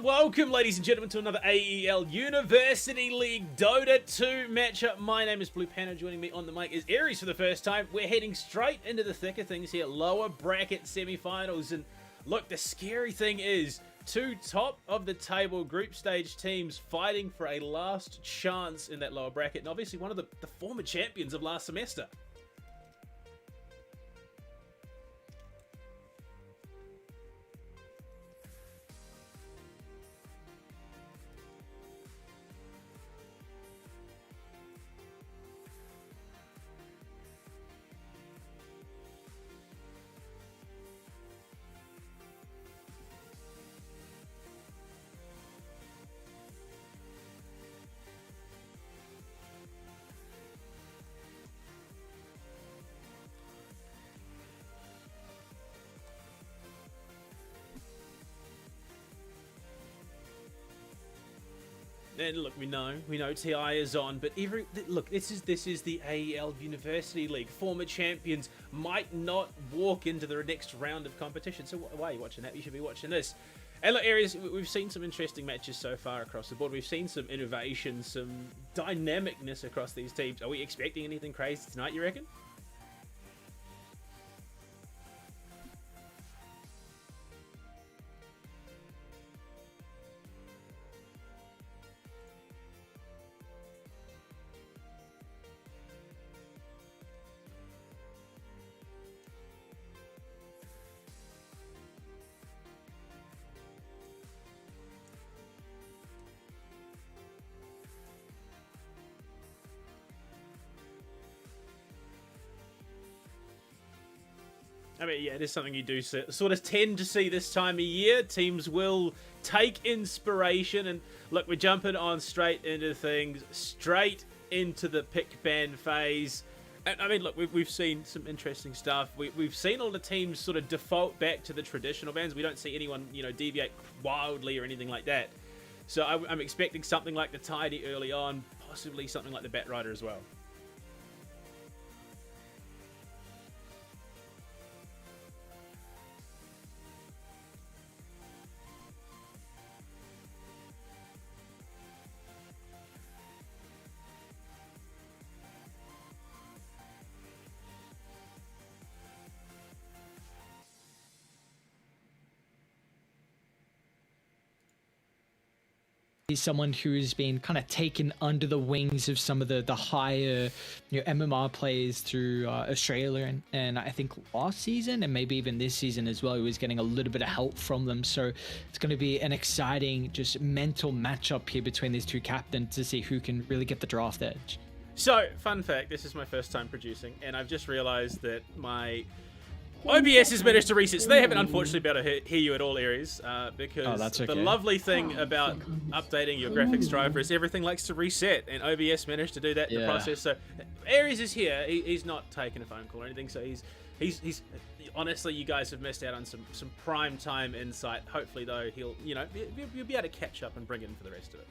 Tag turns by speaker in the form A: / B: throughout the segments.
A: Welcome, ladies and gentlemen, to another AEL University League Dota 2 matchup. My name is Bluepanda. Joining me on the mic is Ares for the first time. We're heading straight into the thick of things here. Lower bracket semi-finals. And look, the scary thing is two top of the table group stage teams fighting for a last chance in that lower bracket. And obviously one of the former champions of last semester. And look, we know TI is on, but look, this is the AEL University League. Former champions might not walk into the next round of competition. So why are you watching that? You should be watching this. And look, Ares, we've seen some interesting matches so far across the board. We've seen some innovation, some dynamicness across these teams. Are we expecting anything crazy tonight, you reckon? I mean, yeah, it is something you do sort of tend to see this time of year. Teams will take inspiration, and look, we're jumping on straight into things, straight into the pick ban phase. And I mean, look, we've seen some interesting stuff. We've seen all the teams sort of default back to the traditional bans. We don't see anyone, deviate wildly or anything like that. So I'm expecting something like the Tidy early on, possibly something like the Bat Rider as well.
B: He's someone who's been kind of taken under the wings of some of the higher MMR players through Australia, and I think last season and maybe even this season as well, he was getting a little bit of help from them. So it's going to be an exciting just mental matchup here between these two captains to see who can really get the draft edge.
A: So, fun fact, this is my first time producing, and I've just realized that my OBS has managed to reset, so they haven't unfortunately been able to hear you at all, Ares, because
B: that's okay.
A: The lovely thing about updating your graphics driver is everything likes to reset, and OBS managed to do that in the process. So Ares is here. He's not taking a phone call or anything, so he's honestly, you guys have missed out on some prime time insight. Hopefully, though, you'll be able to catch up and bring it in for the rest of it.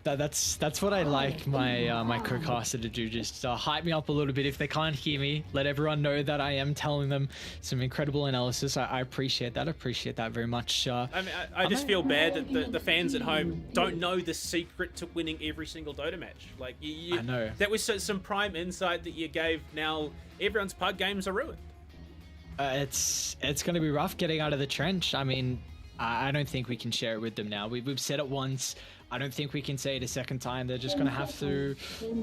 B: That's what I like my my co-caster to do, just hype me up a little bit. If they can't hear me, let everyone know that I am telling them some incredible analysis. I appreciate that very much.
A: I mean, I just feel bad that the fans at home don't know the secret to winning every single Dota match. Like, I know that was some prime insight that you gave. Now everyone's pug games are ruined.
B: It's going to be rough getting out of the trench. I mean, I don't think we can share it with them now. We've said it once. I don't think we can say it a second time. They're just going to have to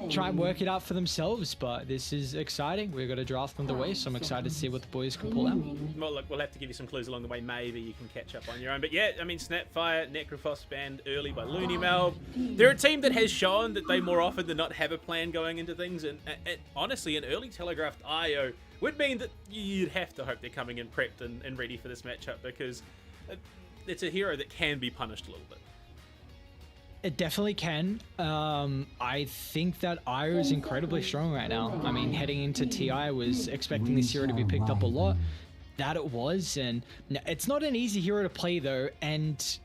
B: try and work it out for themselves. But this is exciting. We've got a draft on the way, so I'm excited to see what the boys can pull out.
A: Well, look, we'll have to give you some clues along the way. Maybe you can catch up on your own. But yeah, I mean, Snapfire, Necrophos banned early by LoonyMelb. They're a team that has shown that they more often than not have a plan going into things. And honestly, an early telegraphed IO would mean that you'd have to hope they're coming in prepped and ready for this matchup, because it's a hero that can be punished a little bit.
B: It definitely can. I think that Io is incredibly strong right now. I mean, heading into TI, I was expecting this hero to be picked up a lot. That it was, and it's not an easy hero to play though, and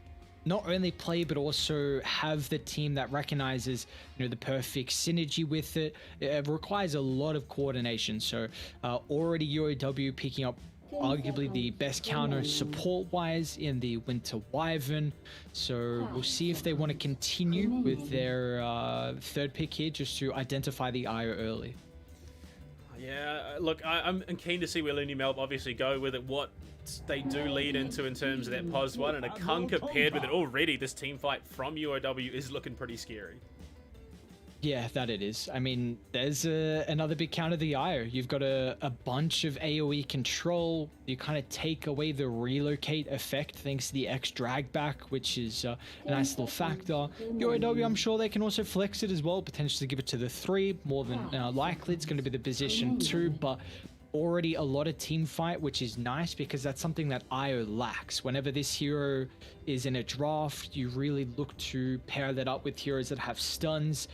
B: not only play but also have the team that recognizes the perfect synergy with it. It requires a lot of coordination. So already UOW picking up arguably the best counter support-wise in the Winter Wyvern. So we'll see if they want to continue with their third pick here, just to identify the IO early.
A: Yeah, look, I'm keen to see where LoonyMelb obviously go with it, what they do lead into in terms of that pos 1, and a Kunker paired with it already. This team fight from UOW is looking pretty scary.
B: Yeah, that it is. I mean, there's another big counter, the IO. You've got a bunch of AoE control. You kind of take away the relocate effect thanks to the X drag back, which is a nice little factor. UOW, I'm sure they can also flex it as well, potentially give it to the 3. More than likely, it's going to be the position 2, but already a lot of team fight, which is nice because that's something that IO lacks. Whenever this hero is in a draft, you really look to pair that up with heroes that have stuns,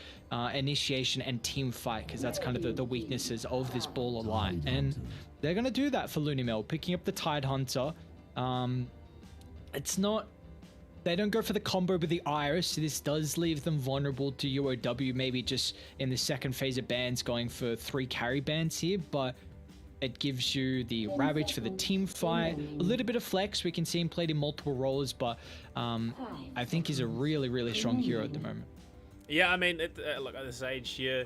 B: initiation, and team fight, because that's kind of the weaknesses of this baller line. And they're going to do that for LoonyMelb, picking up the Tide Hunter. It's not... They don't go for the combo with the Iris, so this does leave them vulnerable to UOW, maybe just in the second phase of bans going for 3 carry bans here, but it gives you the Ravage for the team fight, a little bit of flex. We can see him played in multiple roles, but I think he's a really, really strong hero at the moment.
A: Yeah, I mean, look, at this age here,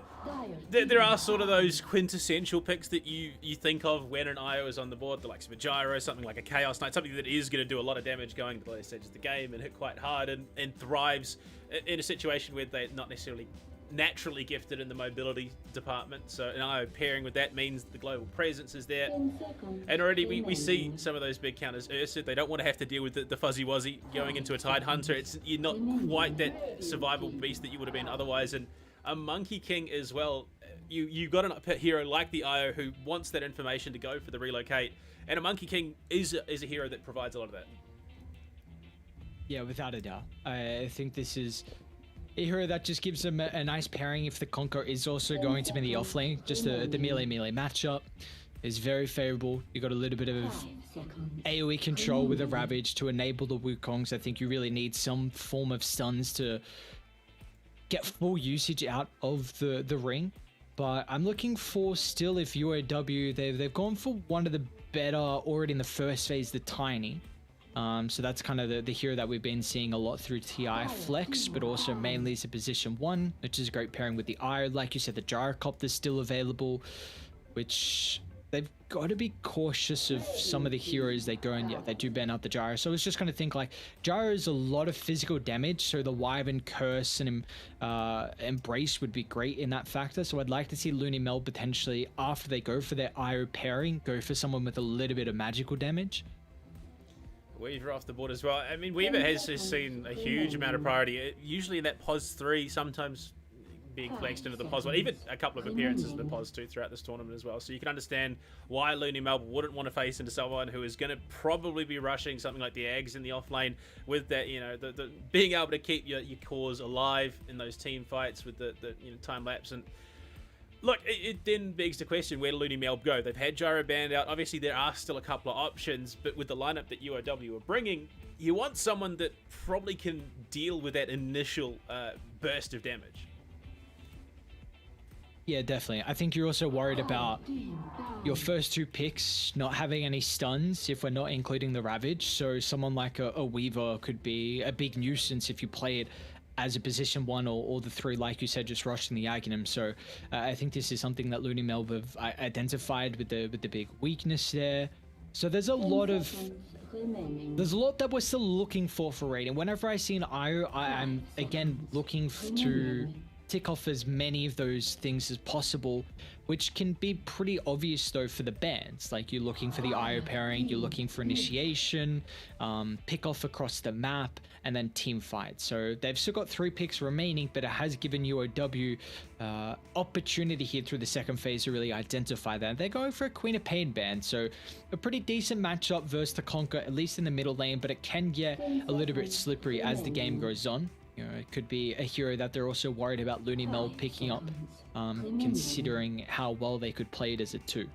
A: there are sort of those quintessential picks that you think of when an IO is on the board, the likes of a Gyro, something like a Chaos Knight, something that is going to do a lot of damage going to the later stages of the game and hit quite hard and thrives in a situation where they're not necessarily naturally gifted in the mobility department. So an IO pairing with that means the global presence is there. And already we see some of those big counters. Ursa, they don't want to have to deal with the Fuzzy Wuzzy going into a Tide Hunter. You're not quite that survival beast that you would have been otherwise. And a Monkey King as well. You got a hero like the IO who wants that information to go for the relocate. And a Monkey King is a hero that provides a lot of that.
B: Yeah, without a doubt. I think this is a hero that just gives them a nice pairing if the Conqueror is also going to be in the offlane. Just the melee matchup is very favorable. You got a little bit of AoE control with a Ravage to enable the Wukongs. I think you really need some form of stuns to get full usage out of the ring. But I'm looking for still, if UOW, they've gone for one of the better already in the first phase, the Tiny. So that's kind of the hero that we've been seeing a lot through TI Flex, but also mainly as a position 1, which is a great pairing with the IO. Like you said, the Gyrocopter is still available, which they've got to be cautious of some of the heroes they go and yeah, they do ban out the Gyro. So I was just kind of think like Gyro is a lot of physical damage, so the Wyvern Curse and Embrace would be great in that factor. So I'd like to see LoonyMelb potentially, after they go for their IO pairing, go for someone with a little bit of magical damage.
A: Weaver off the board as well. I mean, Weaver has seen a huge amount of priority. Usually in that POS 3, sometimes being flexed into the POS 1, even a couple of appearances in the POS 2 throughout this tournament as well. So you can understand why LoonyMelb wouldn't want to face into someone who is going to probably be rushing something like the Eggs in the offlane with that, you know, the being able to keep your cause alive in those team fights with the time lapse. And look, it then begs the question, where do LoonyMelb go? They've had Gyro banned out. Obviously, there are still a couple of options, but with the lineup that UOW are bringing, you want someone that probably can deal with that initial burst of damage.
B: Yeah, definitely. I think you're also worried about your first 2 picks not having any stuns if we're not including the Ravage. So someone like a Weaver could be a big nuisance if you play it as a position 1 or the 3, like you said, just rushing the Aghanim. So I think this is something that LoonyMelb have identified with the big weakness there. So there's a lot that we're still looking for rating. Whenever I see an IO, I'm again looking to tick off as many of those things as possible, which can be pretty obvious though for the bans. Like you're looking for the IO pairing, you're looking for initiation, pick off across the map, and then team fight. So they've still got 3 picks remaining, but it has given UOW opportunity here through the second phase to really identify that. They're going for a Queen of Pain ban, so a pretty decent matchup versus the Conquer, at least in the middle lane, but it can get a little bit slippery as the game goes on. You know, it could be a hero that they're also worried about LoonyMelb picking up, considering how well they could play it as a 2.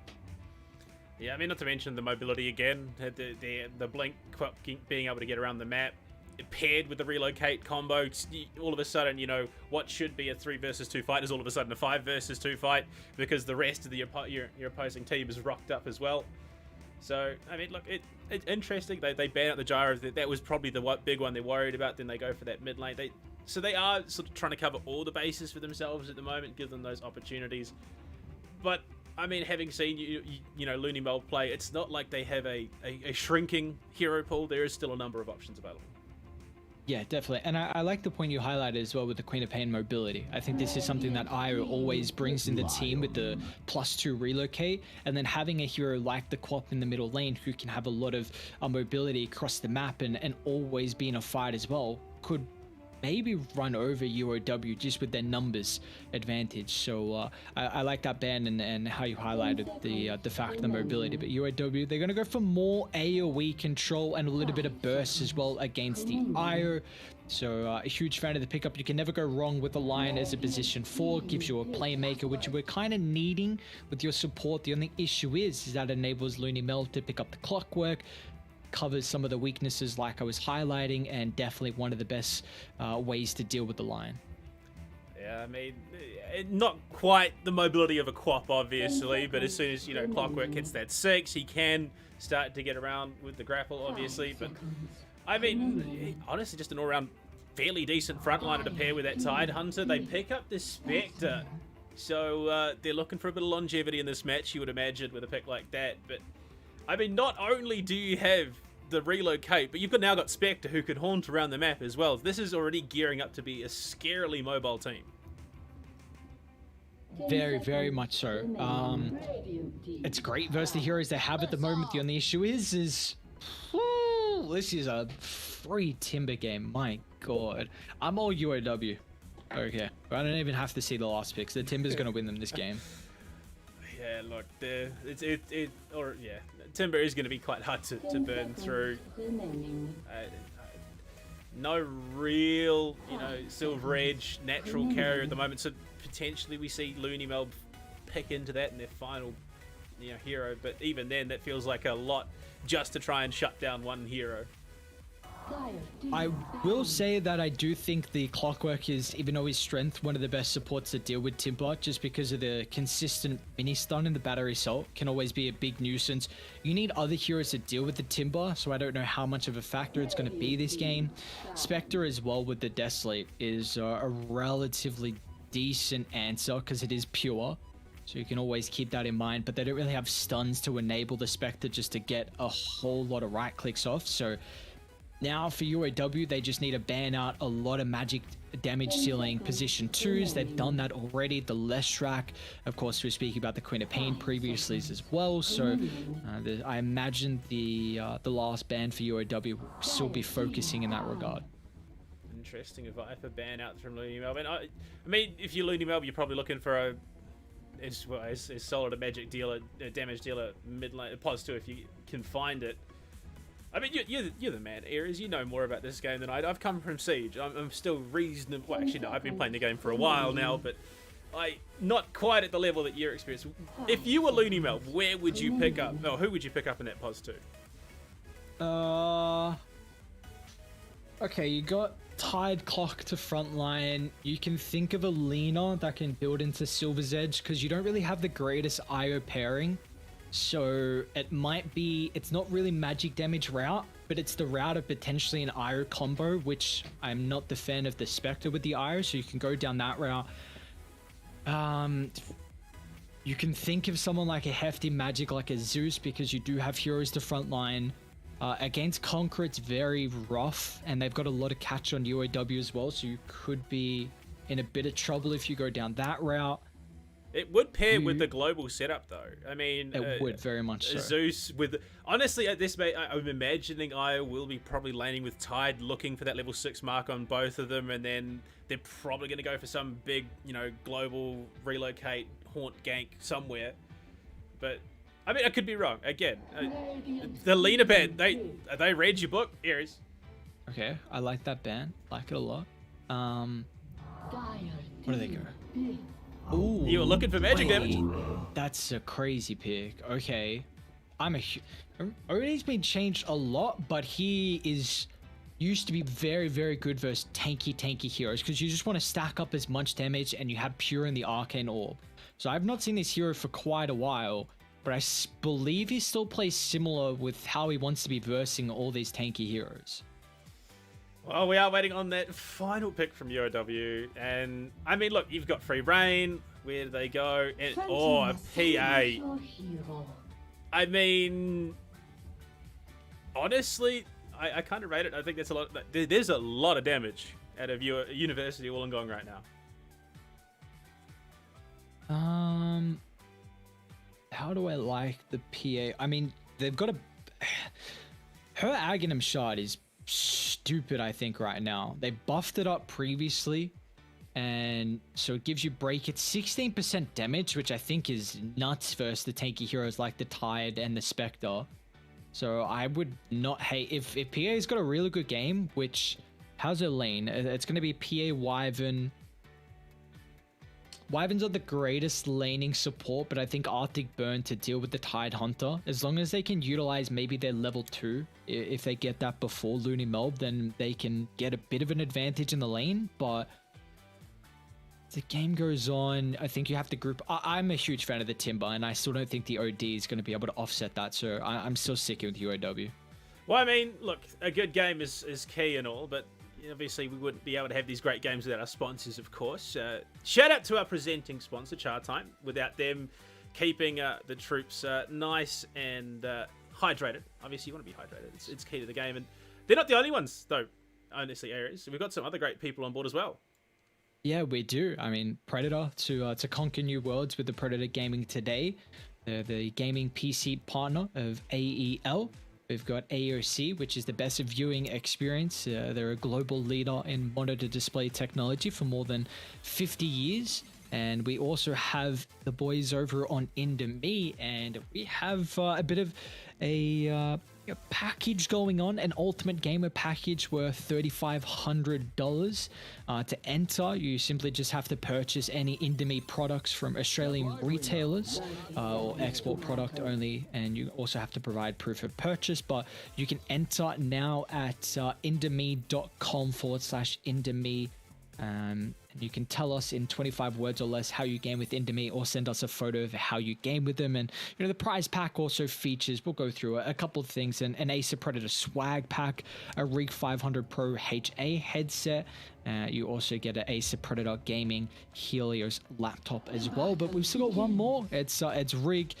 A: Yeah, I mean, not to mention the mobility again, the blink being able to get around the map, paired with the relocate combo. All of a sudden, you know, what should be a 3 versus 2 fight is all of a sudden a 5 versus 2 fight because the rest of your opposing team is rocked up as well. So, I mean, look, it's interesting. They ban out the gyro. That was probably the big one they're worried about. Then they go for that mid lane. So they are sort of trying to cover all the bases for themselves at the moment, give them those opportunities. But, I mean, having seen, you know, LoonyMelb play, it's not like they have a shrinking hero pool. There is still a number of options available.
B: Yeah, definitely. And I like the point you highlighted as well with the Queen of Pain mobility. I think this is something that IO always brings in the team with the +2 relocate, and then having a hero like the Quap in the middle lane who can have a lot of mobility across the map and always be in a fight as well could maybe run over UOW just with their numbers advantage. So I like that ban and how you highlighted the fact of the mobility. But UOW, they're going to go for more AoE control and a little bit of burst as well against the IO. So a huge fan of the pickup. You can never go wrong with the Lion as a position 4. Gives you a playmaker, which we're kind of needing with your support. The only issue is that enables LoonyMelb to pick up the clockwork, covers some of the weaknesses like I was highlighting, and definitely one of the best ways to deal with the Lion.
A: Yeah, I mean, not quite the mobility of a Quap, obviously, but as soon as, you know, Clockwork hits that 6, he can start to get around with the grapple, obviously. But, I mean, honestly, just an all-around fairly decent frontliner to pair with that Tide Hunter. They pick up the Spectre, so they're looking for a bit of longevity in this match, you would imagine, with a pick like that. But, I mean, not only do you have the relocate, but you've now got Spectre who can haunt around the map as well. This is already gearing up to be a scarily mobile team.
B: Very, very much so. It's great versus the heroes they have at the moment. The only issue is this is a free Timber game. My God. I'm all UOW. Okay. I don't even have to see the last picks. The Timber's going to win them this game.
A: Yeah, look, Timber is going to be quite hard to burn through. No real, you know, Silver Edge natural carrier at the moment, so potentially we see LoonyMelb pick into that in their final, you know, hero. But even then, that feels like a lot just to try and shut down one hero.
B: I will say that I do think the Clockwork is, even though his strength, one of the best supports to deal with Timber, just because of the consistent mini stun and the battery assault can always be a big nuisance. You need other heroes to deal with the Timber, so I don't know how much of a factor it's going to be this game. Spectre as well with the Death Sleep is a relatively decent answer because it is pure. So you can always keep that in mind, but they don't really have stuns to enable the Spectre just to get a whole lot of right clicks off. So now for UOW, they just need to ban out a lot of magic damage dealing position 2s. They've done that already. The Leshrac, of course, we were speaking about the Queen of Pain previously as well. So I imagine the last ban for UOW will still be focusing in that regard.
A: Interesting Viper ban out from LoonyMelb. And I mean, if you're LoonyMelb, you're probably looking for as solid a magic dealer, a damage dealer mid lane, +2 if you can find it. I mean, you're the man, Ares. You know more about this game than I do. I've come from Siege. I'm still reasonable. Well, actually, no, I've been playing the game for a while now, but not quite at the level that you're experienced. If you were LoonyMelb, where would you pick up? Or who would you pick up in that +2?
B: Okay, you got Tide Clock to frontline. You can think of a Lena that can build into Silver's Edge because you don't really have the greatest IO pairing. So it might be, it's not really magic damage route, but it's the route of potentially an IO combo, which I'm not the fan of the Spectre with the IO, so you can go down that route. You can think of someone like a hefty magic like a Zeus because you do have heroes to frontline. Against Conqueror, it's very rough, and they've got a lot of catch on UOW as well, so you could be in a bit of trouble if you go down that route.
A: It would pair with the global setup, though. I mean,
B: it would very much so.
A: Zeus with, honestly, at this, I'm imagining I will be probably laning with Tide, looking for that level 6 mark on both of them, and then they're probably going to go for some big, you know, global relocate haunt gank somewhere. But I mean, I could be wrong. Again, the Lena ban, they read your book, Ares.
B: Okay, I like that ban. Like it a lot. Where do they go? Ooh,
A: you were looking for magic damage.
B: That's a crazy pick. Okay. Odin's been changed a lot, but he used to be very, very good versus tanky heroes because you just want to stack up as much damage and you have Pure in the Arcane Orb. So I've not seen this hero for quite a while, but but I believe he still plays similar with how he wants to be versing all these tanky heroes.
A: Well, we are waiting on that final pick from UOW, and I mean, look, you've got free reign. Where do they go? And a PA. I mean, honestly, I kind of rate it. I think that's a lot. There's a lot of damage out of your University Wollongong right now.
B: How do I like the PA? I mean, they've got her Aghanim Shard is stupid, I think, right now. They buffed it up previously, and so it gives you break. It's 16% damage, which I think is nuts versus the tanky heroes like the Tide and the Spectre. So I would not hate if PA's got a really good game, which how's her lane? It's going to be PA Wyvern. Wyverns are the greatest laning support, but I think Arctic Burn to deal with the Tide Hunter, as long as they can utilize maybe their level 2, if they get that before LoonyMelb, then they can get a bit of an advantage in the lane. But as the game goes on, I think you have to group. I'm a huge fan of the Timber, and I still don't think the OD is going to be able to offset that, so I'm still sticking with UOW.
A: Well, I mean, look, a good game is key and all, but obviously we wouldn't be able to have these great games without our sponsors, of course. Shout out to our presenting sponsor, Chatime. Without them keeping the troops nice and hydrated. Obviously, you want to be hydrated. It's key to the game. And they're not the only ones, though, honestly, Ares. We've got some other great people on board as well.
B: Yeah, we do. I mean, Predator to conquer new worlds with the Predator Gaming today. They're the gaming PC partner of AEL. We've got AOC, which is the best viewing experience. They're a global leader in monitor display technology for more than 50 years. And we also have the boys over on Indomie, and we have a bit of a package going on, an Ultimate Gamer package worth $3,500. To enter, you simply just have to purchase any Indomie products from Australian retailers or export product only, and you also have to provide proof of purchase. But you can enter now at indomie.com/Indomie. And you can tell us in 25 words or less how you game with Indomie, or send us a photo of how you game with them. And the prize pack also features, we'll go through a couple of things, an Ace of Predator swag pack, a Rig 500 Pro HA headset. You also get an Ace of Predator Gaming Helios laptop as well. But we've still got one more. It's Rig,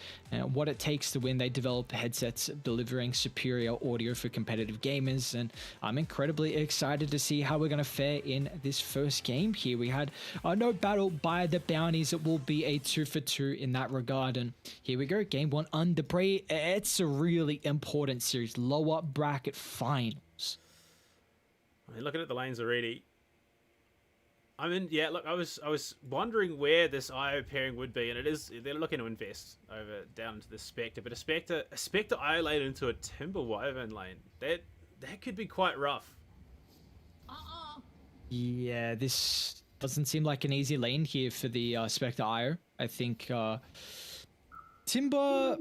B: what it takes to win. They develop headsets delivering superior audio for competitive gamers, and I'm incredibly excited to see how we're going to fare in this first game here. We had no battle by the bounties. It will be a 2-for-2 in that regard, and here we go. Game 1 on Debris. It's a really important series, lower bracket finals.
A: I mean, looking at the lanes already, I mean, yeah, look, I was wondering where this IO pairing would be, and they're looking to invest over down into the Spectre, but a Spectre IO lane into a Timber Wyvern lane, that could be quite rough.
B: Yeah, this doesn't seem like an easy lane here for the Spectre IO. I think Timber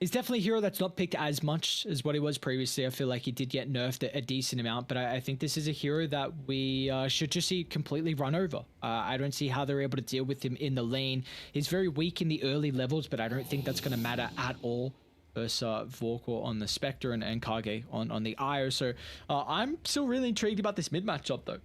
B: is definitely a hero that's not picked as much as what he was previously. I feel like he did get nerfed a decent amount, but I think this is a hero that we should just see completely run over. I don't see how they're able to deal with him in the lane. He's very weak in the early levels, but I don't think that's going to matter at all versus Vorkor on the Spectre and Kage on the IO. So I'm still really intrigued about this mid matchup though.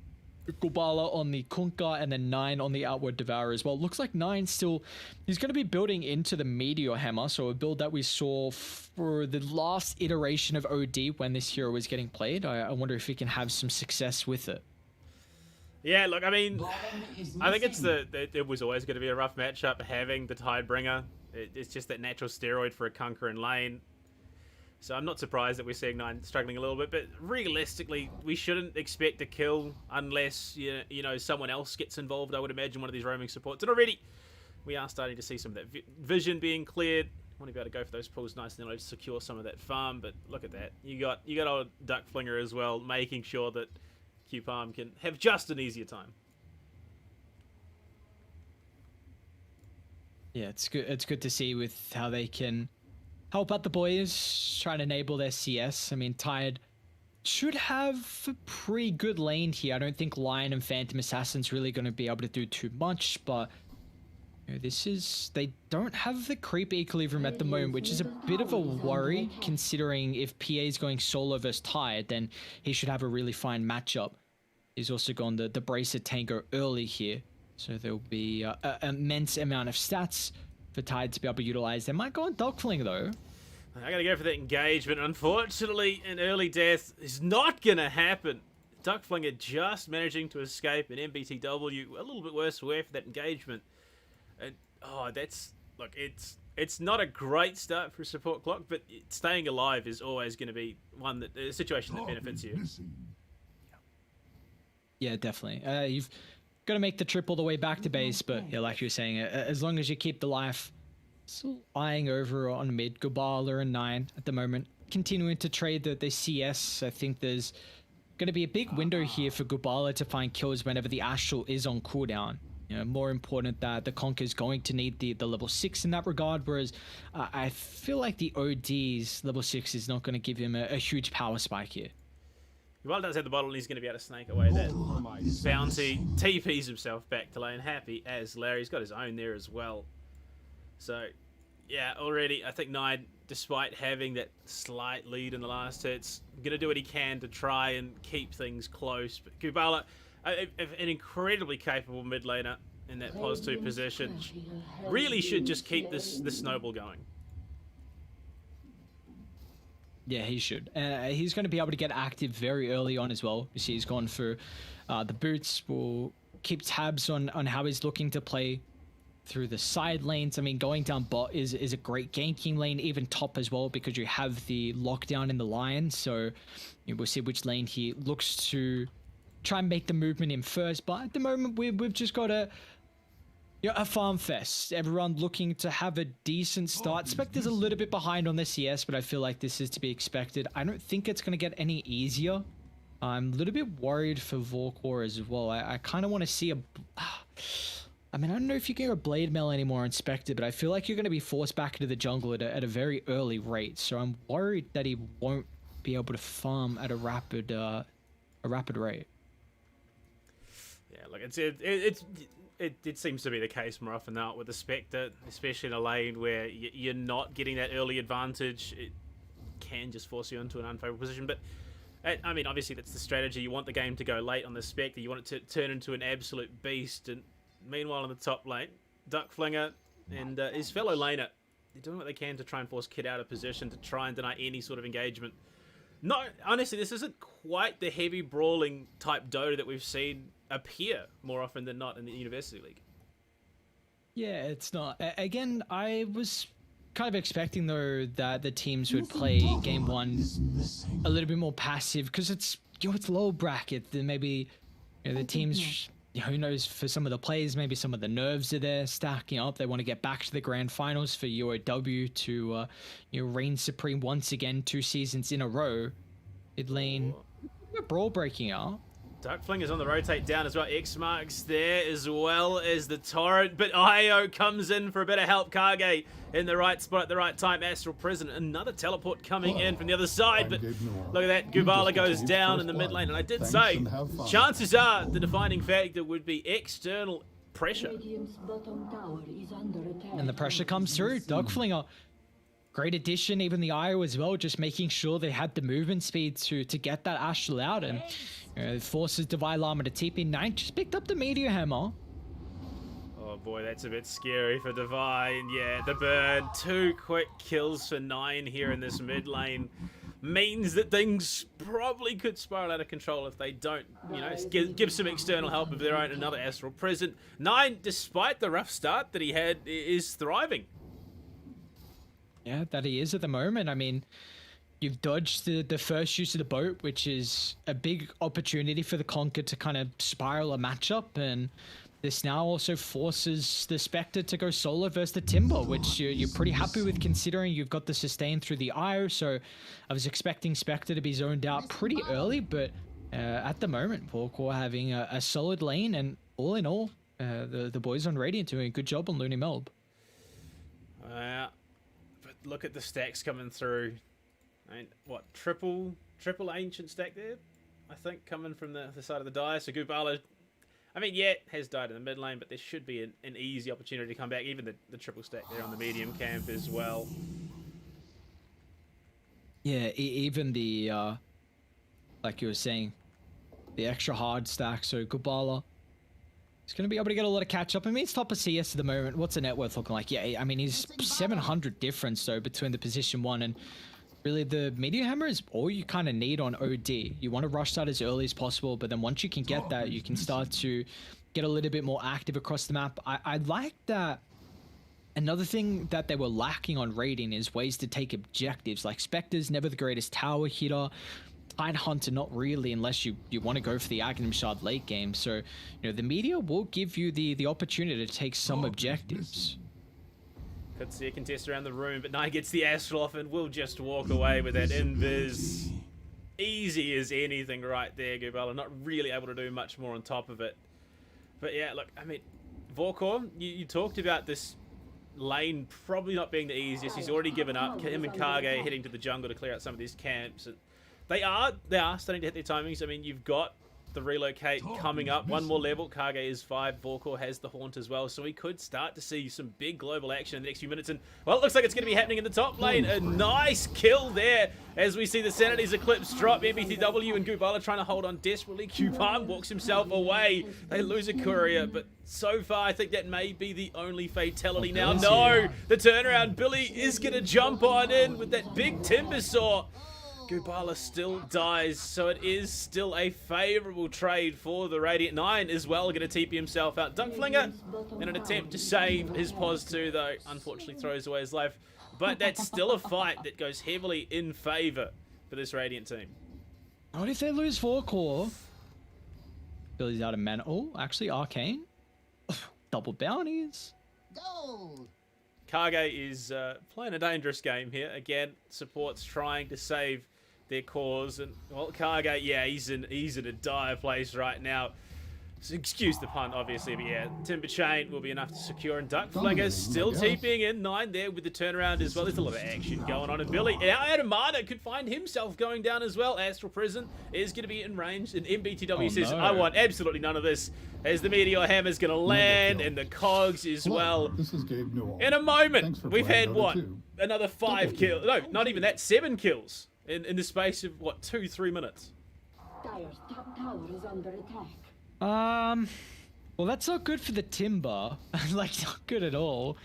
B: Gubala on the Kunkka and then 9 on the Outward Devourer as well. Looks like 9 still, he's going to be building into the Meteor Hammer, so a build that we saw for the last iteration of OD when this hero was getting played. I wonder if he can have some success with it.
A: Yeah, look, I mean, I think it was always going to be a rough matchup having the Tidebringer. It's just that natural steroid for a Kunkka in lane. So I'm not surprised that we're seeing 9 struggling a little bit, but realistically, we shouldn't expect a kill unless you know someone else gets involved. I would imagine one of these roaming supports, and already we are starting to see some of that vision being cleared. Want to be able to go for those pulls nice and to secure some of that farm, but look at that. You got old Duck Flinger as well, making sure that Q-Palm can have just an easier time.
B: Yeah, it's good. It's good to see with how they can help out the boys, try to enable their CS. I mean, Tide should have a pretty good lane here. I don't think Lion and Phantom Assassin's really going to be able to do too much, but They don't have the creep equilibrium at the moment, which is a bit of a worry considering if PA is going solo versus Tide, then he should have a really fine matchup. He's also gone the Bracer Tango early here, so there'll be an immense amount of stats for Tide to be able to utilize. They might go on Dogfling though.
A: I gotta go for that engagement. Unfortunately, an early death is not gonna happen. Duckflinger just managing to escape an MBTW. A little bit worse for wear for that engagement. And look, it's not a great start for a support clock, but staying alive is always going to be a situation that benefits you.
B: Yeah, definitely. You've got to make the trip all the way back to base, but yeah, like you were saying, as long as you keep the life, still eyeing over on mid, Gubala and 9 at the moment, continuing to trade the CS. I think there's going to be a big window here for Gubala to find kills whenever the Astral is on cooldown. More important that the Conk is going to need the level 6 in that regard, whereas I feel like the OD's level 6 is not going to give him a huge power spike here.
A: Well, does have the bottle and he's going to be able to snake away that bounty. TPs himself back to lane. Happy as Larry's got his own there as well. So, yeah, already I think 9, despite having that slight lead in the last hits, going to do what he can to try and keep things close. But Kubala, an incredibly capable mid laner in that pos 2 position, really should just keep this snowball going.
B: Yeah, he should. He's going to be able to get active very early on as well. You see he's gone for the boots. Will keep tabs on how he's looking to play through the side lanes. I mean, going down bot is a great ganking lane, even top as well, because you have the lockdown in the line. So we'll see which lane he looks to try and make the movement in first, but at the moment we've just got a farm fest. Everyone looking to have a decent start. Spectre's a little bit behind on the CS, but I feel like this is to be expected. I don't think it's going to get any easier. I'm a little bit worried for Vorkor as well. I kind of want to see I mean, I don't know if you can get a Blade Mail anymore on Spectre, but I feel like you're going to be forced back into the jungle at a very early rate. So I'm worried that he won't be able to farm at a rapid rate.
A: Yeah, look, it seems to be the case more often than not with the Spectre, especially in a lane where you're not getting that early advantage. It can just force you into an unfavorable position. But I mean, obviously that's the strategy. You want the game to go late on the Spectre. You want it to turn into an absolute beast. And meanwhile, in the top lane, Duckflinger and his fellow laner, they're doing what they can to try and force Kid out of position to try and deny any sort of engagement. No, honestly, this isn't quite the heavy brawling type Dota that we've seen appear more often than not in the University League.
B: Yeah, it's not. Again, I was kind of expecting though that the teams would play game 1 a little bit more passive, because it's it's low bracket. Then maybe the teams, who knows, for some of the players, maybe some of the nerves are there stacking up. They want to get back to the grand finals for UOW to reign supreme once again 2 seasons in a row. Mid lane, brawl breaking out.
A: Duckflinger's on the rotate down as well. X marks there as well as the torrent, but IO comes in for a bit of help. Kage in the right spot at the right time. Astral Prison, another teleport coming in from the other side, but look at that. Gubala goes down in the mid lane, and I did say chances are the defining factor would be external pressure.
B: And the pressure comes through. Duckflinger, great addition, even the IO as well, just making sure they had the movement speed to get that Astral out, and forces Divine Llama to TP. 9 just picked up the Meteor Hammer.
A: Oh boy, that's a bit scary for Divine. Yeah, the burn. 2 quick kills for 9 here in this mid lane means that things probably could spiral out of control if they don't, give some external help of their own. Another Astral Prison. 9, despite the rough start that he had, is thriving.
B: Yeah, that he is at the moment. I mean, you've dodged the first use of the boat, which is a big opportunity for the Conquer to kind of spiral a matchup, and this now also forces the Spectre to go solo versus the Timber, which you're pretty happy with considering you've got the sustain through the IO. So I was expecting Spectre to be zoned out pretty early, but at the moment, Vorkor having a solid lane, and all in all, the boys on Radiant doing a good job on LoonyMelb.
A: But look at the stacks coming through. And what, triple ancient stack there, I think, coming from the side of the die. So Gubala, I mean, yeah, it has died in the mid lane, but there should be an easy opportunity to come back. Even the triple stack there on the medium camp as well.
B: Yeah, even the, like you were saying, the extra hard stack, so Gubala, he's going to be able to get a lot of catch up. I mean, it's top of CS at the moment. What's the net worth looking like? Yeah, I mean, he's 700 difference, though, between the position 1 and really the meteor hammer is all you kind of need on OD. You want to rush that as early as possible, but then once you can get that, you can start to get a little bit more active across the map. I like that. Another thing that they were lacking on raiding is ways to take objectives. Like Spectre's never the greatest tower hitter. Tide Hunter not really, unless you want to go for the Aghanim Shard late game. So, you know, the Meteor will give you the opportunity to take some objectives.
A: Could see a contest around the room, but Nine gets the Astral off and will just walk away with that invis. Easy as anything right there, Gubala. Not really able to do much more on top of it. But yeah, look, I mean, Vorkor, you talked about this lane probably not being the easiest. He's already given up. Him and Kage heading to the jungle to clear out some of these camps. And they are starting to hit their timings. I mean, you've got the relocate coming up. One more level. Kage is 5. Vorkor has the haunt as well. So we could start to see some big global action in the next few minutes. And, well, it looks like it's going to be happening in the top lane. A nice kill there as we see the Sanity's Eclipse drop. MBTW and Gubala trying to hold on desperately. Kupan walks himself away. They lose a courier, but so far I think that may be the only fatality now. No, the turnaround. Billy is going to jump on in with that big timber saw. Gubala still dies, so it is still a favourable trade for the Radiant. 9 as well, going to TP himself out. Dunkflinger, in an attempt to save his pos 2, though, unfortunately throws away his life. But that's still a fight that goes heavily in favour for this Radiant team.
B: What if they lose 4 core? Billy's out of mana. Oh, actually, Arcane. Double bounties.
C: Gold.
A: Kage is playing a dangerous game here. Again, support's trying to save their cause, and well, Kage, yeah, he's in a dire place right now. So excuse the pun, obviously, but yeah, Timber Chain will be enough to secure, and Duckflinger still TPing in. 9 there with the turnaround as well. There's a lot of action going on, and Billy now out of mana could find himself going down as well. Astral Prison is going to be in range, and MBTW says, I want absolutely none of this, as the Meteor Hammer's going to land, and the Cogs as well.
C: This is Gabe Newell.
A: In a moment, we've had,
C: Dota
A: what,
C: 2.
A: another 5 kills. No, not even that, 7 kills in the space of, what, 2-3 minutes.
D: Dire's top tower is under attack.
B: Well, that's not good for the Timber. Like, not good at all.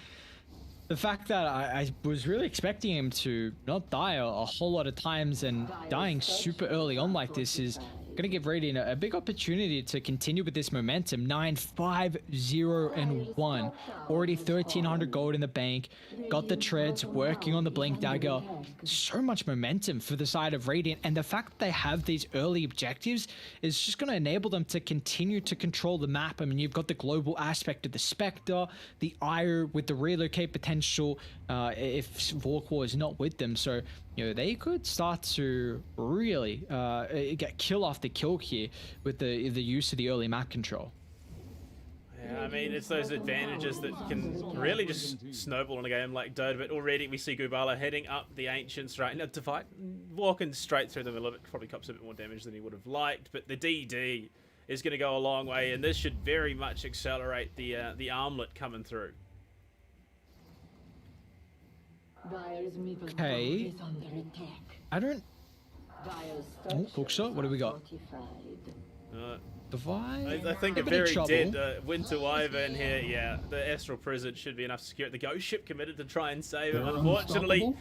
B: The fact that I was really expecting him to not die a whole lot of times, and dying super early on like this is going to give Radiant a big opportunity to continue with this momentum. 9, 5, 0, and 1. Already 1,300 gold in the bank. Got the treads, working on the Blink Dagger. So much momentum for the side of Radiant. And the fact that they have these early objectives is just going to enable them to continue to control the map. I mean, you've got the global aspect of the Spectre, the Ire with the relocate potential if Vorkor is not with them. So, you know, they could start to really get kill after kill here with the use of the early map control.
A: Yeah, I mean, it's those advantages that can really just snowball in a game like Dota, but already we see Gubala heading up the Ancients right now to fight, walking straight through the middle of it. Probably cops a bit more damage than he would have liked, but the DD is going to go a long way, and this should very much accelerate the armlet coming through.
D: Dire's middle
B: Okay.
D: tower is under attack.
B: I don't...
D: Dire's
B: Oh, hookshot, what do we got?
D: fortified.
B: Divide?
A: I think a very dead Winter Wyvern here. Yeah, the Astral Prison should be enough to secure it. The Ghost Ship committed to try and save him. Unfortunately,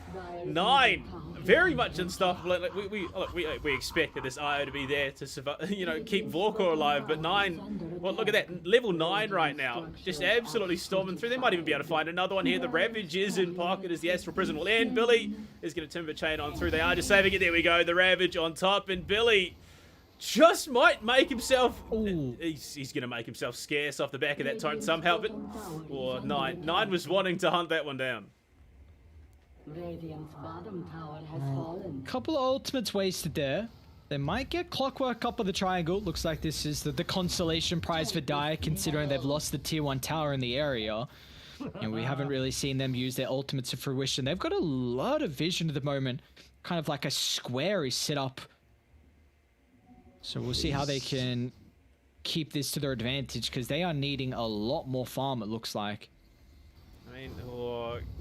A: 9 very much unstoppable. Like, we expected this IO to be there to survive, you know, keep Vorkor alive, but 9. Well, look at that, level 9 right now, just absolutely storming through. They might even be able to find another one here. The Ravage is in pocket as the Astral Prison will end. Billy is going to Timber Chain on through. They are just saving it. There we go. The Ravage on top, and Billy just might make himself... He's going to make himself scarce off the back of that torrent somehow, but... Oh, 9 was wanting to hunt that one down.
D: Radiant's bottom tower has fallen.
B: Couple of ultimates wasted there. They might get Clockwork up on the triangle. Looks like this is the consolation prize for Dire, considering they've lost the tier 1 tower in the area. And we haven't really seen them use their ultimates to fruition. They've got a lot of vision at the moment. Kind of like a square is set up. So we'll see how they can keep this to their advantage because they are needing a lot more farm, it looks like.
A: I mean,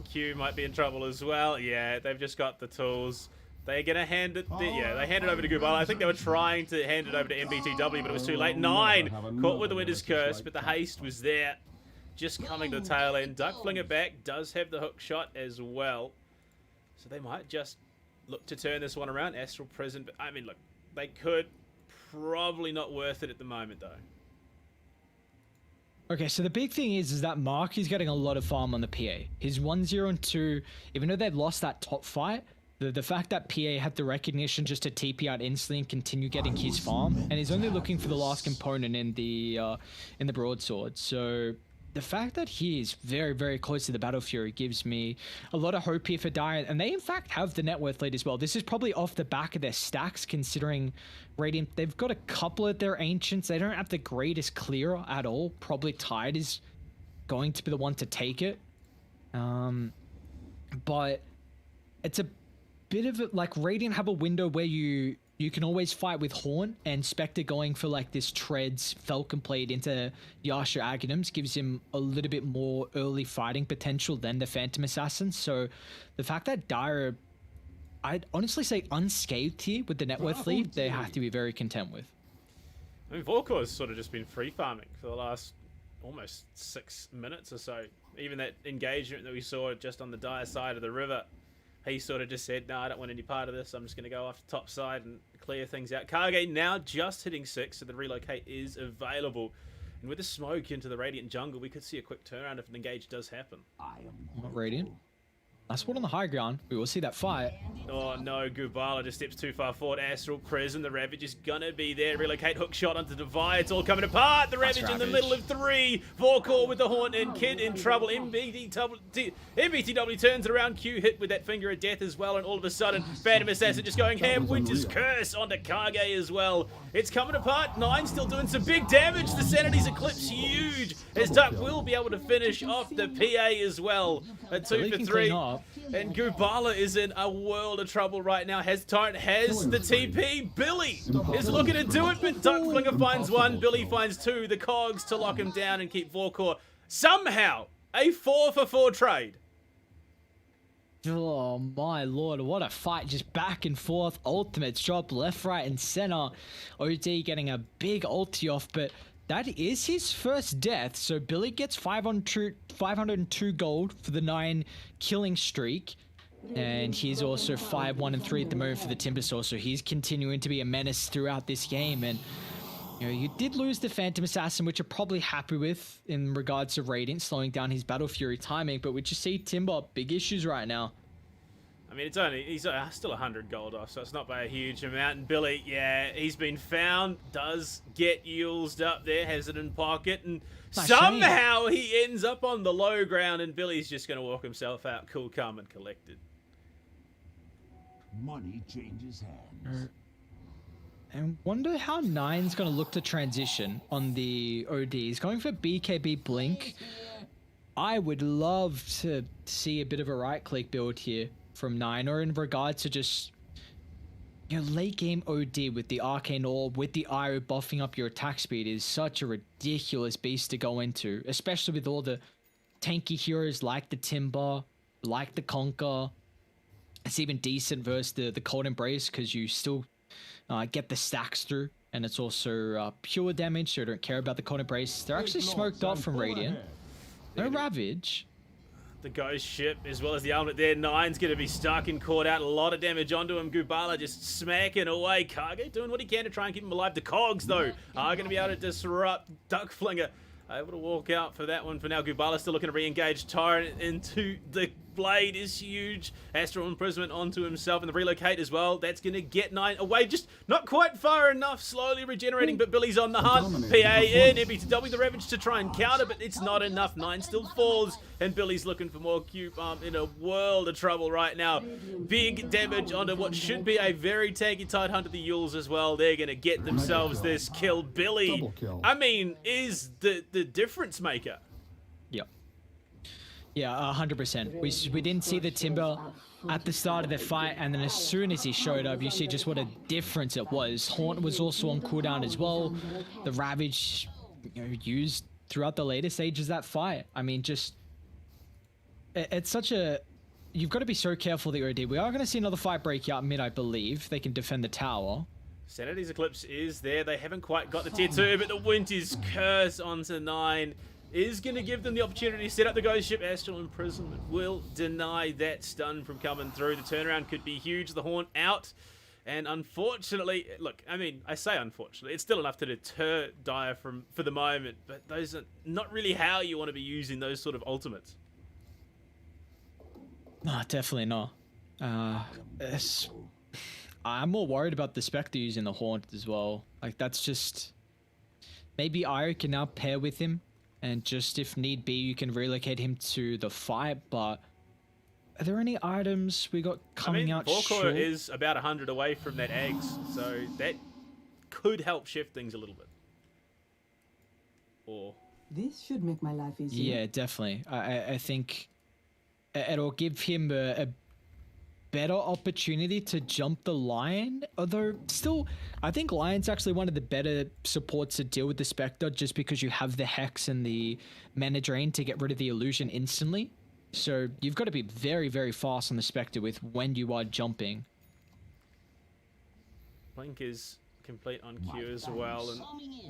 A: Q might be in trouble as well. Yeah, they've just got the tools. They're going to hand it... Yeah, they hand it over to Gubala. I think they were trying to hand it over to MBTW, but it was too late. 9 caught with the Winter's Curse, but the haste was there. Just coming to the tail end. Duck fling it back. Does have the hook shot as well. So they might just look to turn this one around. Astral Prison. But, I mean, look, they could. Probably not worth it at the moment, though.
B: Okay, so the big thing is that Mark is getting a lot of farm on the PA. His 1-0 and 2, even though they've lost that top fight, the fact that PA had the recognition just to TP out instantly and continue getting his farm, and he's only looking for the last component in the broadsword. So the fact that he is very, very close to the Battle Fury gives me a lot of hope here for Dire, and they in fact have the net worth lead as well. This is probably off the back of their stacks, considering Radiant, they've got a couple of their Ancients. They don't have the greatest clear at all. Probably Tide is going to be the one to take it. But it's a bit of it, like Radiant have a window where you can always fight with Horn, and Spectre going for like this Treads Falcon Blade into Yasha Aghanims gives him a little bit more early fighting potential than the Phantom Assassin. So the fact that Dire, I'd honestly say unscathed here with the net worth lead, they have to be very content with.
A: I mean, Vorkor's sort of just been free farming for the last almost 6 minutes or so. Even that engagement that we saw just on the Dire side of the river, he sort of just said, no, I don't want any part of this. I'm just going to go off the top side and clear things out. Kage now just hitting 6, so the relocate is available. And with the smoke into the Radiant jungle, we could see a quick turnaround if an engage does happen.
B: Not Radiant. Last one on the high ground. We will see that fight.
A: Oh no, Gubala just steps too far forward. Astral Prison, the Ravage is gonna be there. Relocate, hook shot onto Divide. It's all coming apart. The Ravage in the middle of 3. Vorkor with the Haunt and Kid in trouble. MBTW turns it around. Q hit with that Finger of Death as well. And all of a sudden, Phantom Assassin just going ham. Winter's Curse onto Kage as well. It's coming apart. 9 still doing some big damage. The Sanity's Eclipse huge. As Duck will be able to finish off the PA as well. A 2 for 3. And Gubala is in a world of trouble right now. Torrent has the TP. Billy is looking to do it, but Duck Flinger finds 1. Billy finds 2. The cogs to lock him down and keep Vorkor. Somehow, a 4 for 4 trade.
B: Oh my lord, what a fight, just back and forth, ultimates drop left, right and center. OD getting a big ulti off, but that is his first death, so Billy gets 502 gold for the 9 killing streak, and he's also 5-1 and 3 at the moment for the Timbersaw, so he's continuing to be a menace throughout this game. And you know, you did lose the Phantom Assassin, which you're probably happy with in regards to Radiant slowing down his Battle Fury timing, but we just see Timber big issues right now.
A: I mean, he's still 100 gold off, so it's not by a huge amount. And Billy, yeah, he's been found, does get used up there, has it in pocket, and somehow he ends up on the low ground, and Billy's just going to walk himself out, cool, calm, and collected.
C: Money changes hands.
B: And wonder how 9's going to look to transition on the OD. He's going for BKB Blink. I would love to see a bit of a right-click build here from 9, or in regards to just, you know, late game OD with the Arcane Orb, with the Io buffing up your attack speed is such a ridiculous beast to go into, especially with all the tanky heroes like the Timber, like the Conquer. It's even decent versus the Cold Embrace because you still get the stacks through, and it's also pure damage, so I don't care about the Cold Embrace. They're actually smoked up from Radiant. No Ravage.
A: The Ghost Ship, as well as the Element there. 9's going to be stuck and caught out. A lot of damage onto him. Gubala just smacking away. Kage doing what he can to try and keep him alive. The Cogs, though, are going to be able to disrupt. Duck Flinger able to walk out for that one for now. Gubala still looking to re-engage. Torrent into the blade is huge. Astral Imprisonment onto himself, and the relocate as well. That's going to get 9 away. Just not quite far enough. Slowly regenerating, but Billy's on the hunt. PA in. MBTW the Ravage to try and counter, but it's not enough. 9 still falls, and Billy's looking for more Q Pump in a world of trouble right now. Big damage onto what should be a very tanky Tide Hunter, the Yules as well. They're going to get themselves this kill. Billy, I mean, is the difference maker.
B: Yep. Yeah, 100%. We didn't see the Timber at the start of the fight, and then as soon as he showed up, you see just what a difference it was. Haunt was also on cooldown as well. The Ravage, used throughout the later stages of that fight. I mean, just it's such a. You've got to be so careful, the OD. We are going to see another fight break out mid, I believe. They can defend the tower.
A: Sanity's Eclipse is there. They haven't quite got the tier 2, but the Winter's Curse onto 9 is going to give them the opportunity to set up the Ghost Ship. Astral Imprisonment will deny that stun from coming through. The turnaround could be huge. The Haunt out. And unfortunately, look, I mean, I say unfortunately, it's still enough to deter Dire for the moment, but those are not really how you want to be using those sort of ultimates.
B: No, definitely not. I'm more worried about the Spectre using the Haunt as well. Like, that's just... Maybe Io can now pair with him, and just if need be, you can relocate him to the fight, but... Are there any items we got coming out short?
A: Vorkor is about 100 away from that eggs, so that could help shift things a little bit. Or...
E: This should make my life easier.
B: Yeah, definitely. I think it'll give him a better opportunity to jump the Lion, although still, I think Lion's actually one of the better supports to deal with the Spectre, just because you have the Hex and the Mana Drain to get rid of the illusion instantly. So you've got to be very, very fast on the Spectre with when you are jumping.
A: Blink is complete on Q as well, and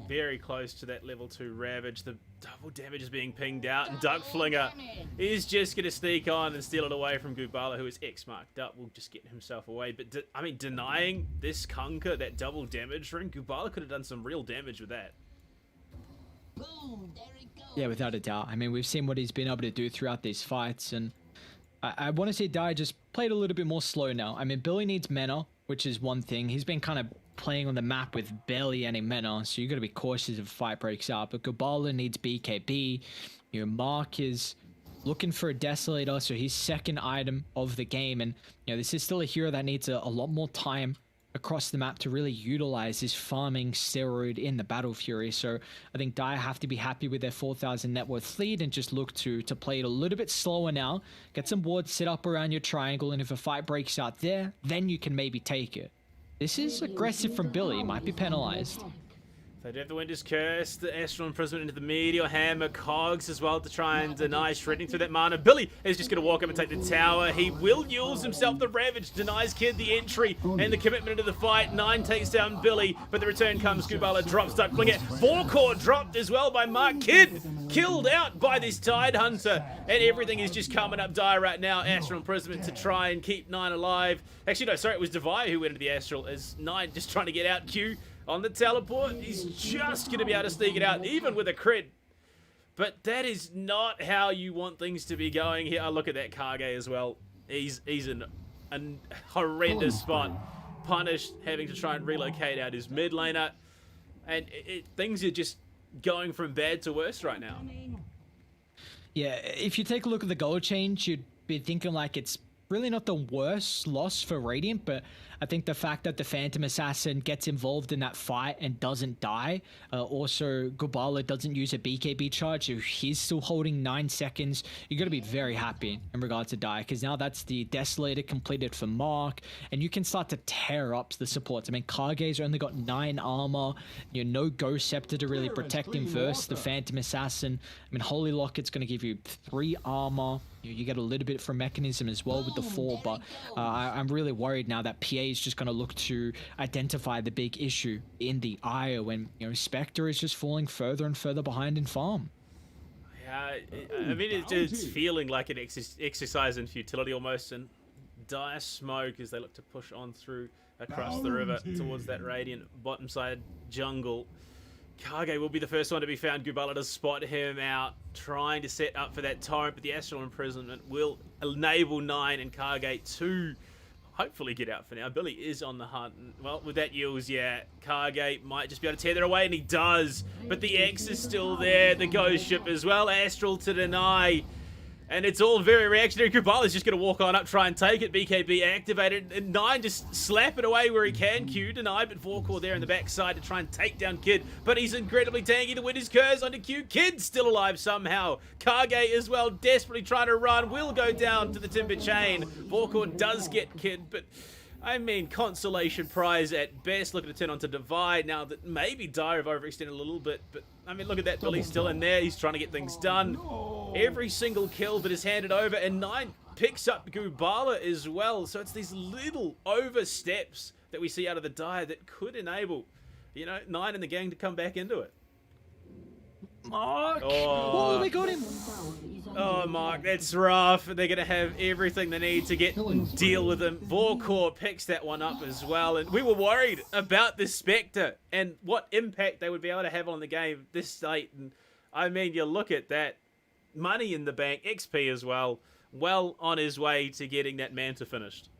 A: very close to that level 2 Ravage. The double damage is being pinged out, and Duck Flinger is just going to sneak on and steal it away from Gubala, who is X-marked up. Will just get himself away. But, I mean, denying this Kunkka that double damage ring, Gubala could have done some real damage with that.
D: Boom, there it goes.
B: Yeah, without a doubt. I mean, we've seen what he's been able to do throughout these fights, and I want to see Dai just played a little bit more slow now. I mean, Billy needs mana, which is one thing. He's been kind of playing on the map with barely any mana, so you got to be cautious if a fight breaks out. But Gubala needs BKB. Mark is looking for a Desolator, so he's second item of the game. And, this is still a hero that needs a lot more time across the map to really utilize his farming steroid in the Battle Fury. So I think Dire have to be happy with their 4,000 net worth lead and just look to play it a little bit slower now. Get some wards set up around your triangle, and if a fight breaks out there, then you can maybe take it. This is aggressive from Billy. Might be penalized.
A: They do have the Winter's Curse, the Astral Imprisonment into the Meteor Hammer, Cogs as well to try and deny shredding through that mana. Billy is just going to walk up and take the tower. He will use himself the Ravage, denies Kid the entry and the commitment into the fight. 9 takes down Billy, but the return comes. Gubala drops Duck Flinger. Vorkor dropped as well by Mark. Kid killed out by this Tide Hunter, and everything is just coming up Dire right now. Astral Imprisonment to try and keep 9 alive. Actually, no, sorry, it was Devi who went into the Astral as 9 just trying to get out. Q on the teleport, he's just going to be able to sneak it out, even with a crit. But that is not how you want things to be going here. Oh, look at that Kage as well. He's in a horrendous spot. Punished, having to try and relocate out his mid laner. And things are just going from bad to worse right now.
B: Yeah, if you take a look at the goal change, you'd be thinking like it's really not the worst loss for Radiant, but I think the fact that the Phantom Assassin gets involved in that fight and doesn't die, also Gubala doesn't use a BKB charge, so he's still holding 9 seconds. You got to be very happy in regards to die, because now that's the Desolator completed for Mark, and you can start to tear up the supports. I mean, Kage's only got 9 armor, no Ghost Scepter to really protect him versus the Phantom Assassin. I mean, Holy Locket's going to give you 3 armor. You get a little bit from Mechanism as well with the 4, but I'm really worried now that PA is just going to look to identify the big issue in the IO, and Spectre is just falling further and further behind in farm.
A: Yeah, I mean, it's feeling like an exercise in futility almost, and Dire smoke as they look to push on through across the river towards that Radiant bottom side jungle. Kage will be the first one to be found. Gubala to spot him out, trying to set up for that torrent, but the Astral Imprisonment will enable 9 and Kage to hopefully get out for now. Billy is on the hunt. Well, with that use, yeah, Kage might just be able to tether away, and he does. But the X is still there, the Ghost Ship as well. Astral to deny. And it's all very reactionary. Kubala's just going to walk on up, try and take it. BKB activated. And 9 just slap it away where he can. Q denied, but Vorkor there in the backside to try and take down Kid. But he's incredibly tanky to win his curse onto Q. Kid's still alive somehow. Kage as well, desperately trying to run. Will go down to the timber chain. Vorkor does get Kid, but I mean, consolation prize at best. Looking to turn onto Divide now that maybe Dire have overextended a little bit. But, I mean, look at that. Billy's still in there. He's trying to get things done. Every single kill that is handed over. And 9 picks up Gubala as well. So it's these little oversteps that we see out of the Dire that could enable, you know, 9 and the gang to come back into it.
B: Mark!
A: Oh,
B: they got him!
A: Oh, Mark, that's rough. They're going to have everything they need to deal with him. Vorkor picks that one up as well. And we were worried about this Spectre and what impact they would be able to have on the game this late. And I mean, you look at that. Money in the bank, XP as well. Well on his way to getting that Manta finished.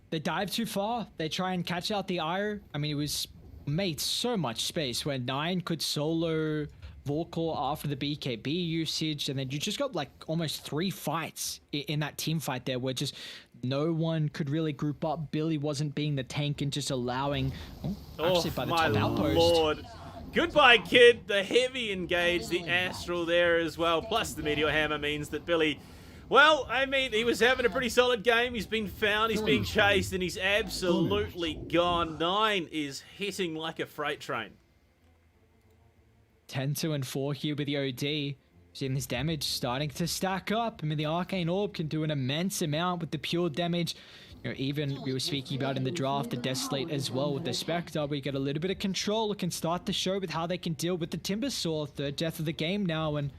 B: They dive too far. They try and catch out the Ire. I mean, it was made so much space where 9 could solo Vorkor after the BKB usage, and then you just got like almost 3 fights in that team fight there where just no one could really group up. Billy wasn't being the tank and just allowing actually by the top outpost.
A: Lord. Goodbye, Kid. The heavy engage, the Astral there as well, plus the Meteor Hammer means that Billy, well, I mean, he was having a pretty solid game. He's been found, he's being chased, and he's absolutely gone. 9 is hitting like a freight train.
B: 10-2 and 4 here with the OD. Seeing this damage starting to stack up. I mean, the Arcane Orb can do an immense amount with the pure damage. You know, even we were speaking about in the draft, the Desolate as well with the Spectre. We get a little bit of control. It can start the show with how they can deal with the Timber Saw, third death of the game now. And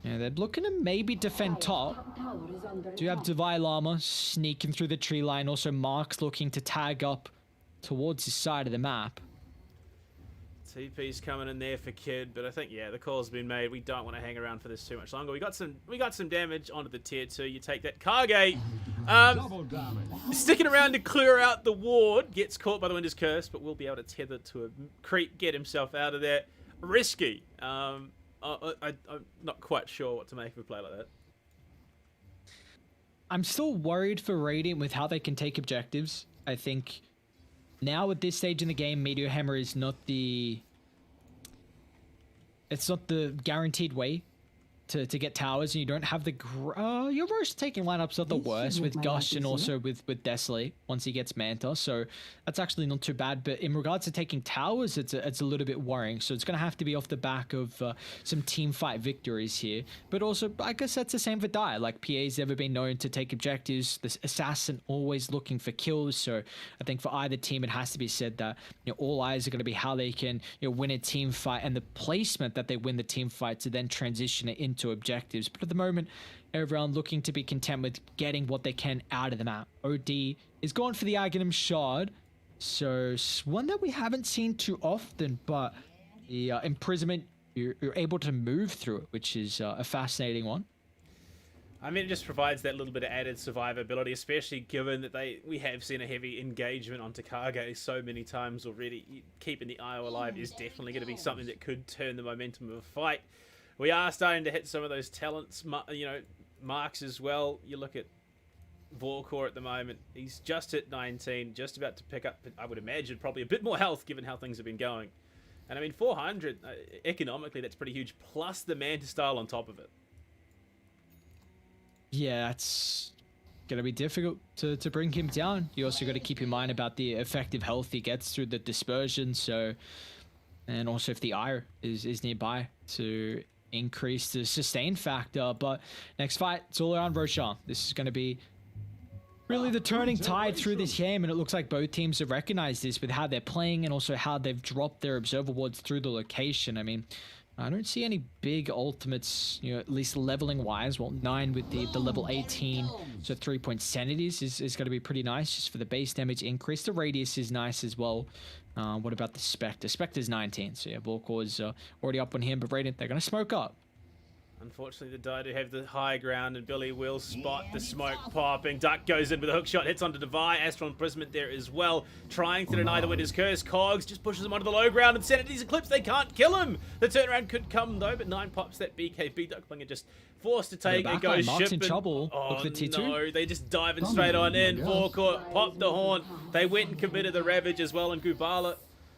B: yeah, they're looking to maybe defend top. Do you have Divine Llama sneaking through the tree line? Also, Mark's looking to tag up towards his side of the map.
A: TP's coming in there for Kid, but I think, yeah, the call's been made. We don't want to hang around for this too much longer. We got some damage onto the tier 2. You take that. Kage sticking around to clear out the ward. Gets caught by the Winter's Curse, but will be able to tether to a creep, get himself out of there. Risky. I'm not quite sure what to make of a play like that.
B: I'm still worried for Radiant with how they can take objectives. I think now at this stage in the game, Meteor Hammer is not the... It's not the guaranteed way to get towers, and you don't have the... your roast taking lineup's not the worst with Gush and also with Desolate once he gets Manta, so that's actually not too bad. But in regards to taking towers, it's a little bit worrying. So it's going to have to be off the back of some team fight victories here. But also, I guess that's the same for Dire. Like, PA's never been known to take objectives. The Assassin always looking for kills. So I think for either team, it has to be said that, you know, all eyes are going to be how they can, you know, win a team fight and the placement that they win the team fight to then transition it into objectives. But at the moment, everyone looking to be content with getting what they can out of the map. OD is going for the Aghanim Shard, so one that we haven't seen too often, but the imprisonment, you're able to move through it, which is a fascinating one.
A: I mean, it just provides that little bit of added survivability, especially given that we have seen a heavy engagement onto Kage so many times already. Keeping the IO alive is definitely going to be something that could turn the momentum of a fight. We are starting to hit some of those talents, you know, marks as well. You look at Vorkor at the moment. He's just hit 19, just about to pick up, I would imagine, probably a bit more health given how things have been going. And I mean, 400, economically, that's pretty huge, plus the Manta style on top of it.
B: Yeah, that's going to be difficult to bring him down. You also got to keep in mind about the effective health he gets through the dispersion, so... And also if the Ire is nearby to increase the sustain factor. But next fight, it's all around Roshan. This is going to be really the turning tide through this game, and it looks like both teams have recognized this with how they're playing and also how they've dropped their observer wards through the location. I mean, I don't see any big ultimates, you know, at least leveling wise. Well, 9 with the level 18, so 3-point sanities is going to be pretty nice just for the base damage increase. The radius is nice as well. What about the Spectre? Spectre's 19, so yeah, Vorkor is already up on him, but Radiant, they're going to smoke up.
A: Unfortunately, the Die do have the high ground, and Billy will spot the smoke popping. Duck goes in with a hook shot, hits onto Devi. Astral Imprisonment there as well, trying to deny the Winter's Curse. Cogs just pushes him onto the low ground, and Sanity's Eclipse, they can't kill him. The turnaround could come, though, but 9 pops that BKB. Ducklinger just forced to take it, goes
B: Mark's in
A: shipping.
B: trouble.
A: Oh,
B: Look at the T2.
A: no, they just diving straight on in. Forecourt popped the horn. They went and committed the Ravage as well, and Gubala,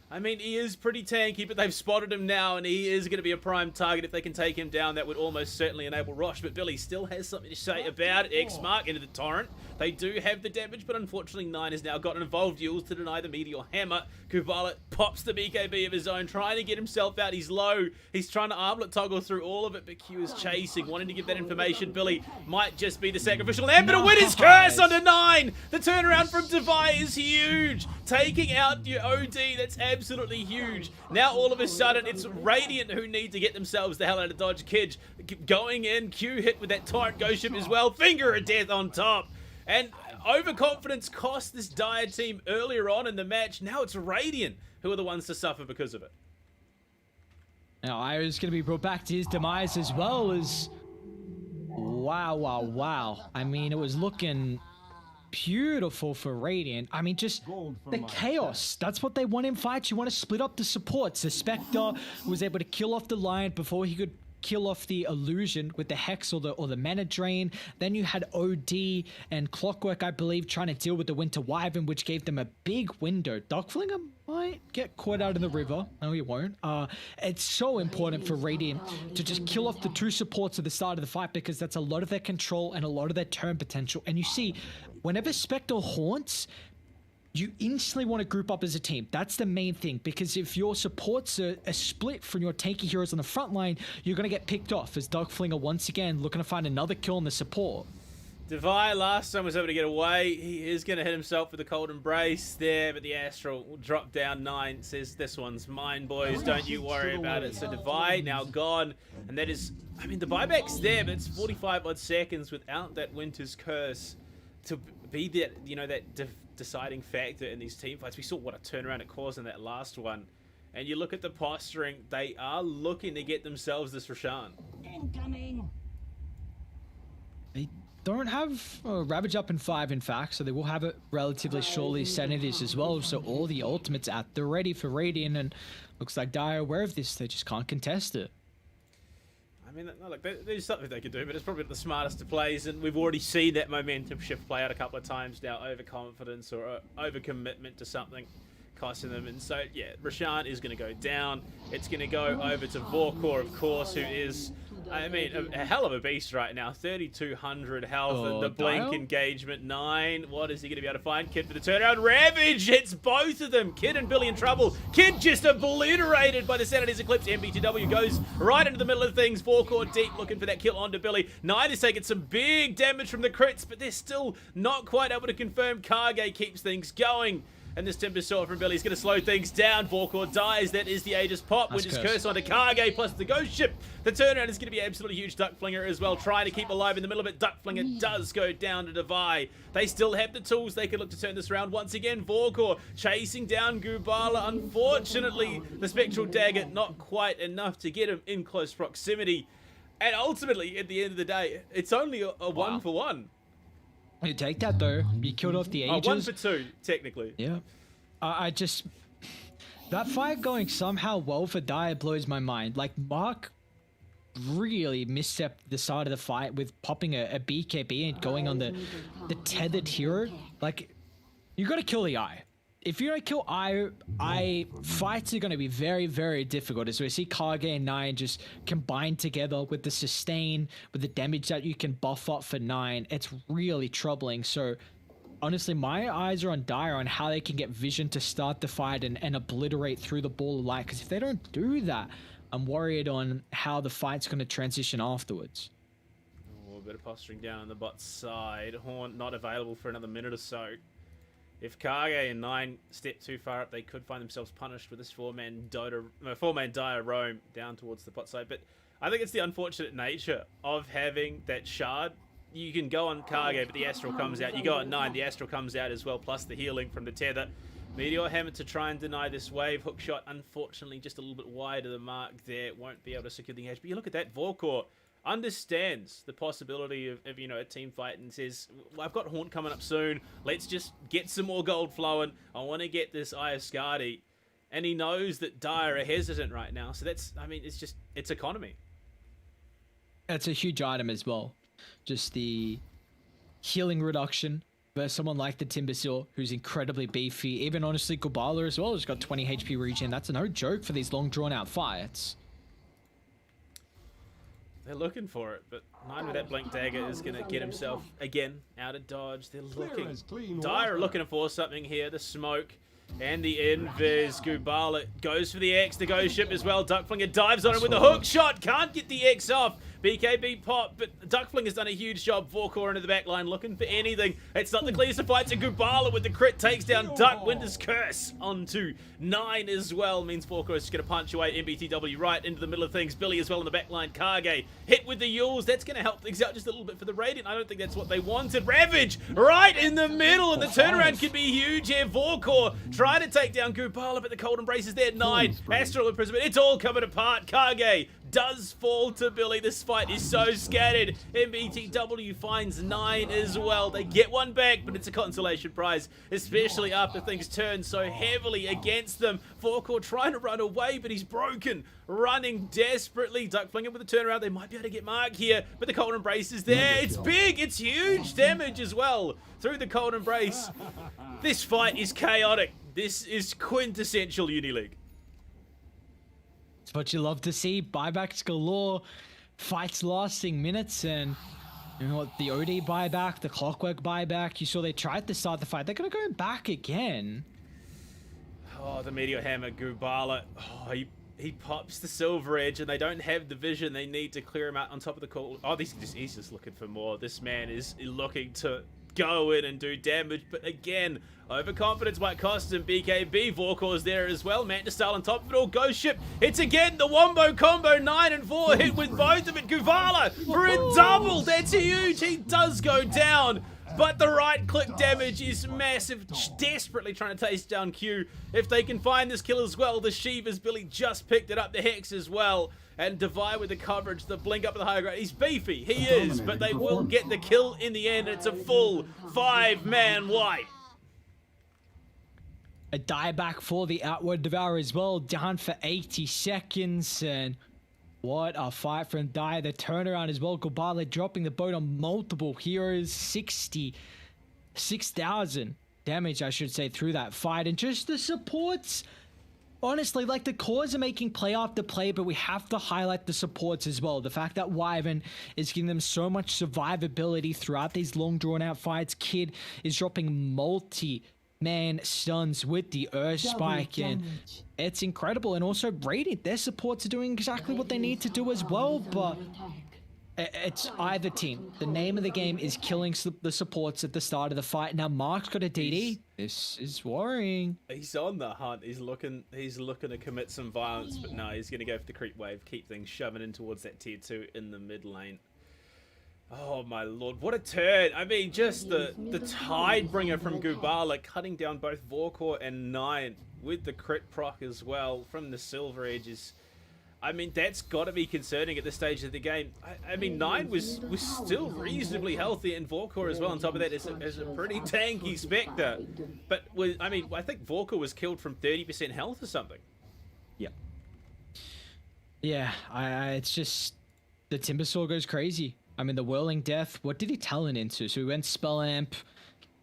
A: I mean, he is pretty tanky, but they've spotted him now, and he is going to be a prime target. If they can take him down, that would almost certainly enable Rosh. But Billy still has something to say about it. X-Mark into the Torrent. They do have the damage, but unfortunately, 9 has now gotten involved. Yules to deny the Meteor Hammer. Kubala pops the BKB of his own, trying to get himself out. He's low. He's trying to armlet toggle through all of it, but Q is chasing, wanting to give that information. Billy might just be the sacrificial lamb, but a Winter's Curse onto 9. The turnaround from Devi is huge. Taking out your OD, that's absolutely huge. Now all of a sudden, it's Radiant who need to get themselves the hell out of Dodge. Kidge going in, Q hit with that Torrent Ghost Ship as well. Finger of Death on top. And overconfidence cost this Dire team earlier on in the match. Now it's Radiant who are the ones to suffer because of it.
B: Now Ira's going to be brought back to his demise as well as... Wow. I mean, it was looking beautiful for Radiant. I mean, just the chaos. That's what they want in fights. You want to split up the supports. The Spectre was able to kill off the Lion before he could kill off the illusion with the Hex or the mana drain. Then you had OD and Clockwork, I believe, trying to deal with the Winter Wyvern, which gave them a big window. Darkflinger might get caught out in the river. No, he won't. It's so important for Radiant to just kill off the 2 supports at the start of the fight, because that's a lot of their control and a lot of their turn potential. And you see, whenever Spectre haunts, you instantly want to group up as a team. That's the main thing, because if your supports are split from your tanky heroes on the front line, you're going to get picked off, as Darkflinger once again looking to find another kill on the support.
A: Devi last time was able to get away. He is going to hit himself with the Cold Embrace there, but the Astral will drop down. 9 says, this one's mine, boys. Don't you worry about it. So Devi now gone, and that is, I mean, the buyback's there, but it's 45 odd seconds without that Winter's Curse to be that, you know, that deciding factor in these team fights. We saw what a turnaround it caused in that last one, and you look at the posturing, they are looking to get themselves this Roshan.
D: Incoming.
B: They don't have Ravage up in 5, in fact, so they will have it relatively shortly. Sanities as well, so all the ultimates at the ready for Radiant, and looks like Dire aware of this. They just can't contest it.
A: I mean, look, there's something they could do, but it's probably not the smartest of plays, and we've already seen that momentum shift play out a couple of times now. Overconfidence or overcommitment to something costing them, and so, yeah, Roshan is going to go down. It's going to go over to Vorkor, of course, who is, I mean, a hell of a beast right now. 3,200 health, and the blink engagement, 9. What is he going to be able to find? Kid for the turnaround. Ravage hits both of them. Kid and Billy in trouble. Kid just obliterated by the Sanity's Eclipse. MBTW goes right into the middle of things. Forecourt deep looking for that kill onto Billy. 9 is taking some big damage from the crits, but they're still not quite able to confirm. Kage keeps things going. And this Timber Sword from Billy is going to slow things down. Vorkor dies. That is the Aegis pop, which is curse onto Kage plus the Ghost Ship. The turnaround is going to be absolutely huge. Duckflinger as well, trying to keep alive in the middle of it. Duckflinger does go down to Devi. They still have the tools. They can look to turn this around once again. Vorkor chasing down Gubala. Unfortunately, the Spectral Dagger not quite enough to get him in close proximity. And ultimately, at the end of the day, it's only a 1-for-1.
B: You take that though. You killed off the Aegis.
A: 1-for-2, technically.
B: Yeah. I just... That fight going somehow well for Dire blows my mind. Like, Mark really misstepped the side of the fight with popping a BKB and going on the tethered hero. Like, you gotta kill the Eye. If you don't kill Eye, fights are going to be very, very difficult. As we see Kage and 9 just combine together with the sustain, with the damage that you can buff up for 9. It's really troubling. So, honestly, my eyes are on Dire on how they can get vision to start the fight and obliterate through the ball of light. Because if they don't do that, I'm worried on how the fight's going to transition afterwards.
A: Oh, a bit of posturing down on the bot side. Horn not available for another minute or so. If Kage and 9 step too far up, they could find themselves punished with this four-man Dire roam down towards the bot side. But I think it's the unfortunate nature of having that shard. You can go on Kage, but the Astral comes out. You go on 9, the Astral comes out as well, plus the healing from the tether. Meteor Hammer to try and deny this wave. Hookshot, unfortunately, just a little bit wide of the mark there. Won't be able to secure the edge. But you look at that, Vorkor. understands the possibility of a team fight and says, well, I've got Haunt coming up soon. Let's just get some more gold flowing. I want to get this Iascardi. And he knows that Dire are hesitant right now. So that's, I mean, it's economy.
B: That's a huge item as well. Just the healing reduction versus someone like the Timbersaw, who's incredibly beefy. Even honestly, Gubala as well has got 20 HP regen. That's no joke for these long drawn out fights.
A: They're looking for it, but Nine with that Blink Dagger is going to get himself, again, out of dodge. They're looking. Dire are looking to force something here. The smoke and the invis. Gubala goes for the X, the ghost ship as well. Duckflinger dives on him with a hook shot. Can't get the X off. BKB pop, but Duckflinger's done a huge job. Vorkor into the back line, looking for anything. It's not the clearest of fights, and Gubala with the crit takes down Duck. Winter's Curse onto 9 as well. Means Vorkor is just going to punch away MBTW right into the middle of things. Billy as well in the back line. Kage hit with the Yules. That's going to help things out just a little bit for the Radiant. I don't think that's what they wanted. Ravage right in the middle, and the turnaround could be huge here. Vorkor trying to take down Gubala, but the cold embrace is there. 9. Astral imprisonment. It's all coming apart. Kage does fall to Billy. This fight is so scattered. MBTW finds 9 as well. They get one back, but it's a consolation prize, especially after things turn so heavily against them. Vorkor trying to run away, but he's broken. Running desperately. Duckflinger with the turnaround. They might be able to get Mark here, but the cold embrace is there. It's big. It's huge damage as well through the cold embrace. This fight is chaotic. This is quintessential Uni League.
B: It's what you love to see. Buybacks galore, fights lasting minutes, and you know what? The OD buyback, the Clockwork buyback. You saw they tried to start the fight. They're gonna go back again.
A: Oh, the Meteor Hammer, Gubala. Oh, he pops the Silver Edge, and they don't have the vision they need to clear him out on top of the call. Oh, he's just looking for more. This man is looking to go in and do damage, but again, overconfidence might cost him. BKB, Vorkor's there as well. Manta Style on top of it all. Ghost Ship. It's again the Wombo combo. 9 and 4 hit with both of it. Gubala for a double. That's huge. He does go down, but the right click damage is massive. Desperately trying to taste down Q. If they can find this kill as well, the Shivas, Billy just picked it up. The Hex as well. And Divide with the coverage, the blink up at the higher ground. He's beefy, he is, but they will get the kill in the end. It's a full 5-man wipe.
B: A dieback for the Outward Devour as well, down for 80 seconds, and what a fight from Die. The turnaround as well, Gubala dropping the boat on multiple heroes, 6,000 damage, I should say, through that fight, and just the supports. Honestly, like, the cores are making play after play, but we have to highlight the supports as well. The fact that Wyvern is giving them so much survivability throughout these long drawn-out fights. Kid is dropping multi-man stuns with the Earth Spike, and it's incredible. And also, Radiant, their supports are doing exactly what they need to do as well, but it's either team. The name of the game is killing the supports at the start of the fight. Now Mark's got a DD. This is worrying.
A: He's on the hunt. He's looking to commit some violence, but no, he's going to go for the creep wave, keep things shoving in towards that tier 2 in the mid lane. Oh my lord, what a turn. I mean, just the tide bringer from Gubala, cutting down both Vorkor and 9 with the crit proc as well from the Silver Edges. I mean, that's got to be concerning at this stage of the game. I mean, 9 was still reasonably healthy, and Vorkor as well on top of that is a pretty tanky Spectre. But, I mean, I think Vorkor was killed from 30% health or something.
B: Yeah. Yeah, it's just, the Timbersaw goes crazy. I mean, the Whirling Death, what did he talent into? So he went Spell Amp,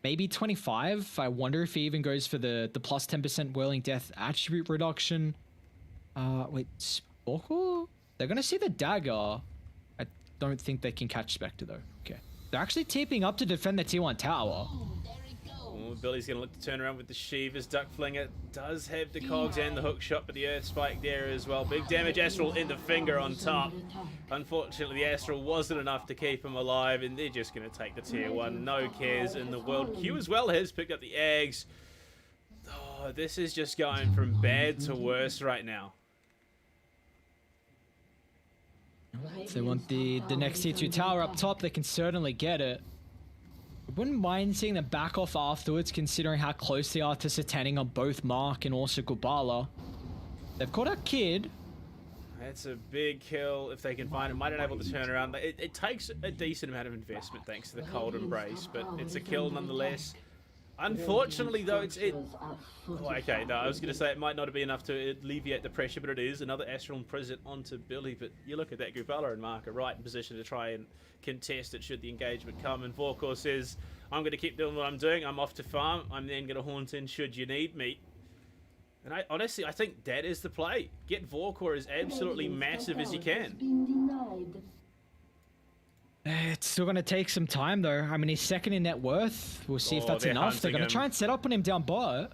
B: maybe 25. I wonder if he even goes for the plus 10% Whirling Death attribute reduction. Wait, Vorkor? They're gonna see the dagger. I don't think they can catch Spectre though. Okay. They're actually TPing up to defend the T1 tower.
A: Oh, Billy's gonna look to turn around with the Shivas. Duckflinger does have the cogs and the hook shot, but the Earth Spike there as well. Big damage. Astral in the finger on top. Unfortunately, the Astral wasn't enough to keep him alive, and they're just gonna take the tier 1. No cares in the world. Q as well has picked up the eggs. Oh, this is just going from bad to worse right now.
B: If they want the next tier 2 tower up top, they can certainly get it. I wouldn't mind seeing them back off afterwards, considering how close they are to sataning on both Mark and also Gubala. They've got a Kid.
A: That's a big kill if they can find it. Might not be able to turn around. It takes a decent amount of investment thanks to the cold embrace, but it's a kill nonetheless. Unfortunately, though, okay, no, I was going to say it might not be enough to alleviate the pressure, but it is. Another Astral Imprison onto Billy, but you look at that, Gubala and Mark are right in position to try and contest it should the engagement come, and Vorkor says, I'm going to keep doing what I'm doing. I'm off to farm. I'm then going to haunt in should you need me. And honestly, I think that is the play. Get Vorkor as absolutely massive as you can.
B: It's still going to take some time, though. I mean, he's second in net worth. We'll see if that's enough. They're going to try and set up on him down bot.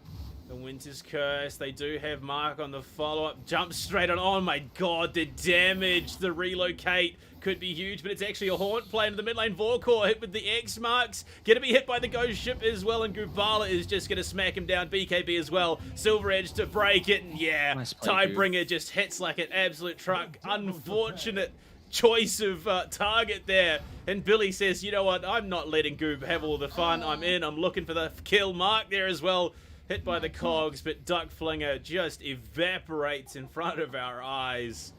A: The Winter's Curse. They do have Mark on the follow-up. Jump straight on. Oh, my God. The damage. The relocate could be huge, but it's actually a haunt play into the mid lane. Vorkor hit with the X marks. Going to be hit by the ghost ship as well, and Gubala is just going to smack him down. BKB as well. Silver Edge to break it, and yeah, nice Tidebringer just hits like an absolute truck. Unfortunate choice of target there, and Billy says, you know what, I'm not letting Goob have all the fun. I'm in. I'm looking for the kill. Mark there as well, hit by the cogs, but Duck Flinger just evaporates in front of our eyes.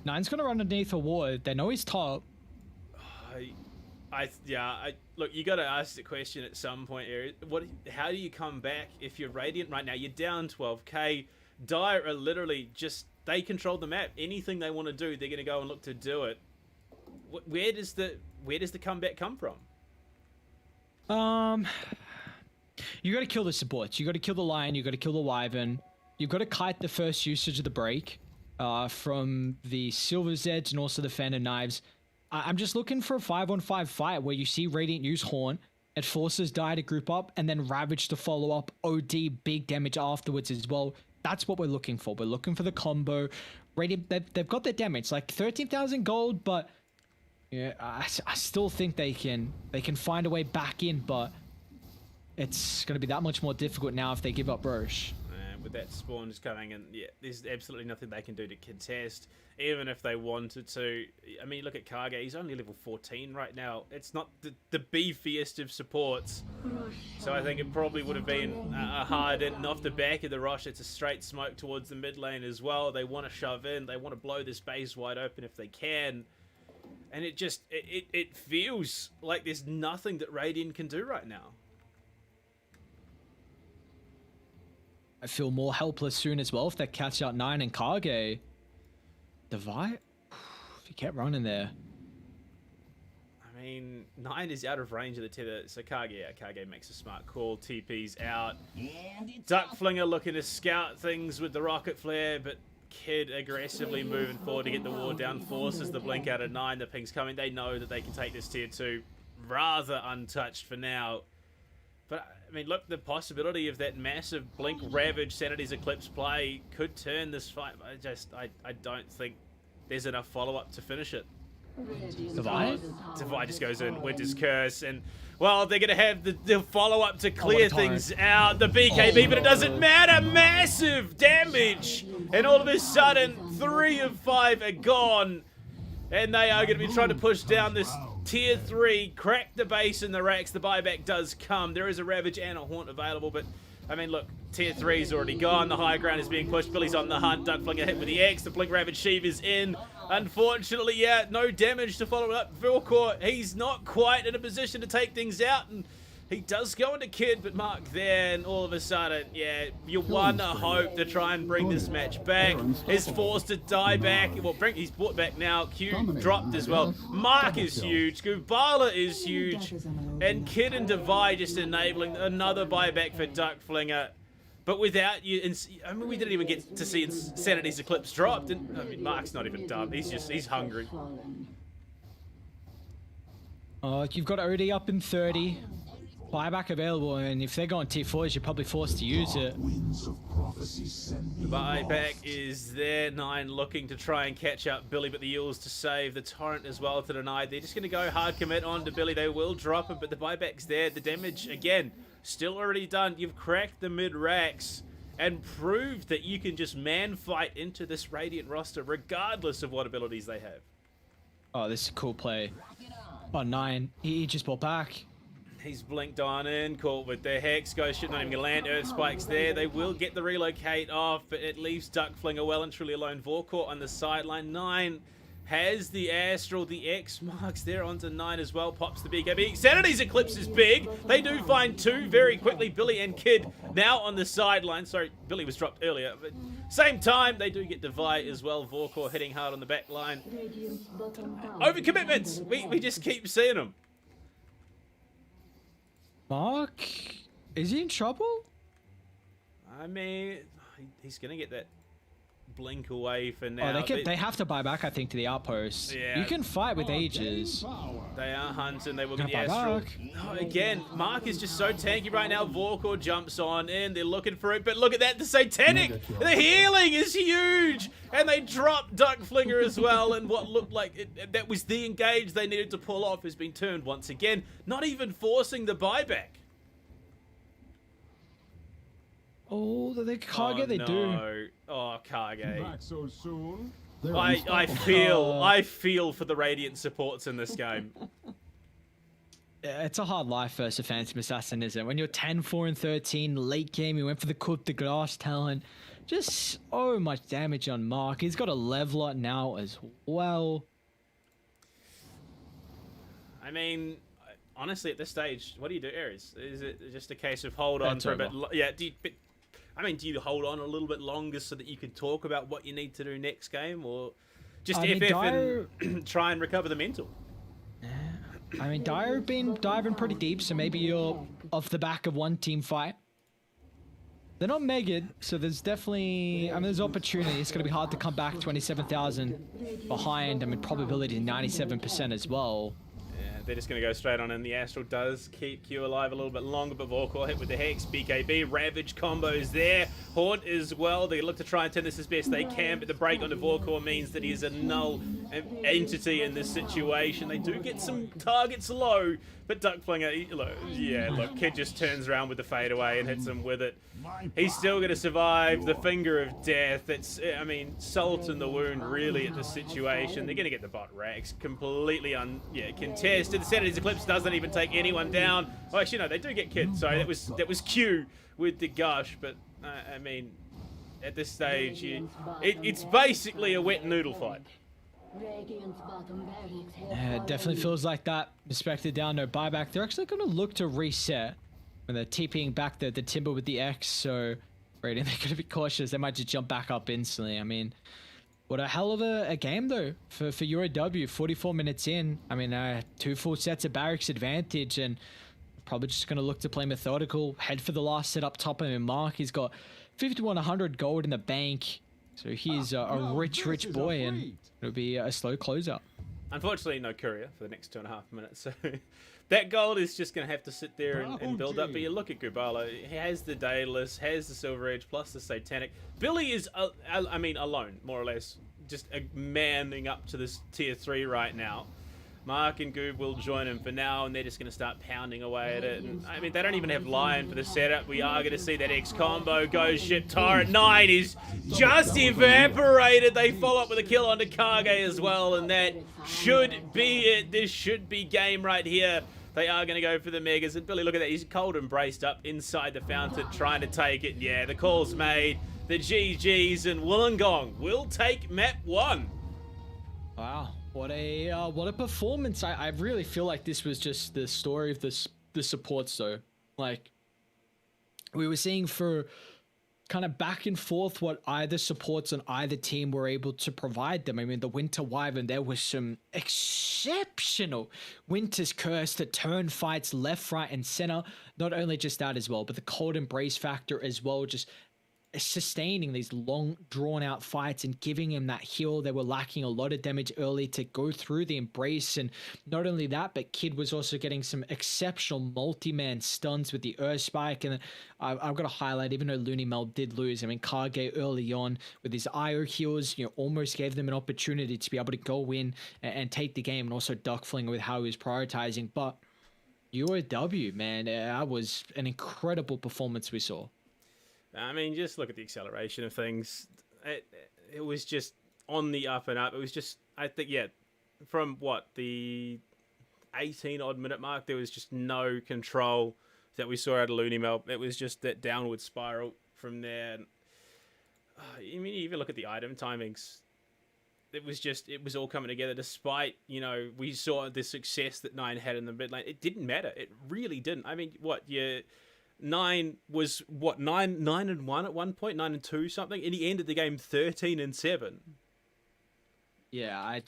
B: Nine's gonna run underneath a ward. They know he's top.
A: Look, you got to ask the question at some point, Ares. How do you come back if you're Radiant right now? You're down 12k. Dire are literally just, they control the map. Anything they want to do, they're going to go and look to do it. Where does the comeback come from?
B: You got to kill the supports. You got to kill the Lion. You got to kill the Wyvern. You've got to kite the first usage of the break from the Silver's Edge and also the Phantom Knives. I'm just looking for a 5-on-5 fight where you see Radiant use Haunt. It forces Dire to group up and then Ravage to follow up. OD big damage afterwards as well. That's what we're looking for. We're looking for the combo. Radiant, they've got their damage, like 13,000 gold, but yeah, I still think they can find a way back in, but it's going to be that much more difficult now if they give up Roche.
A: With that spawn just coming in, yeah, there's absolutely nothing they can do to contest, even if they wanted to. I mean, look at Kage, he's only level 14 right now. It's not the beefiest of supports, so I think it probably would have been a hard hit, and off the back of the rush, it's a straight smoke towards the mid lane as well. They want to shove in, they want to blow this base wide open if they can, and it feels like there's nothing that Radiant can do right now.
B: I feel more helpless soon as well if they catch out Nine and Kage. Divide? If you kept running there.
A: I mean, Nine is out of range of the tether, so Kage makes a smart call. TP's out. Duck Flinger looking to scout things with the rocket flare, but Kid aggressively moving forward to get the ward down, forces the blink out of Nine. The ping's coming. They know that they can take this tier 2 rather untouched for now. But I mean, look, the possibility of that massive Blink Ravage Sanity's Eclipse play could turn this fight. I don't think there's enough follow-up to finish it.
B: Divide?
A: Divide just goes in, Winter's Curse, and, well, they're going to have the follow-up to clear things out. The BKB, but it doesn't matter. Massive damage! And all of a sudden, 3 of 5 are gone. And they are going to be trying to push down this Tier 3, crack the base in the racks. The buyback does come. There is a Ravage and a Haunt available, but, I mean, look, Tier 3 is already gone. The high ground is being pushed. Billy's on the hunt. Duck Flinger hit with the X. The Blink Ravage Sheev is in. Unfortunately, yeah, no damage to follow it up. Vorkor, he's not quite in a position to take things out, and he does go into Kid, but Mark there, and all of a sudden, yeah, you want to hope to try and bring this match back. Is forced to die back. Well, he's brought back now. Q dropped as well. Mark is huge. Gubala is huge. And Kid and Divide just enabling another buyback for Duck Flinger. But without you, I mean, we didn't even get to see Sanity's Eclipse dropped. And, I mean, Mark's not even done. He's hungry.
B: You've got OD up in 30. Buyback available, and if they're going tier 4s, you're probably forced to use it.
A: The buyback is there. Nine looking to try and catch up Billy, but the Eels to save. The Torrent as well to deny. They're just going to go hard commit on to Billy. They will drop him, but the buyback's there. The damage, again, still already done. You've cracked the mid-racks and proved that you can just man-fight into this Radiant roster regardless of what abilities they have.
B: Oh, this is a cool play. Oh, Nine. He just bought back.
A: He's blinked on in, caught with the Hex. Ghost Ship not even going to land. Earth Spikes there. They will get the relocate off, but it leaves Duckflinger well and truly alone. Vorkor on the sideline. 9 has the Astral. The X marks there onto 9 as well. Pops the BKB. Sanity's Eclipse is big. They do find 2 very quickly. Billy and Kid now on the sideline. Sorry, Billy was dropped earlier. But same time, they do get Divide as well. Vorkor hitting hard on the back line. Overcommitments. We just keep seeing them.
B: Mark, is he in trouble?
A: I mean, he's going to get that blink away for now.
B: Oh, they have to buy back, I think, to the outpost.
A: Yeah.
B: You can fight with Aegis.
A: They are hunting. They will get the
B: Gonna buy
A: Astral.
B: back.
A: No, again, Mark is just so tanky right now. Vorkor jumps on in. They're looking for it. But look at that. The Satanic. The healing is huge. And they drop Duckflinger as well. And what looked like that was the engage they needed to pull off has been turned once again. Not even forcing the buyback.
B: Oh, the Kage they do.
A: Oh, Kage.
C: Back so soon?
A: I feel for the Radiant supports in this game.
B: Yeah, it's a hard life versus a Phantom Assassin, isn't it? When you're 10, 4, and 13, late game, you went for the coup de grace talent. Just so much damage on Mark. He's got a leveler now as well.
A: I mean, honestly, at this stage, what do you do, Ares? Is it just a case of hold on for a bit? Yeah, do you hold on a little bit longer so that you can talk about what you need to do next game, or just FF and try and recover the mental?
B: I mean, Dire have been diving pretty deep, so maybe you're off the back of one team fight. They're not megged, so there's definitely, I mean, there's opportunity. It's going to be hard to come back 27,000 behind. I mean, probability 97% as well.
A: They're just going to go straight on, and the Astral does keep Q alive a little bit longer, but Vorkor hit with the Hex, BKB, Ravage combos there. Haunt as well. They look to try and turn this as best they can, but the break onto Vorkor means that he is a null entity in this situation. They do get some targets low, but Duckflinger, look, Kid just turns around with the fadeaway and hits him with it. He's still going to survive the finger of death. It's, I mean, salt in the wound, really, at this situation. They're going to get the bot Rax completely contested. The Sanity's Eclipse doesn't even take anyone down. Oh, actually, no, they do get Kid. Sorry, that was Q with the gush, but, I mean, at this stage, it's basically a wet noodle fight.
B: Yeah, it definitely feels like that. Respected down, no buyback. They're actually going to look to reset when they're TPing back the Timber with the X. So, Raiden, they're going to be cautious. They might just jump back up instantly. I mean, what a hell of a game, though, for UOW. 44 minutes in. I mean, 2 full sets of barracks advantage, and probably just going to look to play methodical. Head for the last set up top of him. Mark, he's got 5100 gold in the bank. So he's a rich boy, and it'll be a slow closeout.
A: Unfortunately, no courier for the next 2.5 minutes. So that gold is just going to have to sit there and build up. But you look at Gubala. He has the Daedalus, has the Silver Edge, plus the Satanic. Billy is, alone, more or less. Just manning up to this tier 3 right now. Mark and Goob will join him for now, and they're just going to start pounding away at it. And, I mean, they don't even have Lion for the setup. We are going to see that X combo. Ghost Ship Turret 9 is just evaporated. They follow up with a kill onto Kage as well, and that should be it. This should be game right here. They are going to go for the Megas. And Billy, look at that. He's cold and braced up inside the fountain, trying to take it. Yeah, the call's made. The GGs, and Wollongong will take map 1.
B: Wow. What a performance. I really feel like this was just the story of the supports, though. Like, we were seeing for kind of back and forth what either supports on either team were able to provide them. I mean, the Winter Wyvern, there was some exceptional Winter's Curse to turn fights left, right, and center. Not only just that as well, but the Cold Embrace factor as well, just sustaining these long drawn out fights and giving him that heal. They were lacking a lot of damage early to go through the embrace, and not only that, but Kid was also getting some exceptional multi-man stuns with the Earth Spike. And I've got to highlight, even though LoonyMelb did lose, I mean, Kage early on with his IO heals, almost gave them an opportunity to be able to go in and take the game, and also Duckflinger with how he was prioritizing. But UOW, man, that was an incredible performance we saw.
A: I mean, just look at the acceleration of things. It was just on the up and up. It was just, I think, from what, the 18 odd minute mark, there was just no control that we saw out of LoonyMelb. It was just that downward spiral from there. I mean, you even look at the item timings. It was all coming together despite, we saw the success that Nine had in the mid lane. It didn't matter. It really didn't. I mean, Nine was 9-1 at one point, 9-2 something, and he ended the game 13-7.
B: Yeah,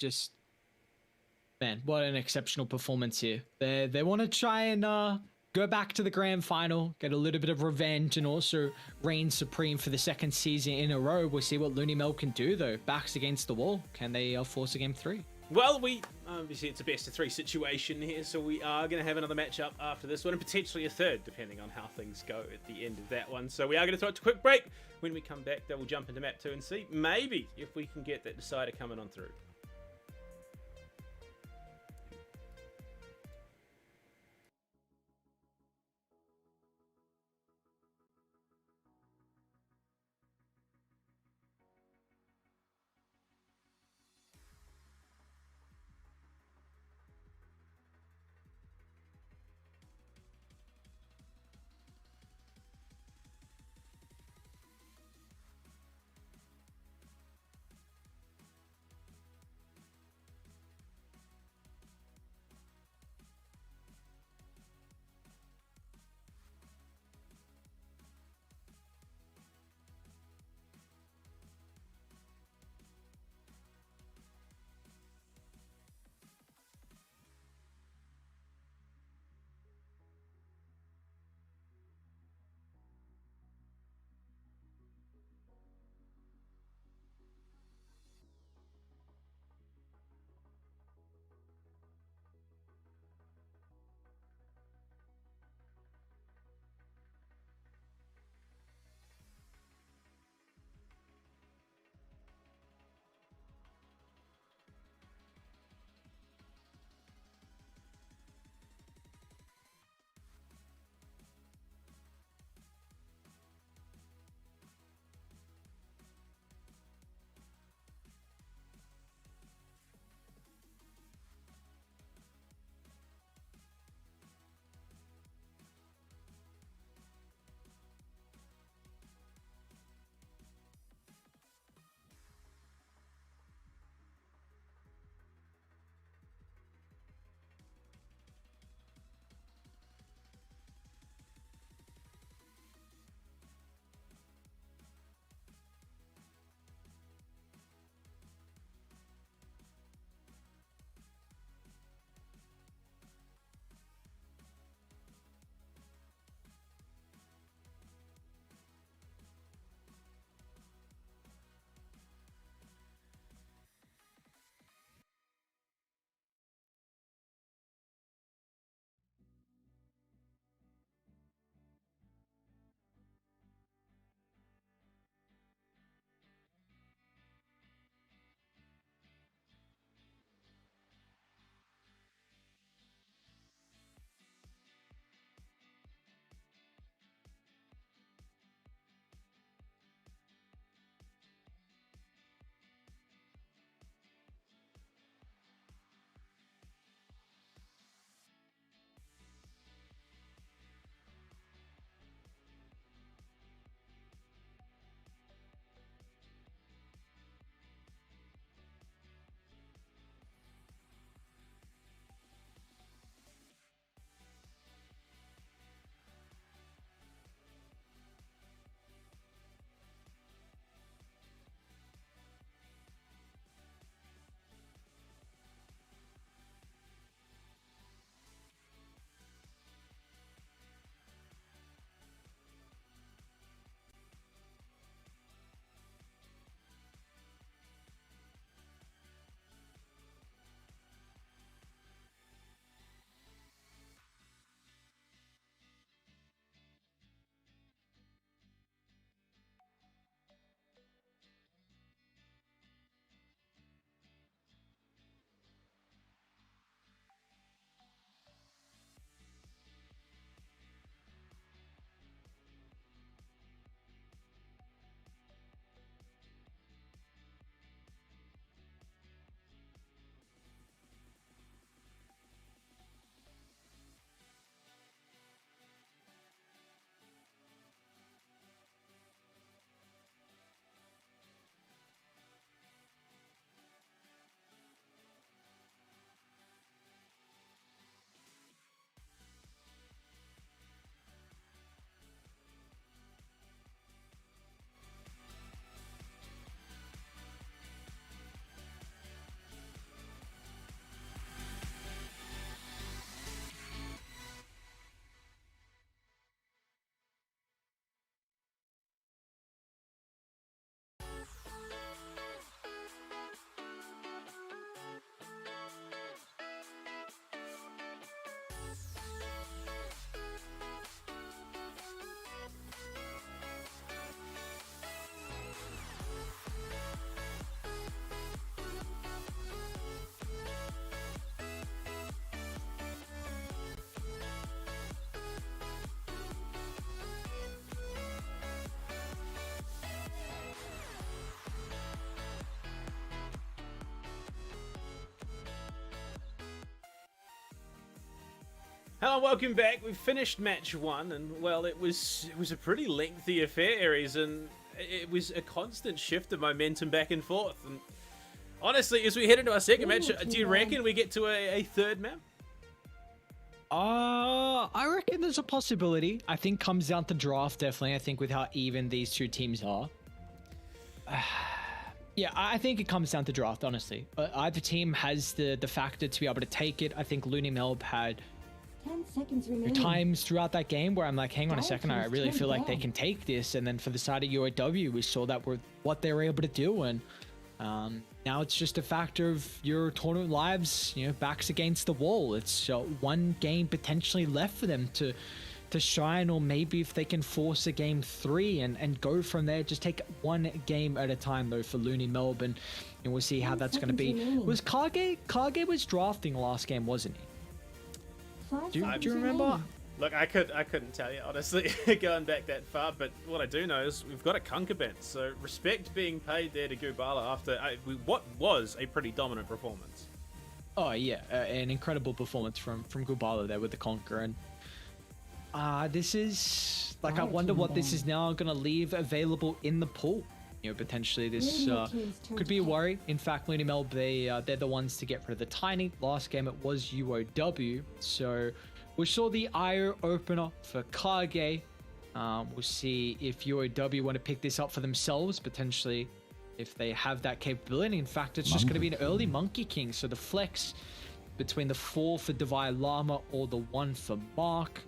B: man, what an exceptional performance here. They want to try and go back to the grand final, get a little bit of revenge, and also reign supreme for the second season in a row. We'll see what LoonyMelb can do, though. Backs against the wall. Can they force a game 3?
A: Well, obviously it's a best of 3 situation here, so we are going to have another matchup after this one, and potentially a third, depending on how things go at the end of that one. So we are going to throw it to a quick break. When we come back, then we'll jump into map 2 and see maybe if we can get that decider coming on through. Hello, welcome back. We've finished match 1, and well, it was a pretty lengthy affair, Ares, and it was a constant shift of momentum back and forth. And honestly, as we head into our second match, do you reckon we get to a third map?
B: I reckon there's a possibility. I think comes down to draft, definitely. I think with how even these two teams are. Yeah, I think it comes down to draft, honestly. Either team has the factor to be able to take it. I think LoonyMelb had
E: 10 seconds remaining.
B: times throughout that game where I'm like, hang on a second, I really feel like they can take this. And then for the side of UOW, we saw that with what they were able to do. And now it's just a factor of your tournament lives, you know, backs against the wall. It's one game potentially left for them to shine, or maybe if they can force a game 3 and go from there. Just take one game at a time though for LoonyMelb, and we'll see how that's going to be. Was Kage was drafting last game, wasn't he? Do you remember?
A: Look, I couldn't tell you, honestly, going back that far, but what I do know is we've got a concubine, so respect being paid there to Gubala after what was a pretty dominant performance.
B: Oh yeah, an incredible performance from Gubala there with the Conquer. And this is like, I wonder what this is now going to leave available in the pool. You know, potentially this could be a worry. In fact, LoonyMelb, they're the ones to get rid of the Tiny. Last game it was UOW, so we saw the IO opener for Kage. We'll see if UOW want to pick this up for themselves, potentially, if they have that capability. In fact, it's just going to be an early Monkey King, so the flex between the 4 for Divine Llama or the 1 for Mark.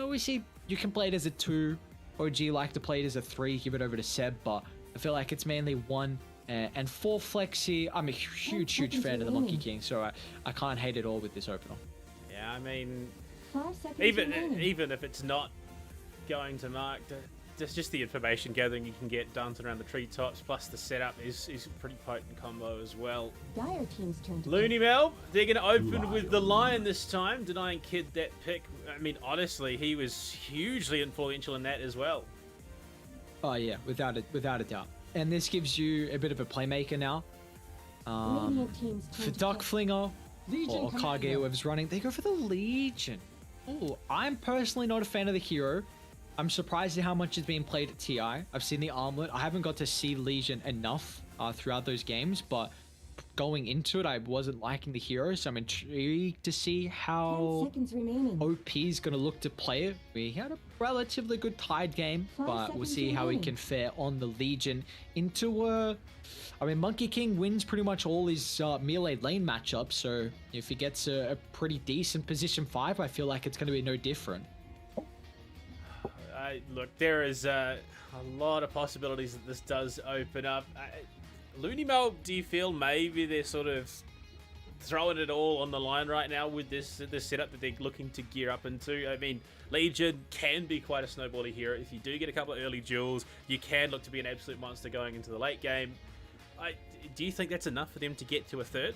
B: We see you can play it as a 2, or G like to play it as a 3, give it over to Seb, but I feel like it's mainly 1 and 4 flexi. I'm a huge fan of the Monkey King, so I can't hate it all with this opener.
A: Yeah, I mean, even if it's not going to Mark, there's just the information gathering you can get dancing around the treetops, plus the setup is a pretty potent combo as well.
E: Dire team's turn to
A: LoonyMelb, they're going to open with the Lion this time, denying Kid that pick. I mean, honestly, he was hugely influential in that as well.
B: Oh yeah, without a doubt. And this gives you a bit of a playmaker now. For Duck Flinger or Kage, whoever's running, they go for the Legion. Oh, I'm personally not a fan of the hero. I'm surprised at how much is being played at TI. I've seen the armlet. I haven't got to see Legion enough throughout those games, but going into it, I wasn't liking the hero, so I'm intrigued to see how OP is going to look to play it. We had a relatively good tied game, but we'll see how he can fare on the Legion into I mean, Monkey King wins pretty much all his melee lane matchups, so if he gets a pretty decent position 5, I feel like it's going to be no different.
A: Look, there is a lot of possibilities that this does open up. LoonyMelb, do you feel maybe they're sort of throwing it all on the line right now with this setup that they're looking to gear up into? I mean, Legion can be quite a snowbally hero. If you do get a couple of early duels, you can look to be an absolute monster going into the late game. Do you think that's enough for them to get to a third?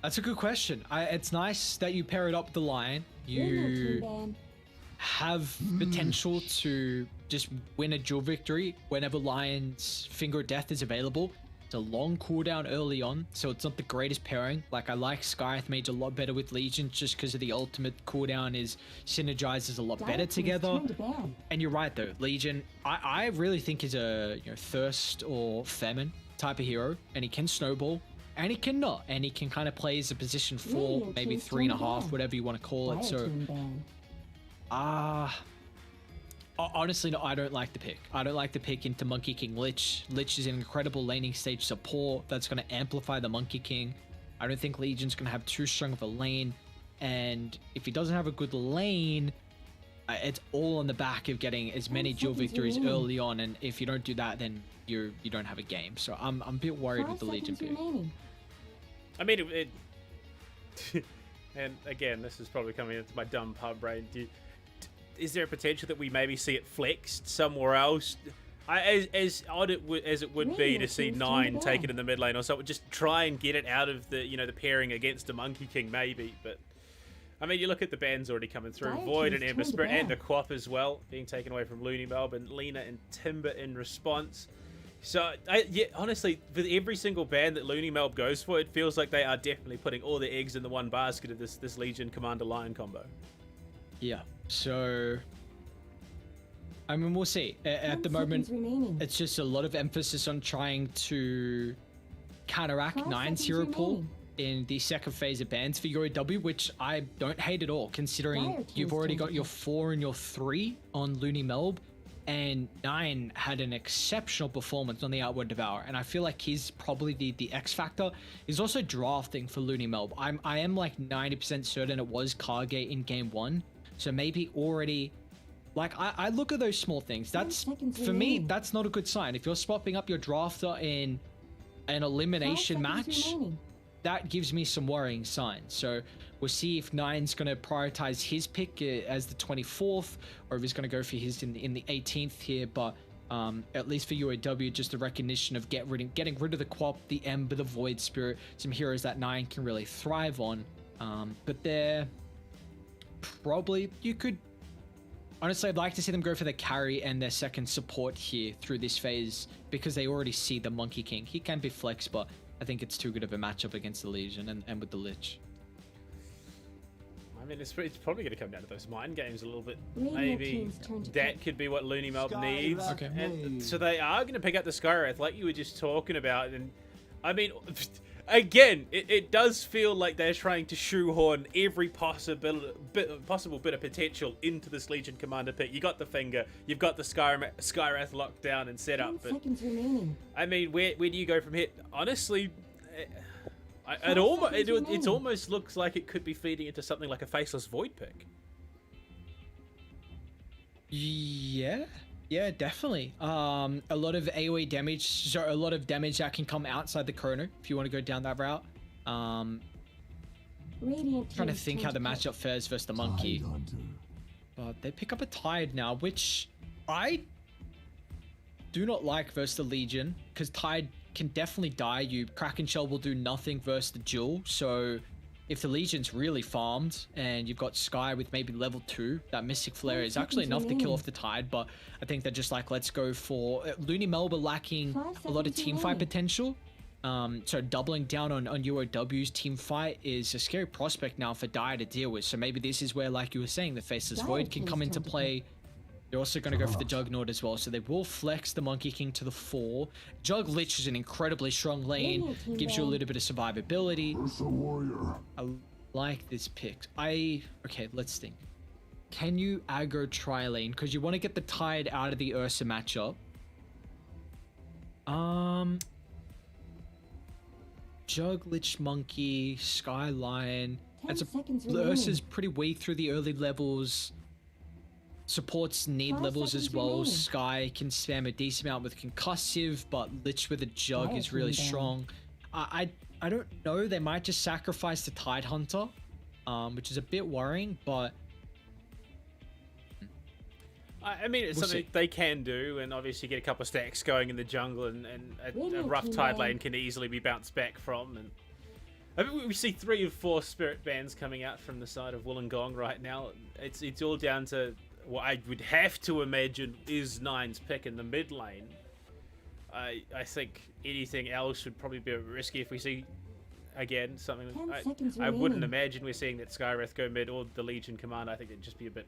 B: That's a good question. It's nice that you pair it up with the Lion. You have potential to just win a duel victory whenever Lion's Finger of Death is available. It's a long cooldown early on, so it's not the greatest pairing. Like, I like Skyreth Mage a lot better with Legion just because of the ultimate cooldown synergizes a lot better together. And you're right though, Legion, I really think is a Thirst or Famine type of hero, and he can snowball. And he cannot, and he can kind of play as a position 4, maybe 3.5, whatever you want to call it. So, honestly, no, I don't like the pick. I don't like the pick into Monkey King Lich. Lich is an incredible laning stage support that's going to amplify the Monkey King. I don't think Legion's going to have too strong of a lane, and if he doesn't have a good lane, it's all on the back of getting as many duel victories early on, and if you don't do that, then you don't have a game. So I'm a bit worried with the Legion pick.
A: I mean, and again, this is probably coming into my dumb pub brain. Is there a potential that we maybe see it flexed somewhere else? As odd as it would be to see 9 take it in the mid lane or so, just try and get it out of the the pairing against the Monkey King maybe. But I mean, you look at the bans already coming through, Void and Ember Spirit and the Quap as well being taken away from LoonyMelb, and Lena and Timber in response. So, yeah, honestly, with every single ban that LoonyMelb goes for, it feels like they are definitely putting all their eggs in the one basket of this Legion Commander Lion combo.
B: Yeah. So, I mean, we'll see. At the
E: 10
B: moment,
E: seconds remaining.
B: it's just a lot of emphasis on trying to counteract
E: 5
B: 9's
E: seconds
B: hero pool
E: remaining.
B: in the second phase of bans for UOW, which I don't hate at all, considering
E: Dire
B: you've
E: team's
B: already
E: turn
B: got
E: to
B: your
E: pick.
B: 4 and your 3 on LoonyMelb, and 9 had an exceptional performance on the Outward Devour, and I feel like he's probably the X factor. He's also drafting for LoonyMelb. I am like 90% certain it was Cargate in game 1, so maybe already. Like, I look at those small things. That's,
E: seconds
B: for me,
E: remaining.
B: that's not a good sign. If you're swapping up your drafter in an
E: 5
B: elimination
E: seconds
B: match,
E: remaining.
B: that gives me some worrying signs. So we'll see if 9's going to prioritize his pick as the 24th, or if he's going to go for his in the 18th here. But at least for UOW, just a recognition of getting rid of the Quap, the Ember, the Void Spirit, some heroes that 9 can really thrive on. But they're probably, you could, honestly, I'd like to see them go for the carry and their second support here through this phase, because they already see the Monkey King. He can be flex, but I think it's too good of a matchup against the Legion and with the Lich.
A: I mean, it's probably going to come down to those mind games a little bit.
E: Radiant
A: Maybe
E: team's turn to
A: that
E: pick.
A: could be what LoonyMelb
C: Sky
A: needs.
C: Wrath
B: Okay.
A: And
C: made.
A: so they are going to pick up the Skywrath, like you were just talking about. And I mean, again, it does feel like they're trying to shoehorn every possible bit of potential into this Legion Commander pick. You got the finger, you've got the Skywrath locked down and set
E: 10
A: up. But
E: seconds remaining.
A: I mean, where do you go from here? Honestly,
E: Five seconds
A: it
E: remaining.
A: almost looks like it could be feeding into something like a Faceless Void pick.
B: Yeah, definitely. A lot of AoE damage, so a lot of damage that can come outside the chrono if you want to go down that route.
E: Radiant
B: Trying to
E: team's
B: think
E: turn
B: how the
E: pick.
B: matchup fares versus the Monkey.
C: Tidehunter.
B: But they pick up a Tide now, which I do not like versus the Legion, because Tide can definitely die you. Kraken Shell will do nothing versus the Jewel, so if the Legion's really farmed and you've got Sky with maybe level 2, that Mystic Flare is actually enough to kill off the Tide, but I think they're just like, let's go for... LoonyMelb are lacking
E: 5
B: a lot of
E: seconds
B: team fight
E: remaining.
B: potential. So doubling down on UOW's team fight is a scary prospect now for Dire to deal with. So maybe this is where, like you were saying, the Faceless
E: Dire
B: Void can
E: team's
B: come into
E: turn to
B: play. They're also going to go for the Juggernaut as well. So they will flex the Monkey King to the 4. Jug Lich is an incredibly strong lane.
E: Radiant team
B: Gives you a
E: ban.
B: little bit of survivability.
C: Ursa Warrior.
B: I like this pick. Okay, let's think. Can you aggro tri-lane? Because you want to get the Tide out of the Ursa matchup. Jug, Lich, Monkey, Sky Lion.
E: 10 seconds
B: Ursa's
E: remaining.
B: pretty weak through the early levels. Supports need
E: 5
B: levels as
E: seconds
B: well.
E: remaining.
B: Sky can spam a decent amount with concussive, but Lich with a Jug
E: Dire
B: is really
E: team ban.
B: strong. I don't know. They might just sacrifice the Tide Hunter, which is a bit worrying, but
A: I mean, it's
B: We'll
A: something
B: see.
A: they can do, and obviously get a couple of stacks going in the jungle, and a
E: Radiant
A: rough
E: team
A: Tide
E: ban.
A: lane can easily be bounced back from. And I mean, we see 3 of 4 Spirit bans coming out from the side of Wollongong right now. It's all down to what I would have to imagine is 9's pick in the mid lane. I think anything else would probably be a bit risky if we see, again, something.
E: 10 seconds
A: I wouldn't
E: remaining.
A: imagine we're seeing that Skywrath go mid or the Legion Commander. I think it'd just be a bit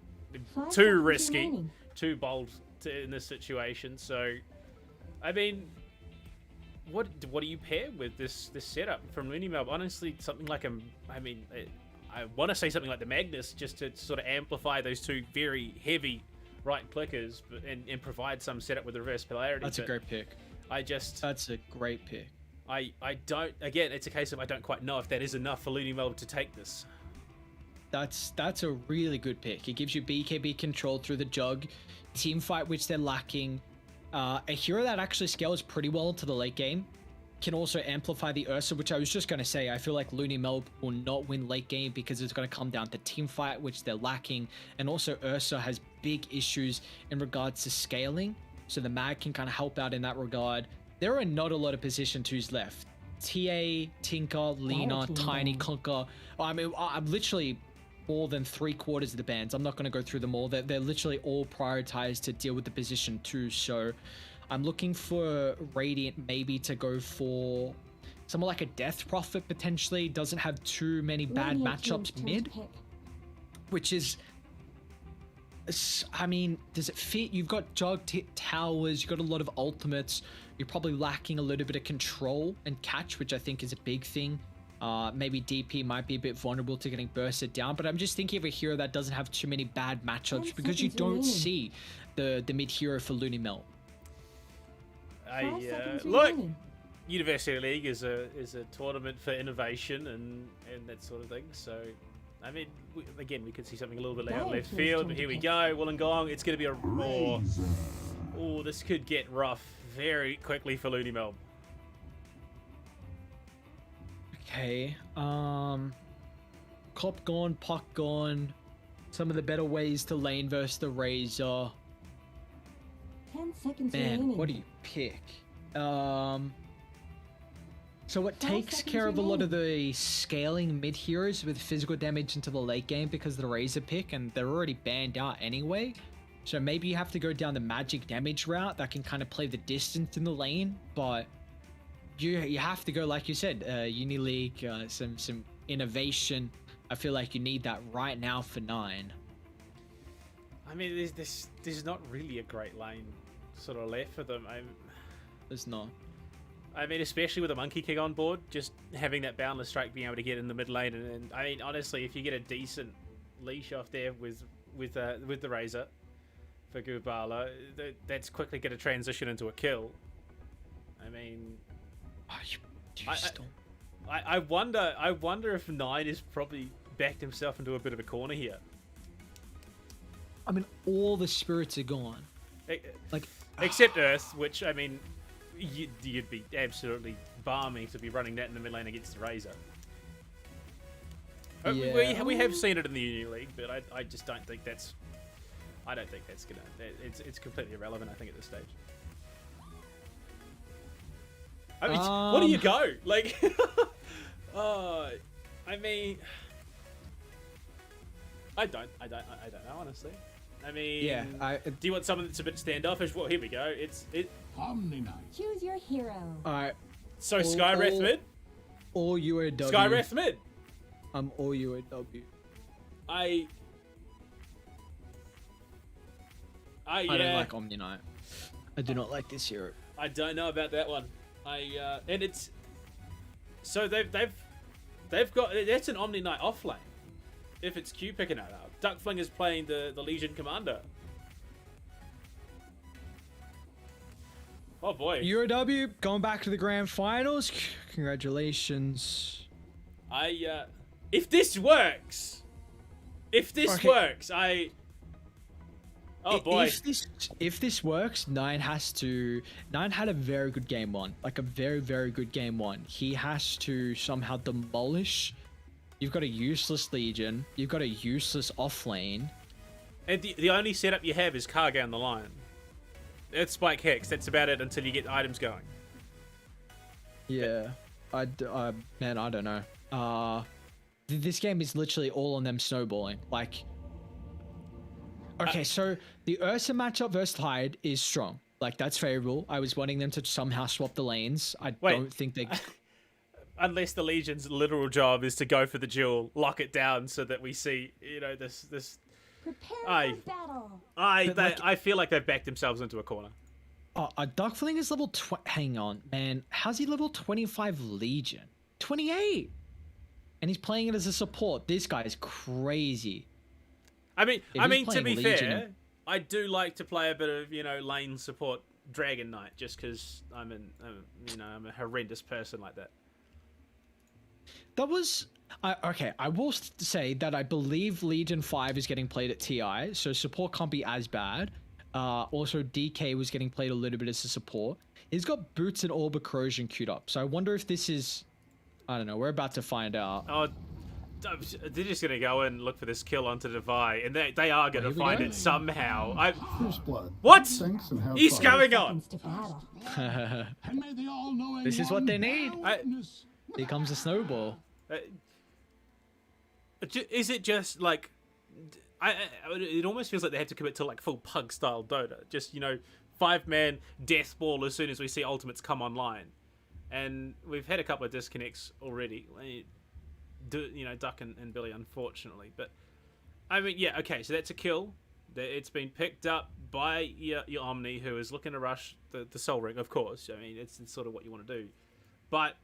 E: 5
A: too
E: seconds
A: risky,
E: remaining.
A: too bold in this situation. So, I mean, what do you pair with this setup from LoonyMelb? Honestly, something like I want to say something like the Magnus, just to sort of amplify those 2 very heavy right clickers, and provide some setup with reverse polarity.
B: that's a
A: but
B: great pick. That's a great pick.
A: I don't. Again, it's a case of I don't quite know if that is enough for LoonyMelb to take this.
B: That's a really good pick. It gives you BKB control through the Jug, team fight which they're lacking. A hero that actually scales pretty well into the late game. Can also amplify the Ursa, which I was just going to say. I feel like LoonyMelb will not win late game because it's going to come down to team fight, which they're lacking. And also Ursa has big issues in regards to scaling. So the mag can kind of help out in that regard. There are not a lot of position 2s left. TA, Tinker, Lena,
E: team
B: Tiny,
E: ban.
B: Conquer. I mean, I'm literally more than 3/4 of the bans. I'm not going to go through them all. They're literally all prioritized to deal with the position 2. So I'm looking for Radiant maybe to go for someone like a Death Prophet potentially. Doesn't have too many bad
E: Radiant team's
B: matchups
E: turn
B: mid,
E: to pick.
B: which is, I mean, does it fit? You've got towers, you've got a lot of ultimates. You're probably lacking a little bit of control and catch, which I think is a big thing. Maybe DP might be a bit vulnerable to getting bursted down, but I'm just thinking of a hero that doesn't have too many bad matchups
E: 10
B: because you
E: seconds
B: don't
E: remaining.
B: see the mid hero for LoonyMelb.
E: 5 seconds
A: Look,
E: remaining.
A: University League is a tournament for innovation and that sort of thing. So, I mean, again, we could see something a little bit out
E: Dire
A: left
E: team's
A: field.
E: turn
A: But
E: to
A: here we
E: pick.
A: go, Wollongong. It's going to be a raw.
C: Razor.
A: Oh, this could get rough very quickly for LoonyMelb.
B: Okay, Cop gone, Puck gone. Some of the better ways to lane versus the Razor.
E: 10 seconds
B: Man,
E: remaining.
B: what do you pick? So it
E: 5
B: takes
E: seconds
B: care of a lot of
E: remaining.
B: the scaling mid heroes with physical damage into the late game because of the Razor pick, and they're already banned out anyway. So maybe you have to go down the magic damage route that can kind of play the distance in the lane, but you have to go, like you said, Uni League, some innovation. I feel like you need that right now for 9.
A: I mean, there's not really a great lane sort of left for them.
B: There's not.
A: I mean, especially with a Monkey King on board, just having that boundless strike, being able to get in the mid lane, and I mean, honestly, if you get a decent leash off there with the Razor for Gubala, that's quickly going to transition into a kill. I mean,
B: Oh, you
A: I-
B: just don't.
A: I wonder if Nine has probably backed himself into a bit of a corner here.
B: I mean, all the spirits are gone. Like,
A: Except Earth, which, I mean, you'd be absolutely balmy to be running that in the mid lane against the Razor.
B: Yeah.
A: We have seen it in the Uni League, but I just don't think that's... I don't think that's gonna... It's completely irrelevant, I think, at this stage. I mean, what do you go? Like... I mean... I don't know, honestly. I mean...
B: yeah,
A: Do you want something that's a bit standoffish? Well, here we go.
C: Omni Knight.
E: Choose your hero.
B: alright.
A: So Skyreth mid?
B: All UOW.
A: Skyreth mid.
B: I'm all UOW.
A: I
B: I don't like Omni Knight. I do not like this hero.
A: I don't know about that one. And it's so they've got that's an Omni Knight off lane. If it's Q picking it up, Duckfling is playing the Legion Commander. Oh boy,
B: UOW going back to the grand finals. Congratulations.
A: if this works,
B: Okay.
A: oh boy,
B: If this works, Nine had a very good game 1. Like a very, very good game 1. He has to somehow demolish. You've got a useless Legion. You've got a useless off lane.
A: and the only setup you have is Karga and the Lion. It's Spike Hex. That's about it until you get items going.
B: Yeah. Man, I don't know. This game is literally all on them snowballing. Like, okay, so the Ursa matchup versus Tide is strong. Like, that's favorable. I was wanting them to somehow swap the lanes. I
A: Wait.
B: don't think they...
A: Unless the Legion's literal job is to go for the duel, lock it down, so that we see, this.
E: Prepare
A: Aye.
E: for battle.
A: I feel like they've backed themselves into a corner.
B: Oh, Duckfling is level... Hang on, man. How's he level 25 Legion? 28! And he's playing it as a support. This guy is crazy.
A: I mean,
B: If he's
A: to be
B: playing Legion-
A: fair, I do like to play a bit of lane support Dragon Knight, just because I'm a horrendous person like that.
B: That was... okay, I will say that I believe Legion 5 is getting played at TI, so support can't be as bad. Also, DK was getting played a little bit as a support. He's got Boots and Orb Corrosion queued up, so I wonder if this is... I don't know, we're about to find out.
A: Oh, they're just gonna go and look for this kill onto Divide, and they are gonna
B: here we
A: find
B: go.
A: it somehow.
C: First blood.
A: What
C: Thanks and have
A: is
C: fun.
A: going on?
E: Seconds to battle.
C: And may the all-knowing
B: This is what
C: one
B: they need.
C: bear witness.
B: Here comes a snowball.
A: Is it just like it almost feels like they have to commit to like full pug style Dota, just 5-man death ball as soon as we see ultimates come online. And we've had a couple of disconnects already. Duck and Billy, unfortunately. But, I mean, yeah, okay, so that's a kill. It's been picked up by your Omni, who is looking to rush the Soul Ring, of course. I mean, it's sort of what you want to do. But,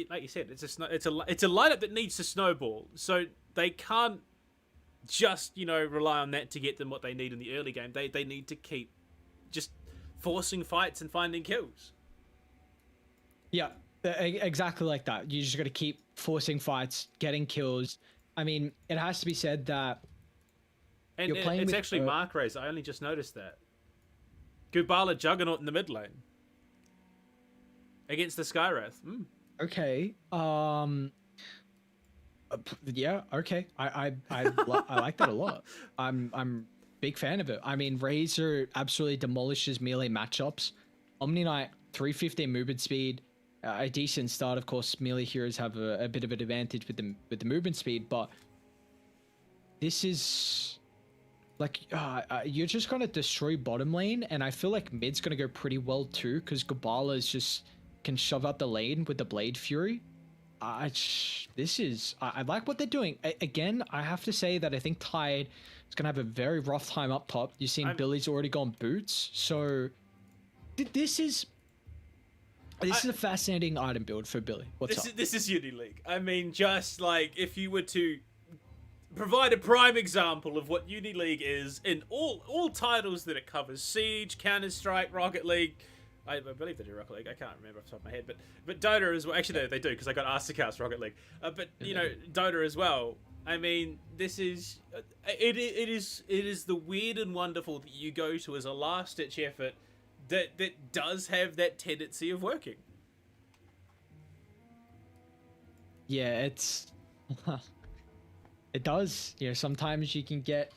A: like you said, it's a lineup that needs to snowball. So they can't just, rely on that to get them what they need in the early game. They need to keep just forcing fights and finding kills.
B: Yeah, exactly like that. You just got to keep forcing fights, getting kills. I mean, it has to be said that
A: and
B: you're playing
A: it's
B: with,
A: actually Mark Race. I only just noticed that. Gubala Juggernaut in the mid lane against the Skywrath.
B: Okay. Yeah. Okay. I like that a lot. I'm big fan of it. I mean, Razor absolutely demolishes melee matchups. Omni Knight 315 movement speed, a decent start. Of course, melee heroes have a bit of an advantage with the movement speed, but this is like you're just gonna destroy bottom lane, and I feel like mid's gonna go pretty well too, because Gabala is just can shove out the lane with the Blade Fury. I like what they're doing. Again, I have to say that I think Tide is gonna have a very rough time up top. You've seen Billy's already gone boots, so this is a fascinating item build for Billy. What's up?
A: This is Uni League. I mean, just like if you were to provide a prime example of what Uni League is in all titles that it covers: Siege, Counter-Strike, Rocket League. I believe they do Rocket League. I can't remember off the top of my head, but Dota as well. Actually, no, they do, because I got asked to cast Rocket League. But Dota as well. I mean, this is it is the weird and wonderful that you go to as a last-ditch effort that does have that tendency of working.
B: Yeah, it does. Sometimes you can get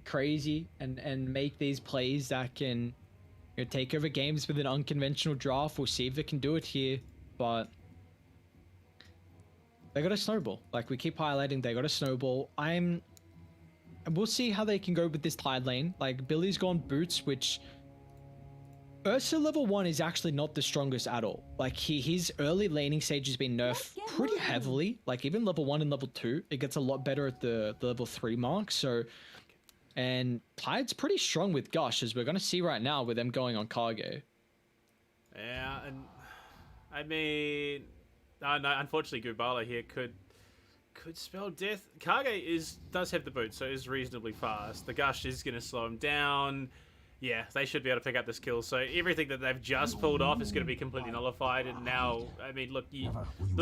B: crazy and make these plays that can take over games with an unconventional draft. We'll see if they can do it here, but they got a snowball. Like we keep highlighting, they got a snowball. We'll see how they can go with this Tide lane. Like Billy's gone boots, which Ursa level 1 is actually not the strongest at all. Like his early laning stage has been nerfed pretty heavily. Like even level 1 and level 2, it gets a lot better at the level 3 mark. So, and Tide's pretty strong with Gush, as we're going to see right now with them going on Cargo.
A: Yeah, and I mean, no, unfortunately, Gubala here could spell death. Kage does have the boot, so is reasonably fast. The Gush is going to slow him down. Yeah, they should be able to pick up this kill. So everything that they've just pulled off is going to be completely nullified. And now, I mean, look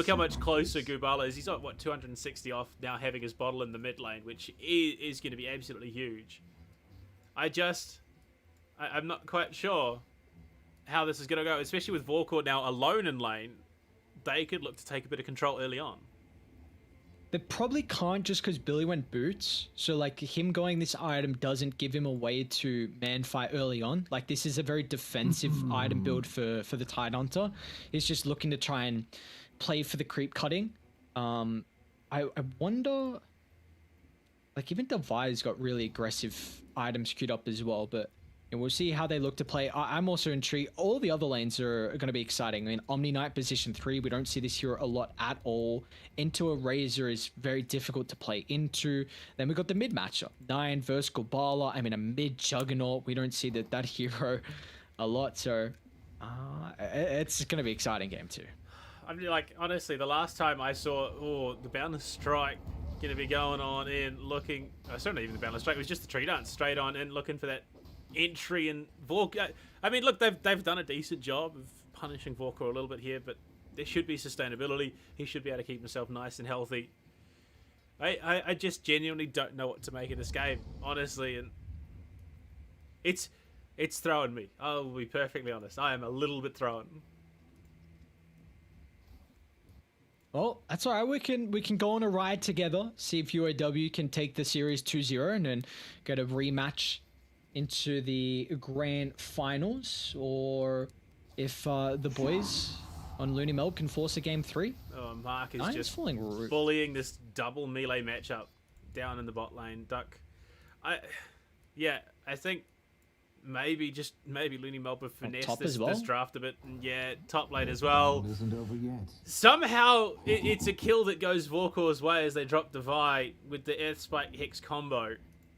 A: how much closer Gubala is. He's got, 260 off now, having his bottle in the mid lane, which is going to be absolutely huge. I'm not quite sure how this is going to go, especially with Vorkor now alone in lane. They could look to take a bit of control early on.
B: They probably can't, just because Billy went boots. So like him going this item doesn't give him a way to man fight early on. Like this is a very defensive item build for the Tide Hunter. He's just looking to try and play for the creep cutting. I wonder, like even Devi's got really aggressive items queued up as well, but we'll see how they look to play. I'm also intrigued. All the other lanes are going to be exciting. I mean, Omni Knight position 3, we don't see this hero a lot at all. Into a Razor is very difficult to play into. Then we got the mid matchup, 9 versus Gobala. I mean, a mid Juggernaut. We don't see that hero a lot. So it's going to be an exciting game too.
A: I mean, like, honestly, the last time I saw the Boundless Strike going to be going on in looking... certainly even the Boundless Strike, it was just the Tree Dance straight on and looking for that entry. And Vorkor, I mean, look, they've done a decent job of punishing Vorkor a little bit here, but there should be sustainability. He should be able to keep himself nice and healthy. I just genuinely don't know what to make of this game, honestly, and it's throwing me. I'll be perfectly honest. I am a little bit thrown.
B: Well, that's all right. We can go on a ride together, see if UOW can take the series 2-0 and then get a rematch into the grand finals, or if the boys on LoonyMelb can force a game 3.
A: Oh, Mark is just bullying this double melee matchup down in the bot lane. Duck. I think maybe LoonyMelb have finessed
B: top
A: this,
B: as well?
A: this draft a bit. And yeah, top lane as well.
C: It isn't over yet.
A: Somehow it's a kill that goes Vorkor's way as they drop Divide with the Earth Spike Hex combo.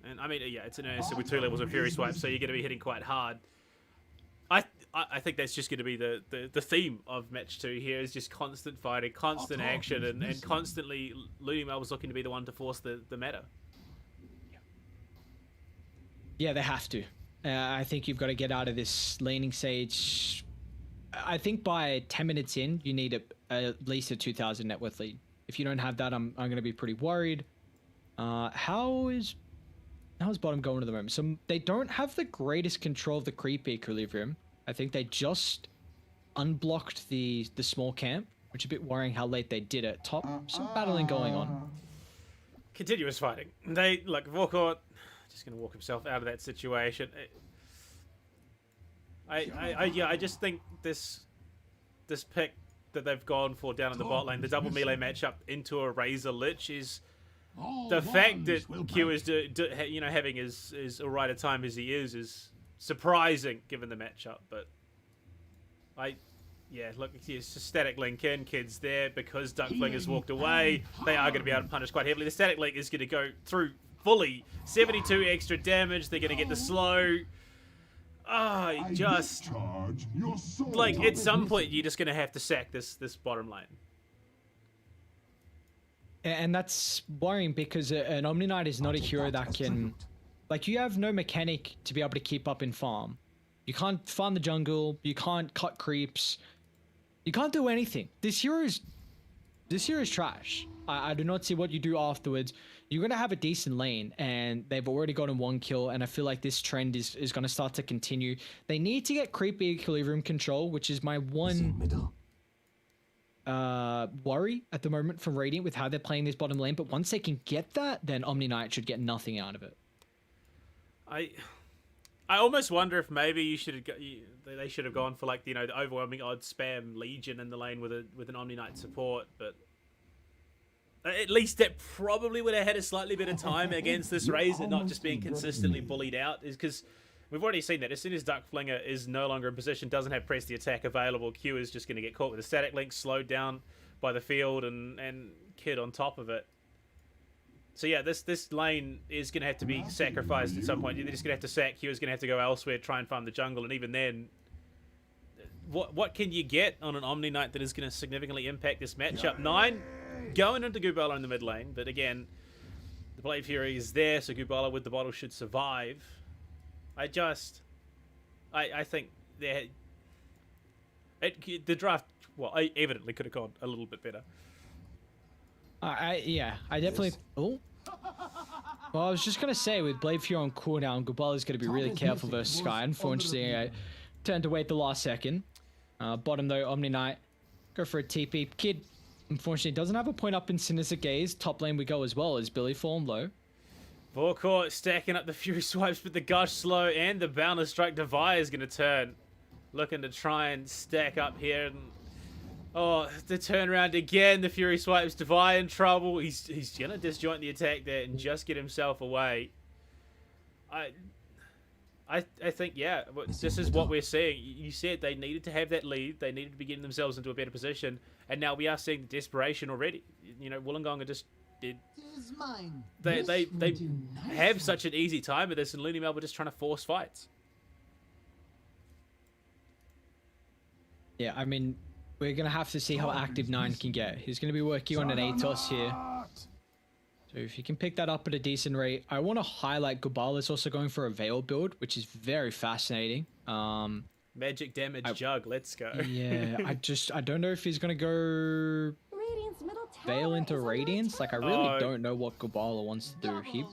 A: And I mean, yeah, it's an Ursa with 2 levels of Fury Swipe, so you're going to be hitting quite hard. I think that's just going to be the theme of match 2 here, is just constant fighting, constant action, and constantly LoonyMelb was looking to be the one to force the meta.
B: Yeah, they have to. I think you've got to get out of this laning stage. I think by 10 minutes in, you need at least a 2,000 net worth lead. If you don't have that, I'm going to be pretty worried. How's bottom going at the moment? So they don't have the greatest control of the creep equilibrium. I think they just unblocked the small camp, which is a bit worrying how late they did it. Top, some battling going on.
A: Continuous fighting. They, like, Vorkor just going to walk himself out of that situation. I just think this pick that they've gone for down in the bot lane, the double melee matchup into a Razor Lich, is the fact that Q is having as alright a time as he is surprising given the matchup. But look, it's a static link in, kids there, because Duckling has walked away. They are going to be able to punish quite heavily. The static link is going to go through fully. 72 extra damage. They're going to get the slow. Just like at some point you're just going to have to sack this bottom lane.
B: And that's worrying because an Omni Knight is not a hero that can... Like, you have no mechanic to be able to keep up in farm. You can't farm the jungle. You can't cut creeps. You can't do anything. This hero is trash. I do not see what you do afterwards. You're going to have a decent lane, and they've already gotten 1 kill, and I feel like this trend is going to start to continue. They need to get creep equilibrium control, which is my one worry at the moment for Radiant with how they're playing this bottom lane. But once they can get that, then Omni Knight should get nothing out of it.
A: I almost wonder if maybe they should have gone for, like, the overwhelming odds spam Legion in the lane with an Omni Knight support, but at least that probably would have had a slightly better time against this Razor not just being consistently bullied out, is because we've already seen that as soon as Duckflinger is no longer in position, doesn't have press the attack available, Q is just going to get caught with a static link, slowed down by the field, and Kid on top of it. So yeah, this lane is going to have to be sacrificed at some point. You're just going to have to sack. Q is going to have to go elsewhere, try and farm the jungle, and even then, what can you get on an Omni Knight that is going to significantly impact this matchup? 9 going into Gubala in the mid lane, but again, the Blade Fury is there, so Gubala with the bottle should survive. I think the draft, well, evidently could have gone a little bit better.
B: I definitely... Oh. Well, I was just going to say, with Blade Fury on cooldown, Gubala's going to be really careful versus Sky. Unfortunately, I turned to wait the last second. Bottom, though, Omni Knight. Go for a TP. Kid, unfortunately, doesn't have a point up in Sinister Gaze. Top lane we go as well as Billy fallen low.
A: Vorkor stacking up the Fury Swipes, but the Gush slow and the Boundless Strike. Devi is going to turn. Looking to try and stack up here. And, the turnaround again. The Fury Swipes. Devi in trouble. He's going to disjoint the attack there and just get himself away. I think, yeah, this is what we're seeing. You said they needed to have that lead. They needed to be getting themselves into a better position. And now we are seeing the desperation already. Wollongong are just... They have such an easy time with this, and LoonyMelb are just trying to force fights.
B: Yeah, I mean, we're going to have to see how active 9 can get. He's going to be working on an ATOS here. So if you can pick that up at a decent rate. I want to highlight Gubala is also going for a Veil build, which is very fascinating.
A: Magic damage jug, let's go.
B: Yeah, I don't know if he's going to go Veil into Radiance. Like, I really don't know what Gubala wants to do.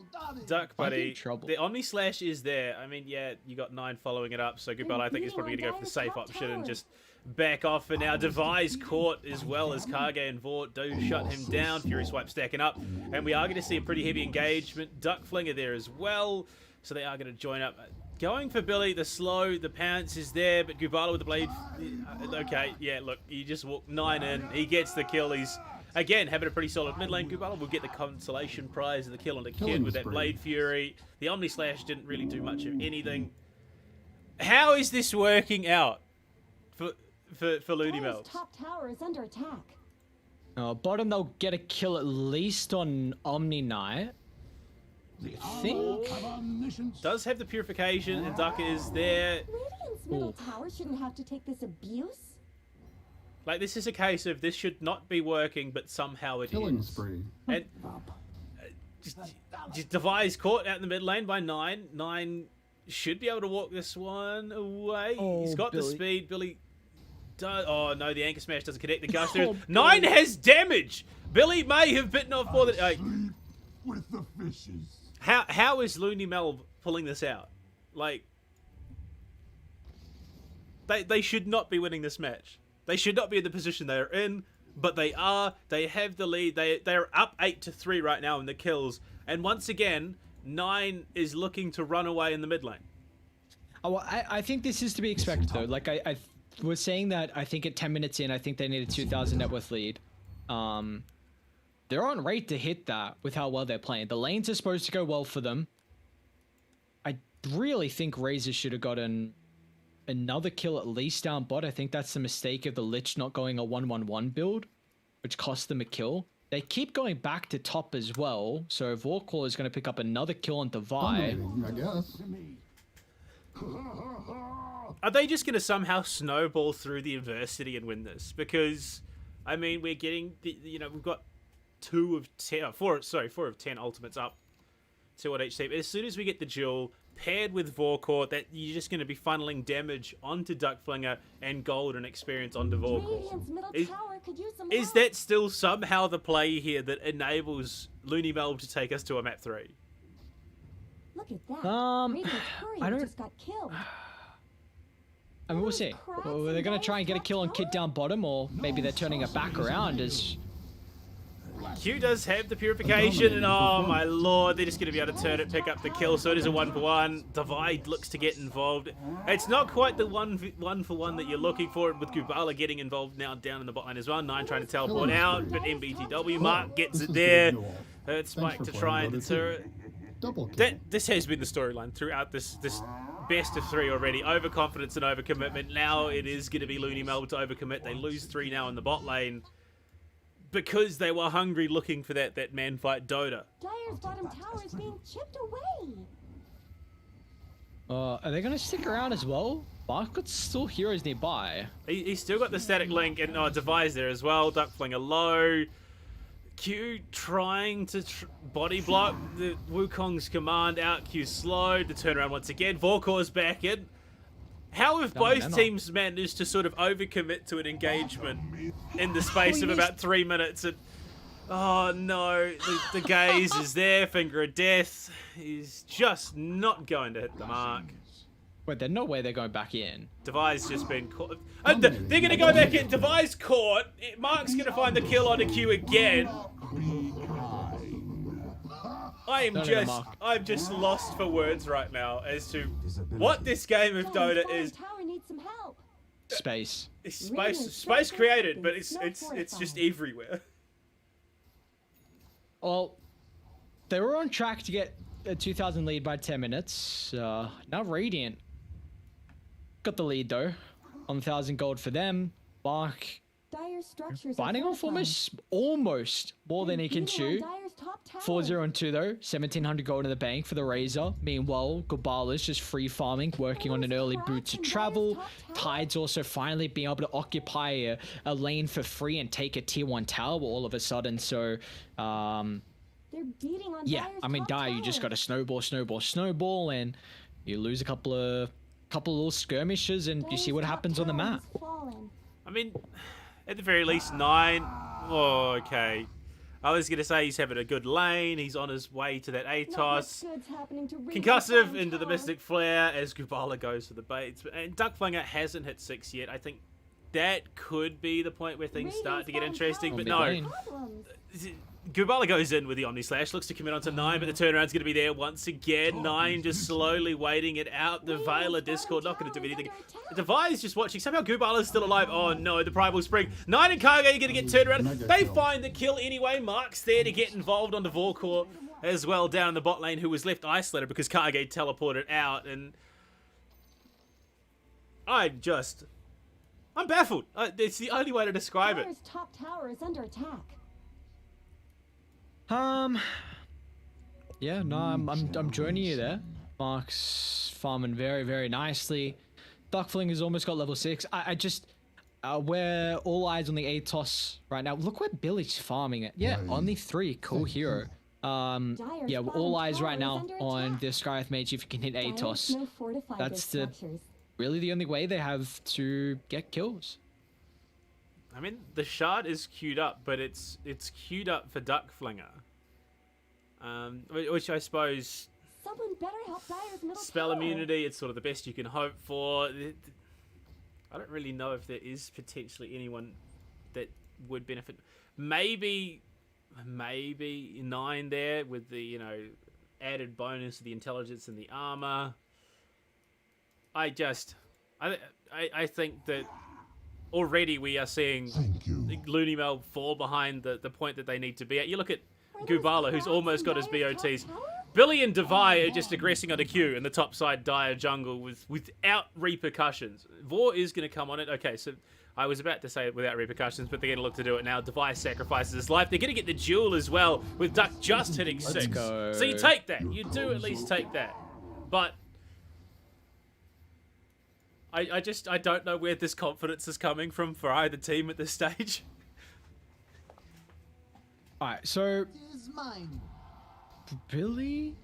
A: Duck buddy, the Omni Slash is there. I mean, yeah, you got 9 following it up, so Gubala I think is probably going to go for the safe option and just back off for now. Devi's caught as well as Kage and Vort do shut him down. Fury Swipe stacking up, and we are going to see a pretty heavy engagement. Duckflinger there as well, so they are going to join up. Going for Billy, the slow, the pounce is there, but Gubala with the blade. Okay, yeah, look, you just walk 9 in, he gets the kill. He's again having a pretty solid mid lane. Gubala will get the consolation prize of the kill on the Kid with that Blade Fury. The Omni Slash didn't really do much of anything. How is this working out for
E: Dire's
A: LoonyMelb?
E: top tower is under attack.
B: Bottom, they'll get a kill at least on Omni Knight.
C: The
B: think-
C: hour of omniscience.
A: Does have the purification, and Duck is there.
E: Radiant's middle tower shouldn't have to take this abuse.
A: Like, this is a case of this should not be working, but somehow it
C: Killing
A: is.
C: spree.
A: And just Device caught out in the mid lane by 9. 9 should be able to walk this one away. He's got the
B: Billy.
A: speed. Billy does. Oh no, the anchor smash doesn't connect. The gush there.
B: Oh,
A: 9 has damage. Billy may have bitten off more than.
C: Sleep with the fishes.
A: How is LoonyMelb pulling this out? Like, they should not be winning this match. They should not be in the position they are in, but they are. They have the lead. They are up 8-3 right now in the kills. And once again, 9 is looking to run away in the mid lane.
B: Oh, I think this is to be expected though. Like I was saying that I think at 10 minutes in, I think they need a 2,000 net worth lead. They're on rate to hit that with how well they're playing. The lanes are supposed to go well for them. I really think Razor should have gotten another kill at least down bot. I think that's the mistake of the Lich not going a 1-1-1 build, which cost them a kill. They keep going back to top as well, so Vorkor is going to pick up another kill on Divide.
C: Dominating, I guess.
A: Are they just going to somehow snowball through the adversity and win this? Because, I mean, we're getting, we've got 4 of 10 ultimates up, 2 on each team. As soon as we get the duel paired with Vorkor, that you're just going to be funneling damage onto Duckflinger and gold and experience onto Vorkor.
E: Radiant's middle
A: Is-
E: tower could use some
A: Is
E: help.
A: that still somehow the play here that enables LoonyMelb to take us to a map 3?
E: Look at that. Radiant's courier
B: I don't-
E: just got killed.
B: I mean, we'll see. Well, they're going to try and get a kill on Kid down bottom, or maybe they're turning it back around as...
A: Q does have the purification, and oh my lord, they're just going to be able to turn it, pick up the kill, so it is a 1-for-1. Divide looks to get involved. It's not quite the 1-for-1 that you're looking for, with Gubala getting involved now down in the bot lane as well. 9 trying to teleport out, but MBTW Mark gets it there. Hurt Spike to try and deter it.
C: Double kill.
A: This has been the storyline throughout this best of 3 already. Overconfidence and overcommitment. Now it is going to be LoonyMelb to overcommit. They lose 3 now in the bot lane because they were hungry looking for that man fight Dota.
E: Dire's bottom tower is being chipped away.
B: Are they going to stick around as well? Mark got still heroes nearby.
A: He's still got the static link and Device there as well. Duckflinger low. Q trying to body block the Wukong's command out. Q slowed. The turnaround once again. Vorkor's back in. How have both teams managed to sort of overcommit to an engagement in the space of about 3 minutes? And oh no, the gaze is there. Finger of death. He's just not going to hit the mark.
B: Wait, there's no way they're going back in.
A: Device just been caught. And they're going to go back in. Device caught. Mark's going to find the kill on a Q again. I'm just lost for words right now as to what this game of Dota is.
E: Tower needs some help.
B: Space.
A: It's space created, but it's just everywhere.
B: Well, they were on track to get a 2,000 lead by 10 minutes. Now Radiant got the lead though, on 1,000 gold for them. Mark
E: Dire's structures
B: finding
E: are
B: off almost more than he can chew. 4-0 and 2 though, 1,700 gold in the bank for the Razor. Meanwhile, Gobala's just free farming, working on an early boot to travel. Tide's also finally being able to occupy a lane for free and take a tier 1 tower all of a sudden. So,
E: They're beating on
B: yeah,
E: Dire's
B: I mean,
E: top
B: Dire, you just
E: tower.
B: got to snowball, and you lose a couple of little skirmishes, and you see what
E: Dire's top
B: happens on the
E: tower
B: map.
E: has fallen.
A: I mean, at the very least, 9. Oh, okay. I was going to say he's having a good lane. He's on his way to that
E: Not much
A: ATOS.
E: good's happening to Radiant's
A: Concussive
E: bottom
A: into the
E: tower.
A: Mystic Flare as Gubala goes for the baits. And Duckflinger hasn't hit 6 yet. I think that could be the point where things start to get
E: Radiant's
A: interesting.
E: bottom
A: But
B: On
A: no,
B: mid lane.
E: Problems.
A: Gubala goes in with the Omni Slash, looks to commit onto 9, but the turnaround's going to be there once again. 9 just slowly waiting it out. The Veiler Discord not going to do anything. Devi's just watching. Somehow Gubala's still alive. Oh no, the Primal Spring. 9 and Karga are going to get turned around. They find the kill anyway. Mark's there to get involved onto Vorkor as well down in the bot lane, who was left isolated because Karga teleported out. And I'm baffled. It's the only way to describe it.
E: Dire's top tower is under attack.
B: Yeah, no, I'm joining you there. Mark's farming very, very nicely. Duckfling has almost got level 6. I just we're all eyes on the ATOS right now. Look where Billy's farming it. Yeah, only 3. Cool hero. Yeah, we're all eyes right now on the Skyeth Mage if you can hit ATOS. That's really the only way they have to get kills.
A: I mean, the shard is queued up, but it's queued up for Duckflinger. Which I suppose
E: Someone better help Dire's middle
A: spell
E: tower.
A: immunity, it's sort of the best you can hope for. I don't really know if there is potentially anyone that would benefit. Maybe 9 there with the, you know, added bonus of the intelligence and the armor. I think that already we are seeing LoonyMelb fall behind the point that they need to be at. You look at Gubala, who's almost got his BOTs. Billy and Devi are just aggressing on a queue in the topside Dire jungle without repercussions. Vor is going to come on it. Okay, so I was about to say without repercussions, but they're going to look to do it now. Devi sacrifices his life. They're going to get the duel as well, with Duck just hitting 6.
B: Go.
A: So you take that. You do at least take that. But I don't know where this confidence is coming from for either team at this stage.
B: Alright, so
D: Is mine.
B: Billy?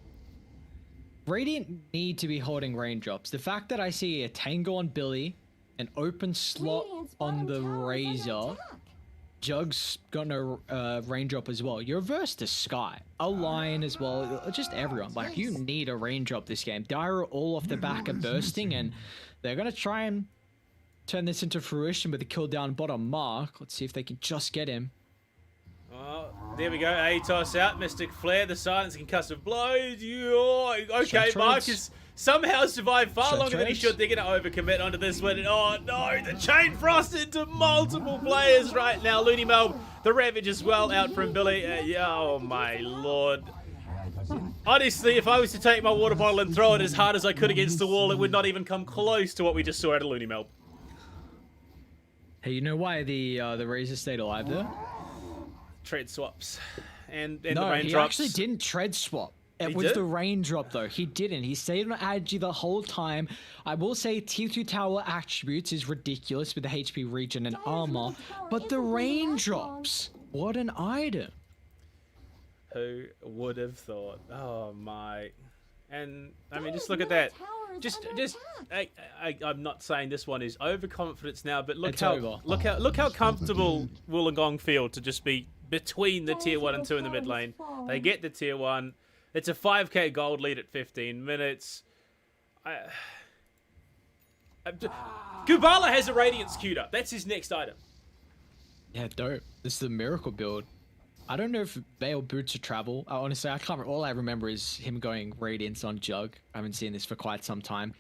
B: Radiant need to be holding raindrops. The fact that I see a Tango on Billy, an open slot
E: Radiant's
B: on
E: bottom
B: the
E: tower is
B: Razor,
E: under attack.
B: Jug's got no raindrop as well. You're reverse to Sky, a Lion as well, just everyone. Like, you need a raindrop this game. Dire all off the back of bursting, and they're gonna try and turn this into fruition with a kill down bottom Mark. Let's see if they can just get him.
A: Oh, there we go. ATOS out. Mystic Flare. The silence concussive blows. Okay,
B: Shred
A: Mark
B: threads.
A: has somehow survived far
B: Shred
A: longer than he
B: threads.
A: should. They're going to overcommit onto this one. Oh, no. The Chain Frost into multiple players right now. LoonyMelb, the Ravage as well, out from Billy. Oh, my lord. Honestly, if I was to take my water bottle and throw it as hard as I could against the wall, it would not even come close to what we just saw out of LoonyMelb.
B: Hey, you know why the Razor stayed alive there?
A: Tread swaps. And the
B: No, he
A: raindrops.
B: actually didn't tread swap. It
A: He
B: was
A: did?
B: the raindrop though. He didn't. He stayed on Agi the whole time. I will say Tier 2 tower attributes is ridiculous with the HP regen and
E: Dire's
B: armor,
E: middle tower
B: but the
E: isn't really
B: raindrops, what an item.
A: Who would have thought? Oh my! And I mean, just
E: Dire's
A: look at
E: middle
A: that.
E: tower is
A: Just,
E: under attack.
A: I'm not saying this one is overconfidence now, but
B: It's over.
A: look how comfortable Wollongong feel to just be between the
E: Dire's
A: tier 1 and
E: middle
A: 2 in the
E: tower
A: mid
E: has
A: lane.
E: fallen.
A: They get the tier 1. It's a 5k gold lead at 15 minutes. Gubala has a Radiance queued up. That's his next item.
B: Yeah, dope. This is a miracle build. I don't know if Bale boots or travel. Honestly, I can't. All I remember is him going Radiance on Jug. I haven't seen this for quite some time.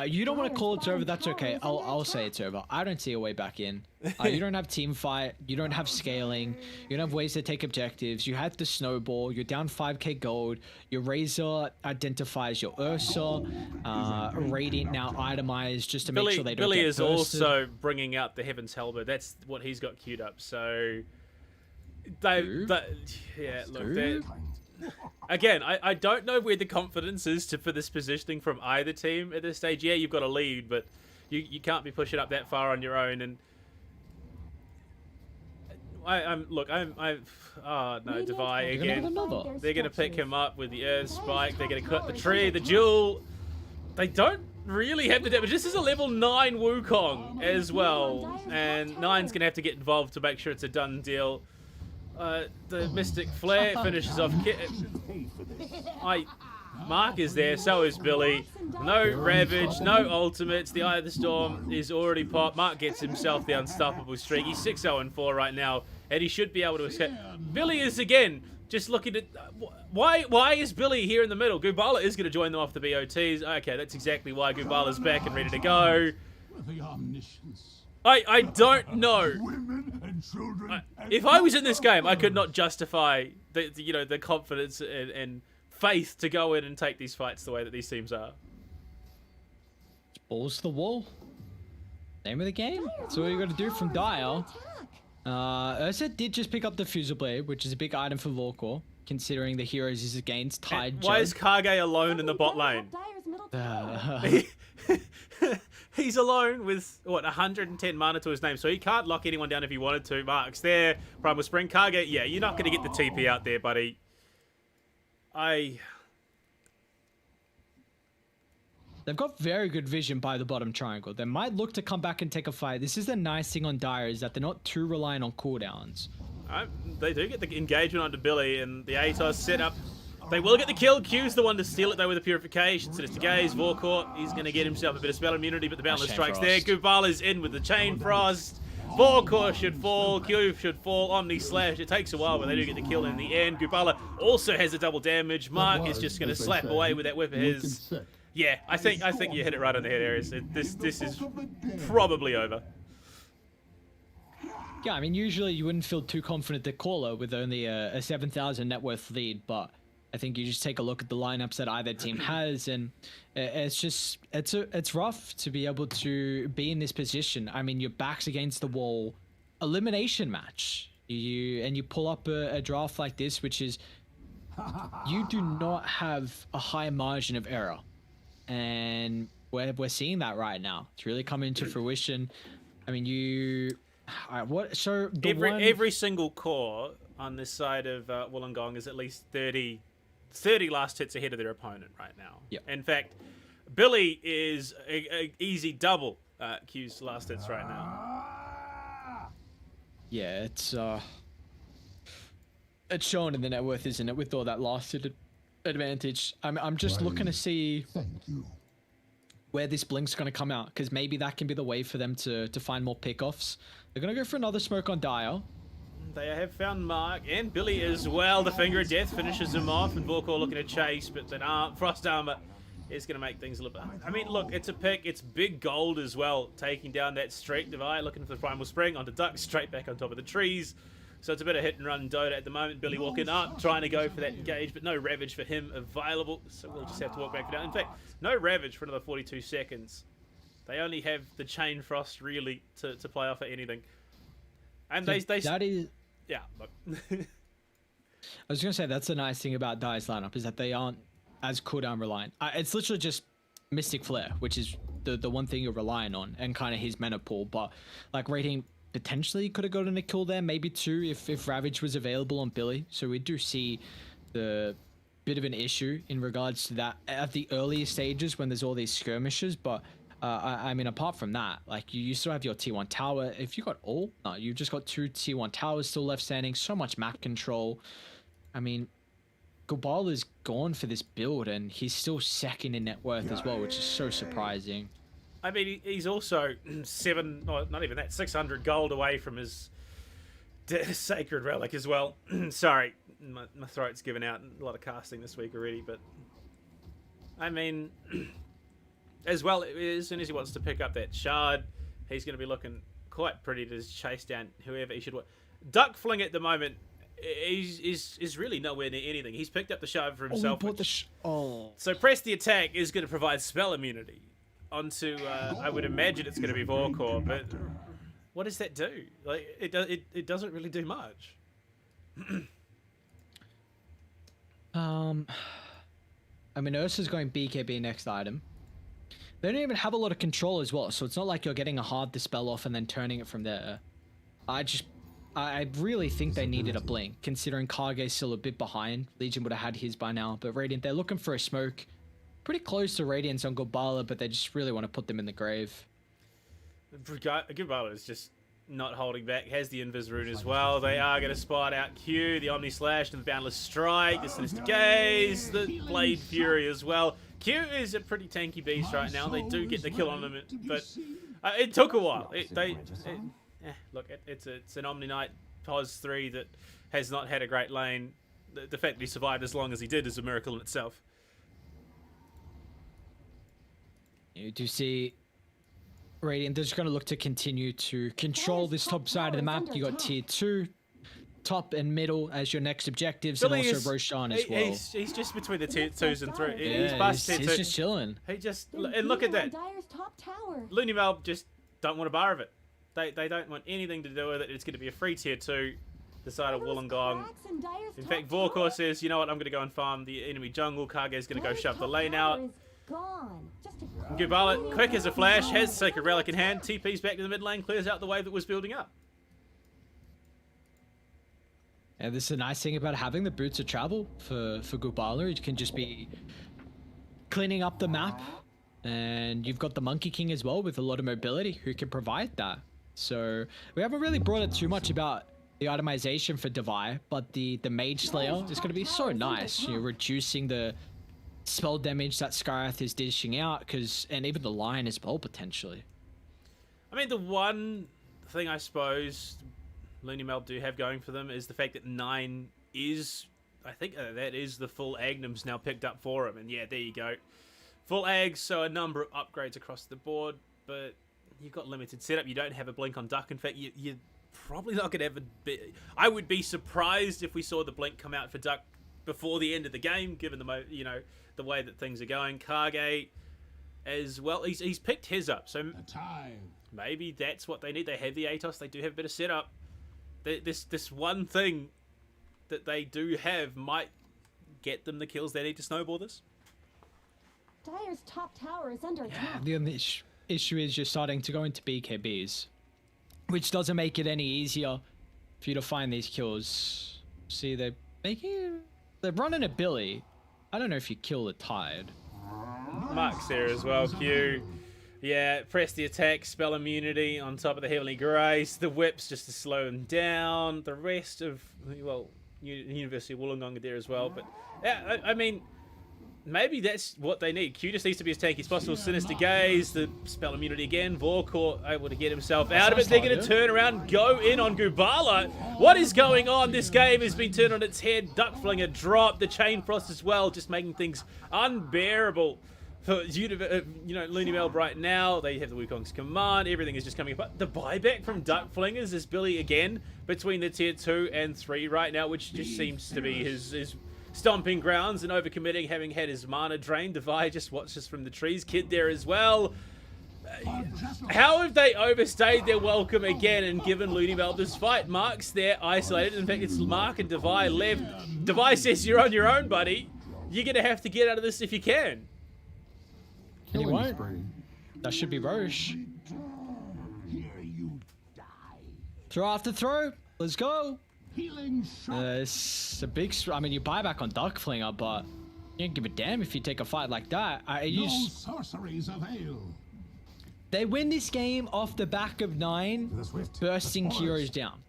B: You don't want to call it's over. That's okay. I'll say it's over. I don't see a way back in. You don't have team fight. You don't have scaling. You don't have ways to take objectives. You had the snowball. You're down 5k gold. Your Razor identifies your Ursa. Radiant now itemized just to make sure they don't
A: Billy
B: get
A: is
B: bursted.
A: also bringing out the Heaven's Helmet. That's what he's got queued up. So, yeah, look,
B: Dude.
A: again, I don't know where the confidence is for this positioning from either team at this stage. Yeah, you've got a lead, but you can't be pushing up that far on your own. And oh no,
E: Radiant
A: Devi
E: have
A: again.
B: another.
E: their
A: They're gonna pick
E: structures.
A: him up with the Earth Spike. They're gonna cut the tree, the Jewel. They don't really have the damage. This is a level 9 Wukong as well, and 9's gonna have to get involved to make sure it's a done deal. The Mystic Flare finishes off. Mark is there, so is Billy. No Ravage, no ultimates. The Eye of the Storm is already popped. Mark gets himself the unstoppable streak. He's 6-0-4 right now, and he should be able to escape. Billy is again just looking at why is Billy here in the middle? Gubala is going to join them off the BOTs. Okay, that's exactly why Gubala's back and ready to go.
C: The omniscience.
A: I don't know.
C: Women and children.
A: If I was in this game, I could not justify the confidence and faith to go in and take these fights the way that these teams are.
B: Balls to the wall. Name of the game. That's all you got to do from Dire.
E: Attack.
B: Ursa did just pick up the Fusel Blade, which is a big item for Vorkor, considering the heroes is against Tide.
A: Why is Kage alone in the bot lane?
E: Dire's middle tower.
A: He's alone with, what, 110 mana to his name, so he can't lock anyone down if he wanted to. Marks there. Primal Spring. Kage, yeah, you're not going to get the TP out there, buddy.
B: They've got very good vision by the bottom triangle. They might look to come back and take a fight. This is the nice thing on Dire, is that they're not too reliant on cooldowns.
A: They do get the engagement onto Billy, and the ATOS set up. They will get the kill. Q's the one to steal it, though, with the Purification. So it's the Gaze. Vorkor, he's going to get himself a bit of spell immunity, but the Boundless strikes there. Gubala's in with the Chain Frost. Vorkor should fall. Q should fall. Omni Slash. It takes a while, but they do get the kill in the end. Gubala also has a double damage. Mark is just going to slap away with that whip of his. Yeah, I think you hit it right on the head, Ares. This is probably over.
B: Yeah, I mean, usually you wouldn't feel too confident to call her with only a 7,000 net worth lead, but I think you just take a look at the lineups that either team has, and it's rough to be able to be in this position. I mean, your back's against the wall, elimination match. You pull up a draft like this, which is, you do not have a high margin of error, and we're seeing that right now. It's really coming to fruition. I mean,
A: every single core on this side of Wollongong is at least 30 last hits ahead of their opponent right now.
B: Yep.
A: In fact, Billy is a easy double Q's last hits right now.
B: Yeah, it's shown in the net worth, isn't it? With all that last hit advantage. I'm just looking to see where this blink's going to come out, because maybe that can be the way for them to find more pickoffs. They're going to go for another smoke on Dire.
A: They have found Mark and Billy as well. The Finger of Death finishes him off, and Vorkor looking to chase, but then Frost Armor is going to make things a little bit... I mean, look, it's a pick. It's big gold as well, taking down that Streak Divide, looking for the Primal Spring onto Duck, straight back on top of the trees. So it's a bit of hit and run Dota at the moment. Billy walking up, trying to go for that engage, but no Ravage for him available, so we'll just have to walk back down. In fact, no Ravage for another 42 seconds. They only have the Chain Frost, really, to play off at anything. And
B: so
A: they
B: that is...
A: Yeah, look.
B: I was going to say, that's the nice thing about Dire's lineup, is that they aren't as cooldown reliant. It's literally just Mystic Flare, which is the one thing you're relying on, and kind of his mana pool. But like Radiant potentially could have gotten a kill there, maybe two, if Ravage was available on Billy. So we do see the bit of an issue in regards to that at the earlier stages when there's all these skirmishes. But I mean, apart from that, like you still have your T1 tower. If you got all, no, you've just got two T1 towers still left standing. So much map control. I mean, Gubala's gone for this build, and he's still second in net worth as well, which is so surprising.
A: I mean, he's also not even that, 600 gold away from his Sacred Relic as well. Sorry, my throat's given out. A lot of casting this week already, but I mean, as well, as soon as he wants to pick up that shard, he's going to be looking quite pretty to chase down whoever he should want. Duck Fling at the moment is really nowhere near anything. He's picked up the shard for himself. So Press the Attack is going to provide spell immunity onto, I would imagine it's going to be Vorkor, but what does that do? Like, it doesn't really do much.
B: I mean, Ursa's going BKB next item. They don't even have a lot of control as well, so it's not like you're getting a hard dispel off and then turning it from there. I really think they needed a blink, considering Kage's still a bit behind. Legion would have had his by now, but Radiant, they're looking for a smoke. Pretty close to Radiance on Gubala, but they just really want to put them in the grave.
A: Gubala is just not holding back. Has the Invis Rune as well. They are going to spot out Q, the Omni Slash, and the Boundless Strike, the Sinister Gaze, the Blade Fury as well. Q is a pretty tanky beast right now. They do get the kill on him, but it took a while. Look, it's an Omni Knight Pos 3 that has not had a great lane. The fact that he survived as long as he did is a miracle in itself.
B: You do see Radiant, they're just going to look to continue to control this top side of the map. You got tier 2, top and middle as your next objectives,
A: Billy
B: and also Roshan as well.
A: He's just between the tier 2s and 3.
B: Yeah, he's just chilling.
A: And look at that.
E: Dire's top tower.
A: LoonyMelb just don't want a bar of it. They don't want anything to do with it. It's going to be a free tier 2. The side of Wollongong. In fact, Vorkor says, you know what, I'm going to go and farm the enemy jungle. Kage's going to go shove the lane out. Gubala, quick as a flash, has the Sacred Relic in hand. TP's back to the mid lane, clears out the wave that was building up.
B: And this is a nice thing about having the boots of travel for Gubala. You can just be cleaning up the map. And you've got the Monkey King as well with a lot of mobility who can provide that. So we haven't really brought it too much about the itemization for Devi, but the Mage Slayer is going to be so nice. You're reducing the spell damage that Skarath is dishing out, and even the Lion as well, potentially.
A: I mean, the one thing I suppose LoonyMelb do have going for them is the fact that 9 is, I think that is the full Agnums now picked up for him. And yeah, there you go. Full Ags, so a number of upgrades across the board, but you've got limited setup. You don't have a blink on Duck. In fact, you're probably not going to have a bit. I would be surprised if we saw the blink come out for Duck before the end of the game, given the way that things are going. Kage as well, he's picked his up, so maybe that's what they need. They have the Atos, they do have a bit of setup. This one thing that they do have might get them the kills they need to snowball this.
E: Dire's top tower is under attack.
B: The only issue is you're starting to go into BKBs, which doesn't make it any easier for you to find these kills. See, they're running a Billy. I don't know if you kill the Tide.
A: Mark's there as well, Q. Yeah, press the attack, spell immunity on top of the Heavenly Grace. The whips just to slow them down. The rest of, well, University of Wollongong are there as well. But, yeah, I mean, maybe that's what they need. Q just needs to be as tanky as possible. Sinister Gaze, the spell immunity again. Vorkor able to get himself out of it. They're going to turn around, go in on Gubala. What is going on? This game has been turned on its head. Duck Flinger dropped. The Chain Frost as well, just making things unbearable for LoonyMelb right now. They have the Wukong's command. Everything is just coming up. The buyback from Duck Flingers is Billy again between the tier 2 and 3 right now, which just seems to be his stomping grounds, and overcommitting, having had his mana drained. Devi just watches from the trees. Kid there as well. How have they overstayed their welcome again and given LoonyMelb this fight? Mark's there isolated. In fact, it's Mark and Devi left. Devi says, you're on your own, buddy. You're going to have to get out of this if you can.
B: And you won't. That should be Roche. Throw after throw. Let's go. It's a big. I mean, you buy back on Duck Flinger, but you don't give a damn if you take a fight like that.
C: Sorceries avail.
B: They win this game off the back of 9 bursting heroes down.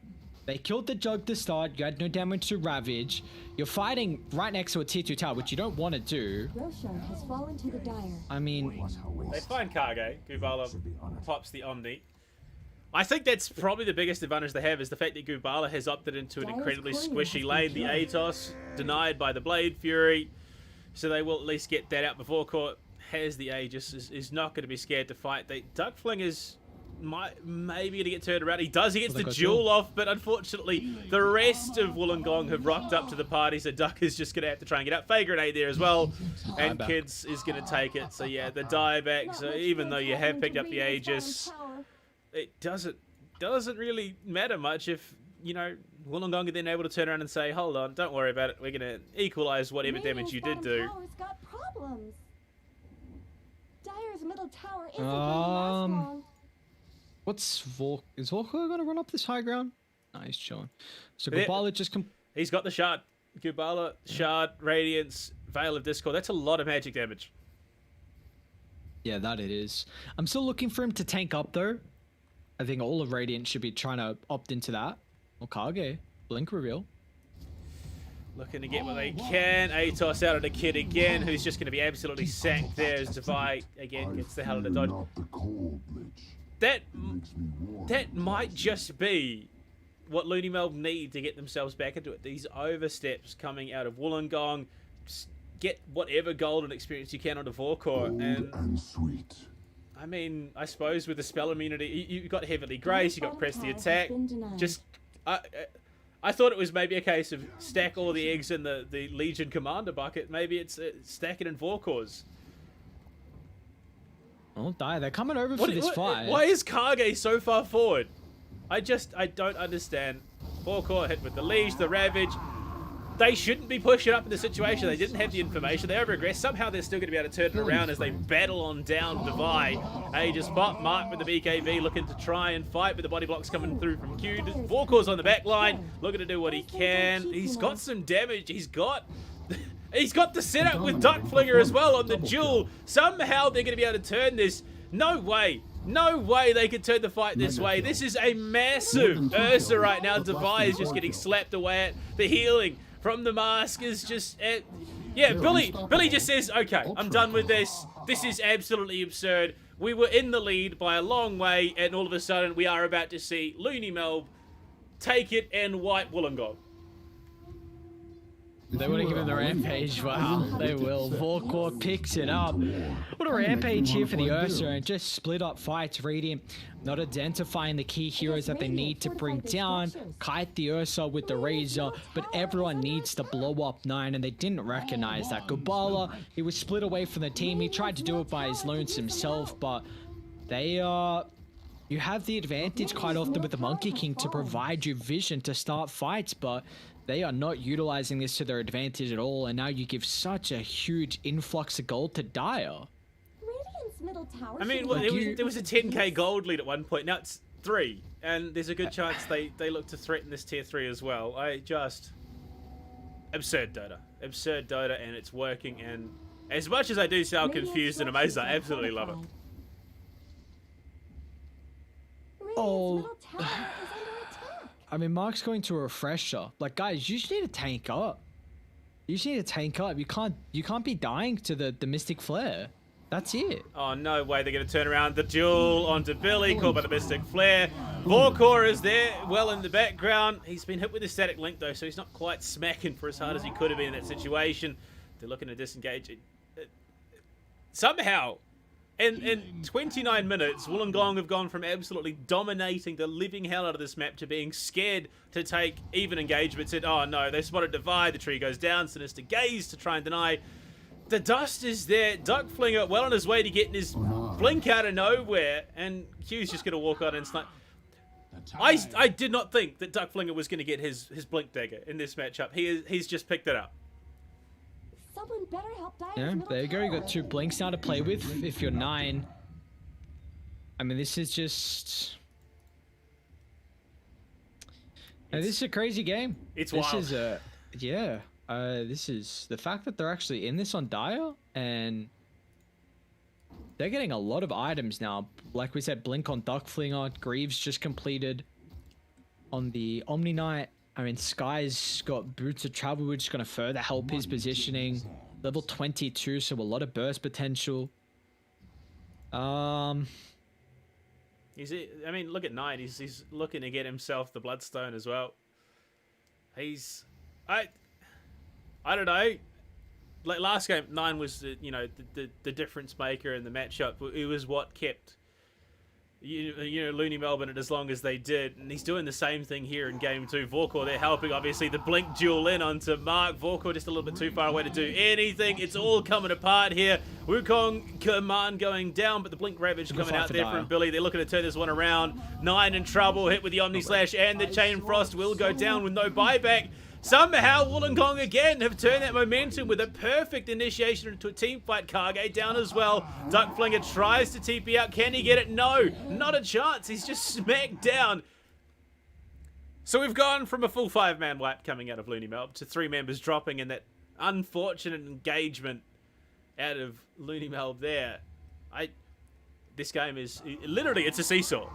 B: They killed the Jug to start. You had no damage to Ravage. You're fighting right next to a tier 2 tower, which you don't want to do.
E: Roshan has fallen to the Dire.
B: I mean,
A: they find Kage. Gubala pops the Omni. I think that's probably the biggest advantage they have, is the fact that Gubala has opted into an incredibly squishy lane. The Atos denied by the Blade Fury, so they will at least get that out before court. Has the Aegis, is not going to be scared to fight. Duck Flingers maybe going to get turned around. He gets the duel off, but unfortunately the rest of Wollongong have rocked up to the party, so Duck is just going to have to try and get out. Fey Grenade there as well, and Kids is going to take it. So yeah, the dieback, so even though you have picked up the Aegis, it doesn't really matter much if, Wollongong are then able to turn around and say, hold on, don't worry about it, we're going to equalize whatever damage you did do.
E: Got problems. Dire's middle tower isn't going to last long.
B: What's is Vorkor going to run up this high ground? No, he's chilling. So Gubala just
A: he's got the shard. Gubala, shard, radiance, Veil of Discord. That's a lot of magic damage.
B: Yeah, that it is. I'm still looking for him to tank up though. I think all of Radiant should be trying to opt into that. Or Kage. Blink reveal.
A: Looking to get what they can. Atos out of the Kid again, who's just going to be absolutely sacked there as Devi again gets the hell out of the dodge. That might just be what LoonyMelb need to get themselves back into it. These oversteps coming out of Wollongong. Just get whatever golden experience you can onto Vorkor. And
C: sweet.
A: I mean, I suppose with the spell immunity, you've got Heavenly Grace, you've got Press the Attack. Just, I thought it was maybe a case of stack all the eggs in the Legion Commander bucket. Maybe it's stack it in Vorkor's.
B: Oh, they're coming over for this fight.
A: Why is Kage so far forward? I don't understand. Forecourt hit with the leash, the ravage. They shouldn't be pushing up in the situation. They didn't have the information. They overaggressed. Somehow they're still going to be able to turn it around as they battle on down Divide. Aegis spot. Mark with the BKB looking to try and fight, but the body block's coming through from Q. Vorkor's on the back line, looking to do what he can. He's got some damage. He's got the setup with Duck Flinger as well on the duel. Somehow they're going to be able to turn this. No way. No way they could turn the fight this way. This is a massive Ursa right now. Divide is just getting slapped away at. The healing from the mask is just... yeah, Billy just says, okay, I'm done with this. This is absolutely absurd. We were in the lead by a long way, and all of a sudden we are about to see LoonyMelb take it and wipe Wollongong.
B: They want to give him the rampage. Wow, they will. Vorkor picks it up. What a rampage here for the Ursa, and just split up fights. Radiant not identifying the key heroes that they need to bring down. Kite the Ursa with the Razor, but everyone needs to blow up 9, and they didn't recognize that. Gubala, he was split away from the team. He tried to do it by his lonesome self, but they you have the advantage quite often with the Monkey King to provide you vision to start fights, but they are not utilizing this to their advantage at all, and now you give such a huge influx of gold to Dire.
E: Radiant's middle tower.
A: I mean, well, there was a 10k gold lead at one point. Now it's 3, and there's a good chance they look to threaten this tier 3 as well. Absurd Dota. Absurd Dota, and it's working, and as much as I do sound confused and amazed, I absolutely love it.
E: Oh.
B: I mean, Mark's going to a refresher. Like, guys, you just need to tank up. You just need to tank up. You can't be dying to the Mystic Flare. That's it.
A: Oh, no way. They're going to turn around the duel onto Billy, caught by the Mystic Flare. Vorkor is there, well in the background. He's been hit with a static link, though, so he's not quite smacking for as hard as he could have been in that situation. They're looking to disengage. Somehow, in 29 minutes, Wollongong have gone from absolutely dominating the living hell out of this map to being scared to take even engagements. And, oh no, they spotted Divide, the tree goes down, Sinister Gaze to try and deny. The dust is there, Duck Flinger well on his way to getting his blink out of nowhere, and Q's just going to walk out and snipe. I did not think that Duck Flinger was going to get his blink dagger in this matchup. He's just picked it up.
E: Someone better help Dire's
B: Yeah,
E: middle
B: there you go. You
E: tower.
B: got 2 blinks now to play with if you're 9. I mean, this is just... this is a crazy game.
A: It's
B: this
A: wild.
B: Is a... Yeah. This is... The fact that they're actually in this on Dire, and... They're getting a lot of items now. Like we said, Blink on Duck Flinger. Greaves just completed on the Omni Knight. I mean, Sky's got Boots of Travel, which is going to further help his positioning. Level 22, so a lot of burst potential.
A: I mean, look at Knight. He's looking to get himself the Bloodstone as well. I don't know. Like last game, 9 was the difference maker in the matchup. It was what kept LoonyMelb in it as long as they did, and he's doing the same thing here in game 2. Vorkor, they're helping, obviously, the blink duel in onto Mark. Vorkor just a little bit too far away to do anything. It's all coming apart here. Wukong command going down, but the blink ravage coming out there from Billy. They're looking to turn this one around. 9 in trouble, hit with the Omni Slash, and the Chain Frost will go down with no buyback. Somehow, Wollongong again have turned that momentum with a perfect initiation into a team fight. Kage down as well. Duck Flinger tries to TP out. Can he get it? No, not a chance. He's just smacked down. So we've gone from a full 5-man wipe coming out of LoonyMelb to 3 members dropping in that unfortunate engagement out of LoonyMelb there. This game is literally, it's a seesaw.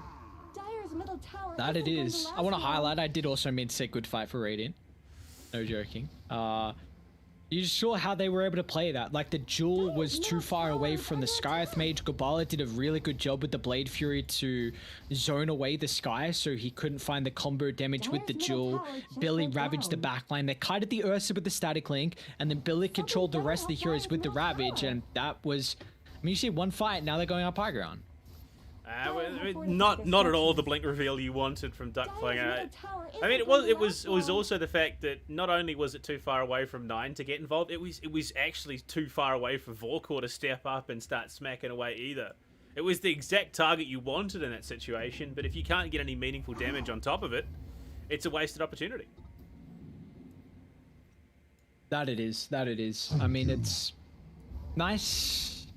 E: Dire's middle tower
B: That it
E: isn't going
B: is.
E: to
B: I want to
E: last long.
B: highlight, I did also mean to say good fight for Radiant. No joking. You just saw how they were able to play that. Like, the Jewel was too far away from the Skyeth Mage. Gobala did a really good job with the Blade Fury to zone away the Sky, so he couldn't find the combo damage with the Jewel. Billy ravaged the backline. They kited the Ursa with the Static Link, and then Billy controlled the rest of the heroes with the Ravage, and that was... I mean, you see one fight, now they're going up high ground.
A: Not at all the blink reveal you wanted from Duck Flinger. I mean, it was also the fact that not only was it too far away from 9 to get involved, it was actually too far away for Vorkor to step up and start smacking away either. It was the exact target you wanted in that situation, but if you can't get any meaningful damage on top of it, it's a wasted opportunity.
B: That it is. That it is. I mean, it's nice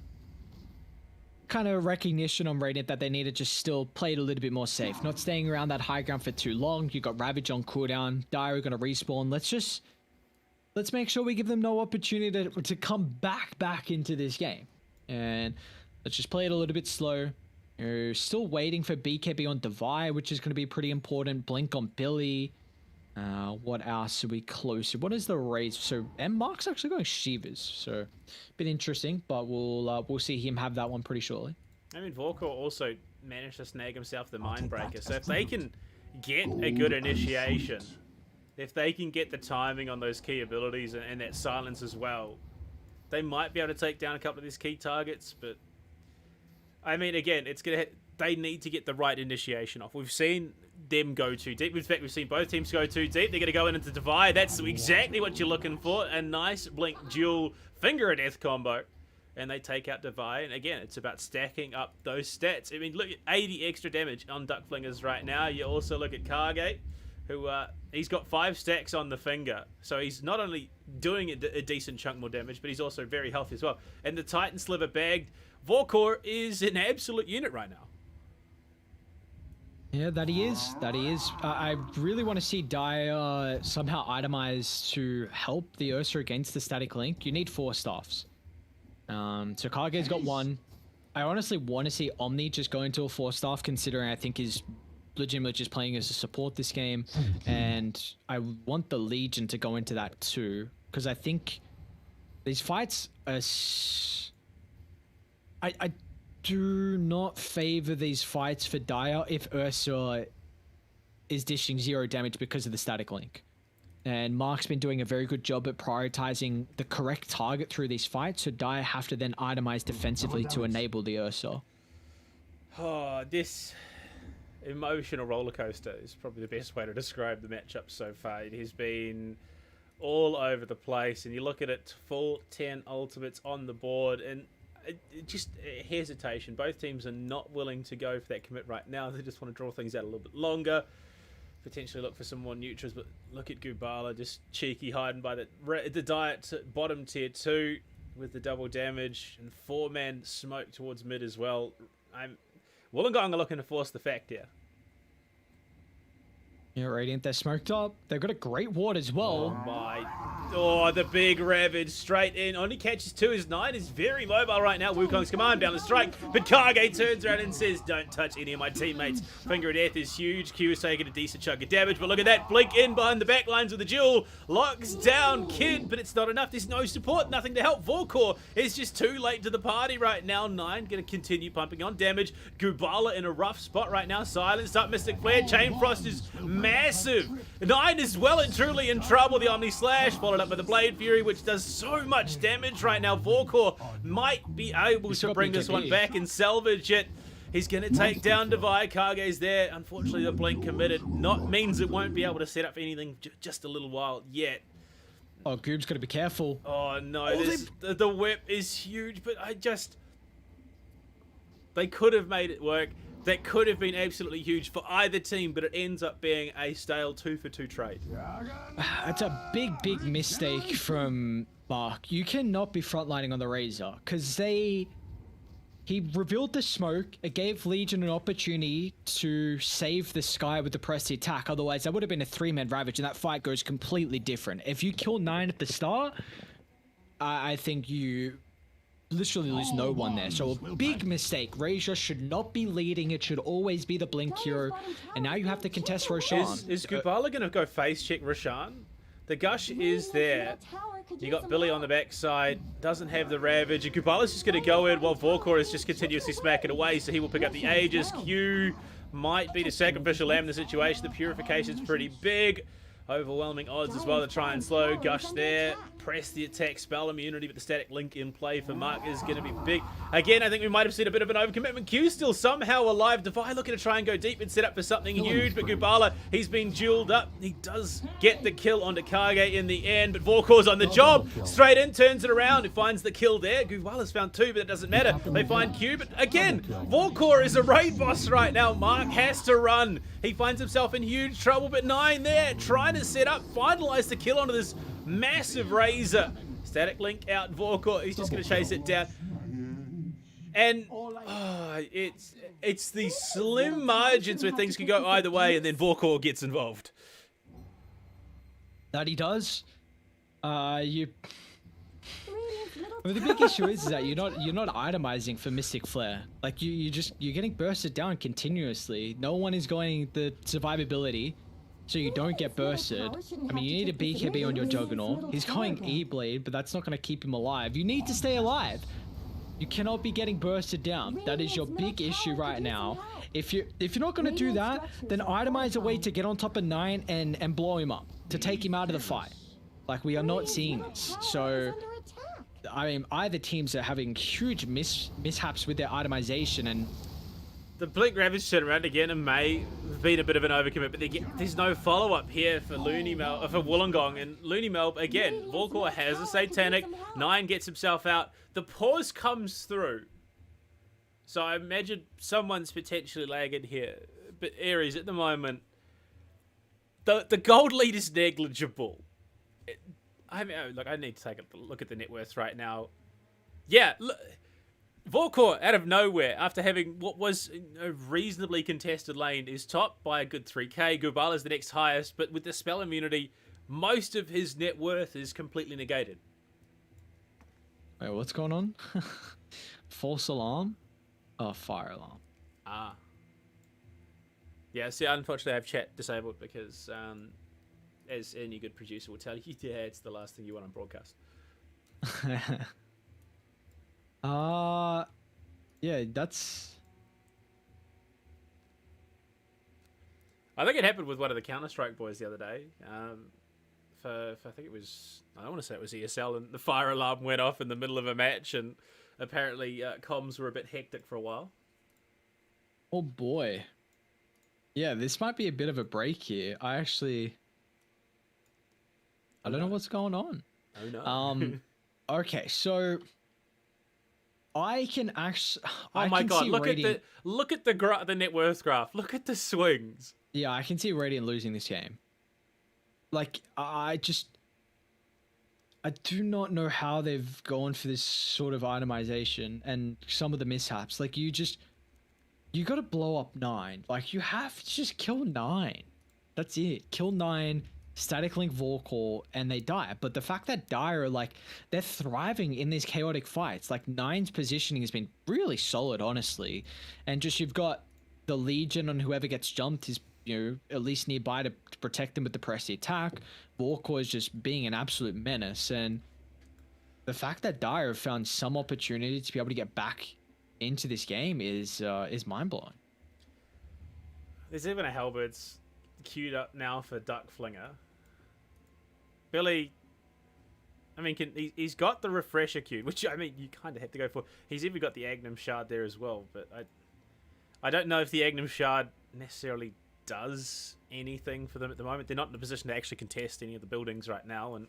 B: kind of recognition on Radiant that they need to just still play it a little bit more safe. Not staying around that high ground for too long. You got Ravage on cooldown. Dire going to respawn. Let's make sure we give them no opportunity to come back into this game. And let's just play it a little bit slow. You're still waiting for BKB on Devi, which is going to be pretty important. Blink on Billy. What else are we close to? What is the raise? So Mark's actually going Shivas, so a bit interesting, but we'll see him have that one pretty shortly.
A: I mean, Vorkor also managed to snag himself the Mindbreaker, so if they can get a good initiation, if they can get the timing on those key abilities and that silence as well, they might be able to take down a couple of these key targets. But I mean, again, they need to get the right initiation off. We've seen them go too deep. In fact, we've seen both teams go too deep. They're going to go into Devi. That's exactly what you're looking for. A nice Blink dual finger of death combo. And they take out Devi. And again, it's about stacking up those stats. I mean, look at 80 extra damage on Duck Flingers right now. You also look at Cargate, who he's got 5 stacks on the finger. So he's not only doing a decent chunk more damage, but he's also very healthy as well. And the Titan Sliver bagged. Vorkor is an absolute unit right now.
B: Yeah, that he is. That he is. I really want to see Dire somehow itemized to help the Ursa against the static link. You need 4 staffs. So Kage's got 1. I honestly want to see Omni just go into a 4 staff, considering I think he's legitimately just playing as a support this game. And I want the Legion to go into that too, because I think these fights are... I do not favor these fights for Dire if Ursa is dishing 0 damage because of the static link. And Mark's been doing a very good job at prioritizing the correct target through these fights, so Dire have to then itemize defensively to enable the Ursa.
A: Oh, this emotional roller coaster is probably the best way to describe the matchup so far. It has been all over the place, and you look at it, full 10 ultimates on the board, and just hesitation. Both teams are not willing to go for that commit right now. They just want to draw things out a little bit longer, potentially look for some more neutrals. But look at Gubala just cheeky hiding by the Diet bottom tier 2 with the double damage, and 4-man smoke towards mid as well. Wollongong are looking to force the fact here.
B: Yeah, Radiant, they're smoked up. They've got a great ward as well.
A: Oh, the big Ravage straight in. Only catches 2. His 9 is very mobile right now. Wukong's command down the strike. But Kage turns around and says, don't touch any of my teammates. Finger of Death is huge. Q is taking a decent chunk of damage. But look at that. Blink in behind the back lines with the duel. Locks down Kid, but it's not enough. There's no support. Nothing to help. Vorkor is just too late to the party right now. 9 going to continue pumping on damage. Gubala in a rough spot right now. Silenced up. Mystic Flare. Chain Frost is massive. 9 is well and truly in trouble. The Omni Slash followed up by the Blade Fury, which does so much damage right now. Vorkor might be able to bring this one back and salvage it. He's going to take down Devi. Kage's there. Unfortunately, the Blink committed. Means it won't be able to set up anything just a little while yet.
B: Oh, Goob's got to be careful.
A: Oh, no. The whip is huge, but they could have made it work. That could have been absolutely huge for either team, but it ends up being a stale 2-for-2 trade.
B: It's a big mistake from Mark. You cannot be frontlining on the Razor, because he revealed the smoke. It gave Legion an opportunity to save the Sky with the press attack. Otherwise, that would have been a 3-man Ravage, and that fight goes completely different. If you kill 9 at the start, I think you literally lose no one there. So a big mistake. Razor should not be leading. It should always be the Blink hero. And now you have to contest Roshan.
A: Is Gubala going to go face check Roshan? The Gush is there. You got Billy on the backside. Doesn't have the Ravage. And Gubala's just going to go in while Vorkor is just continuously smacking away. So he will pick up the Aegis. Q might be the sacrificial lamb in the situation. The Purification's pretty big. Overwhelming odds as well to try and slow Gush there. Press the attack spell immunity, but the static link in play for Mark is going to be big. Again, I think we might have seen a bit of an overcommitment. Q still somehow alive. Devi looking to try and go deep and set up for something huge, but Gubala, he's been dueled up. He does get the kill onto Kage in the end, but Vorkor's on the job. Straight in, turns it around, and finds the kill there. Gubala's found 2, but it doesn't matter. They find Q, but again, Vorkor is a raid boss right now. Mark has to run. He finds himself in huge trouble, but 9 there, trying to set up, finalize the kill onto this massive Razor. Static link out, Vorkor, he's just going to chase it down. And it's these slim margins where things can go either way, and then Vorkor gets involved.
B: That he does. Well, the big issue is that you're not itemizing for Mystic Flare. Like you're getting bursted down continuously. No one is going the survivability, so you don't get bursted. I mean, you need a BKB on your Juggernaut. He's going E-Blade, but that's not going to keep him alive. You need to stay alive. You cannot be getting bursted down. That is your big issue right now. If you're not going to do that, then itemize a way to get on top of 9 and blow him up, to take him out of the fight. Like, we are not seeing this. So I mean, either teams are having huge mishaps with their itemization, and
A: the Blink Ravage turn around again and may have been a bit of an overcommit, but there's no follow-up here for LoonyMelb, for Wollongong, and LoonyMelb, again, Vorkor has a Satanic, 9 gets himself out, the pause comes through, so I imagine someone's potentially lagging here, but Ares, at the moment, the gold lead is negligible. I mean, look, I need to take a look at the net worths right now. Yeah, look, Vorkor, out of nowhere, after having what was a reasonably contested lane, is topped by a good 3k. Gubala's the next highest, but with the spell immunity, most of his net worth is completely negated.
B: Wait, what's going on? False alarm? Oh, fire alarm.
A: Ah. Yeah, see, unfortunately I have chat disabled because, as any good producer will tell you, yeah, it's the last thing you want on broadcast.
B: Yeah, that's...
A: I think it happened with one of the Counter-Strike boys the other day. For I think it was, I don't want to say it was ESL, and the fire alarm went off in the middle of a match, and apparently comms were a bit hectic for a while.
B: Oh boy. Yeah, this might be a bit of a break here. I don't know what's going on.
A: Oh no.
B: Okay, so I can actually.
A: Oh my god! Look at the net worth graph. Look at the swings.
B: Yeah, I can see Radiant losing this game. Like I do not know how they've gone for this sort of itemization and some of the mishaps. Like you got to blow up 9. Like you have to just kill 9. That's it. Kill 9. Static link Vorkor, and they die. But the fact that Dire, like, they're thriving in these chaotic fights. Like, 9's positioning has been really solid, honestly. And just you've got the Legion on whoever gets jumped is, you know, at least nearby to protect them with the pressy attack. Vorkor is just being an absolute menace. And the fact that Dire have found some opportunity to be able to get back into this game is mind-blowing.
A: There's even a Halberds queued up now for Duck Flinger. Billy, I mean, he's got the Refresher queued, which, I mean, you kind of have to go for. He's even got the Agnum Shard there as well, but I don't know if the Agnum Shard necessarily does anything for them at the moment. They're not in a position to actually contest any of the buildings right now, and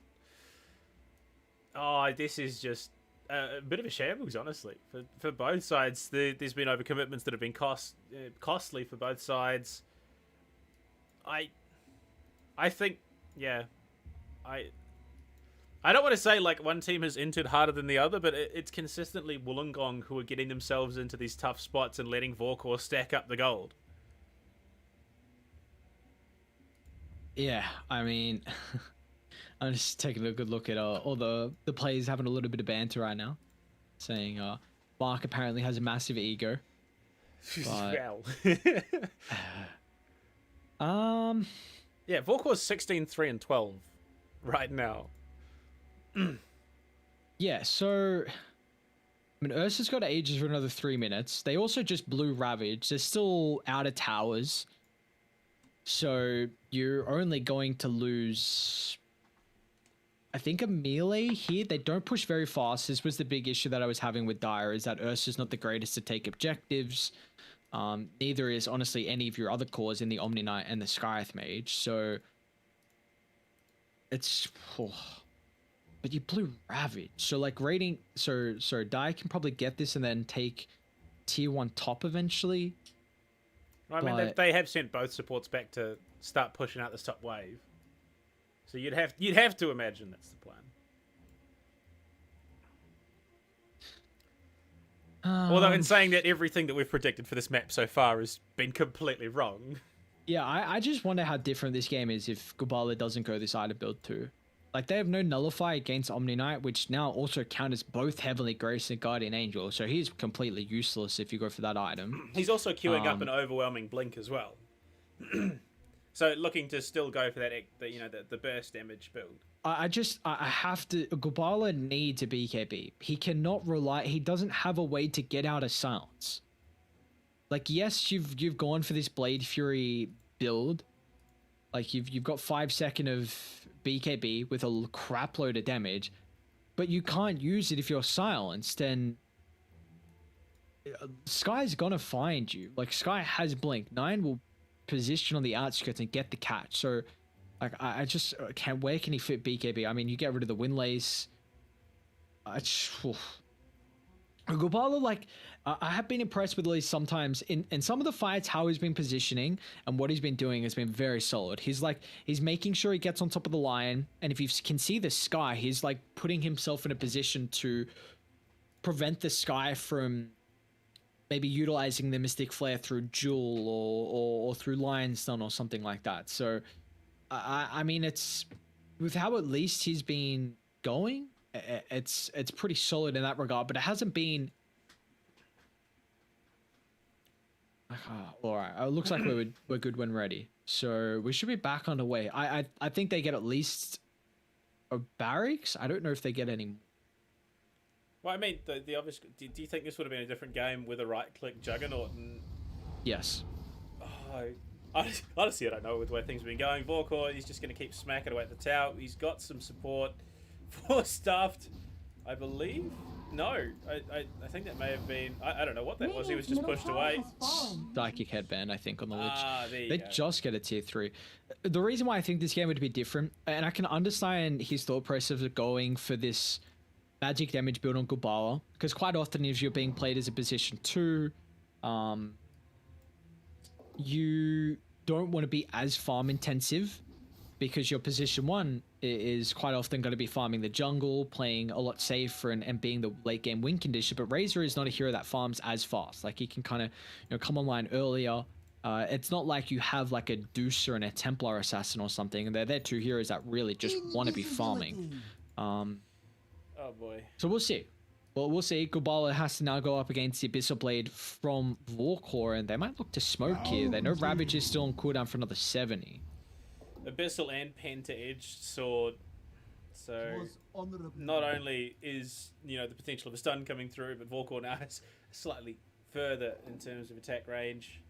A: this is just a bit of a shambles, honestly, for both sides. There's been overcommitments that have been costly for both sides. I think, yeah, I don't want to say like one team has entered harder than the other, but it's consistently Wollongong who are getting themselves into these tough spots and letting Vorkor stack up the gold.
B: Yeah, I mean, I'm just taking a good look at all the players having a little bit of banter right now, saying Mark apparently has a massive ego.
A: Well. Yeah, Vorkor's 16-3-12 right now.
B: Yeah, so I mean, Ursa's got Aegis for another 3 minutes. They also just blew Ravage. They're still out of towers. So you're only going to lose, I think, a melee here. They don't push very fast. This was the big issue that I was having with Dire, is that Ursa's not the greatest to take objectives. Neither is, honestly, any of your other cores in the Omni Knight and the Skyth Mage. So it's... Oh. But you blew Ravage. So, like, rating... So Dire can probably get this and then take tier 1 top eventually.
A: I mean, they have sent both supports back to start pushing out this top wave. So you'd have to imagine that's the plan. Although in saying that, everything that we've predicted for this map so far has been completely wrong.
B: Yeah, I just wonder how different this game is if Gubala doesn't go this item build too. Like, they have no Nullify against Omni Knight, which now also counters both Heavenly Grace and Guardian Angel, so he's completely useless if you go for that item.
A: He's also queuing up an overwhelming Blink as well. So looking to still go for that, the burst damage build. I
B: have to... Gubala needs a BKB. He cannot rely... He doesn't have a way to get out of silence. Like, yes, you've gone for this Blade Fury build. Like, you've got 5 seconds of BKB with a crap load of damage, but you can't use it if you're silenced, and Sky's gonna find you. Like, Sky has Blink. 9 will position on the outskirts and get the catch. So, like, I just can't... Where can he fit BKB? I mean, you get rid of the Windlace. Gubala, like, I have been impressed with Lee sometimes in some of the fights. How he's been positioning and what he's been doing has been very solid. He's making sure he gets on top of the line, and if you can see the Sky, he's like putting himself in a position to prevent the Sky from maybe utilizing the Mystic Flare through Jewel or through Lion's Stun or something like that. So I mean, it's with how at least he's been going, it's pretty solid in that regard, but it hasn't been... all right, it looks like we're good when ready, so we should be back on the way. I think they get at least a barracks. I don't know if they get any more.
A: Well, I mean, the obvious... Do you think this would have been a different game with a right-click Juggernaut? And...
B: Yes.
A: Honestly, I don't know with the way things have been going. Vorkor, he's just going to keep smacking away at the tower. He's got some support for Stuffed, I believe. No, I think that may have been... I don't know what that was. He was just pushed away.
B: Psychic Headband, I think, on the Lich.
A: They
B: just get a tier 3. The reason why I think this game would be different, and I can understand his thought process of going for this magic damage build on Gubala, because quite often if you're being played as a position 2, you don't want to be as farm intensive, because your position 1 is quite often going to be farming the jungle, playing a lot safer and being the late game win condition. But Razor is not a hero that farms as fast. Like, he can kind of come online earlier. It's not like you have like a Deucer and a Templar Assassin or something. They're 2 heroes that really just want to be farming.
A: Oh boy.
B: So we'll see. Well, we'll see. Gubala has to now go up against the Abyssal Blade from Vorkor, and they might look to smoke here. They know Ravage is still on cooldown for another 70.
A: Abyssal and Penta-edged sword. So not only is the potential of a stun coming through, but Vorkor now is slightly further in terms of attack range.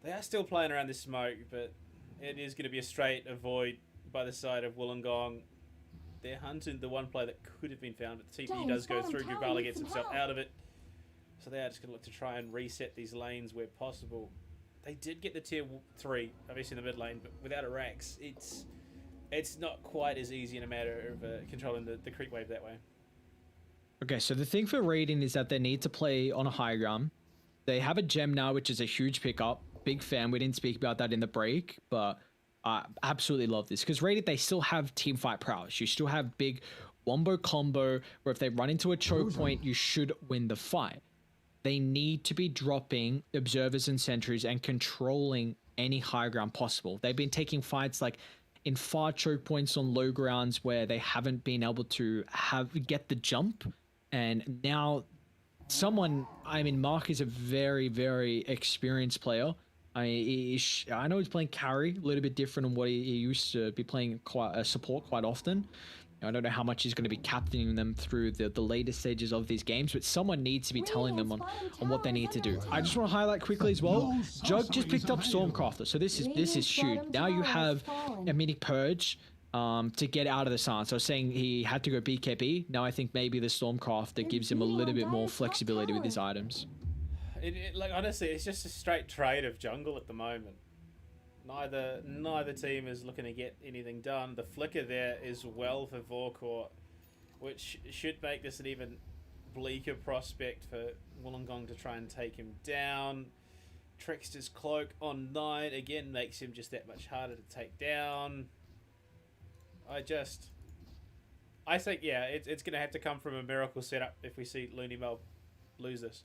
A: They are still playing around this smoke, but it is going to be a straight avoid by the side of Wollongong. They're hunting the one play that could have been found, but the TP does go through. Gubala gets himself out of it. So they are just going to look to try and reset these lanes where possible. They did get the tier 3, obviously in the mid lane, but without a Rax, it's not quite as easy in a matter of controlling the creep wave that way.
B: Okay, so the thing for Raiden is that they need to play on a high ground. They have a gem now, which is a huge pickup. Big fan. We didn't speak about that in the break, but I absolutely love this. Because Raiden, they still have team fight prowess. You still have big wombo combo, where if they run into a choke point, you should win the fight. They need to be dropping observers and sentries and controlling any high ground possible. They've been taking fights like in far choke points on low grounds where they haven't been able to get the jump. And now Mark is a very, very experienced player. I know he's playing carry, a little bit different than what he used to be playing support quite often. I don't know how much he's going to be captaining them through the later stages of these games, but someone needs to be telling them on what they need to do. I just want to highlight quickly as well, Jug just picked up Stormcrafter, so this is huge. Now you have a mini purge to get out of the silence. I was saying he had to go BKB. Now I think maybe the Stormcrafter gives him a little bit more flexibility with his items.
A: Like honestly, it's just a straight trade of jungle at the moment. Neither team is looking to get anything done. The flicker there is well for Vorkor, which should make this an even bleaker prospect for Wollongong to try and take him down. Trickster's Cloak on 9 again makes him just that much harder to take down. I think, yeah, it's going to have to come from a miracle setup if we see LoonyMelb lose this.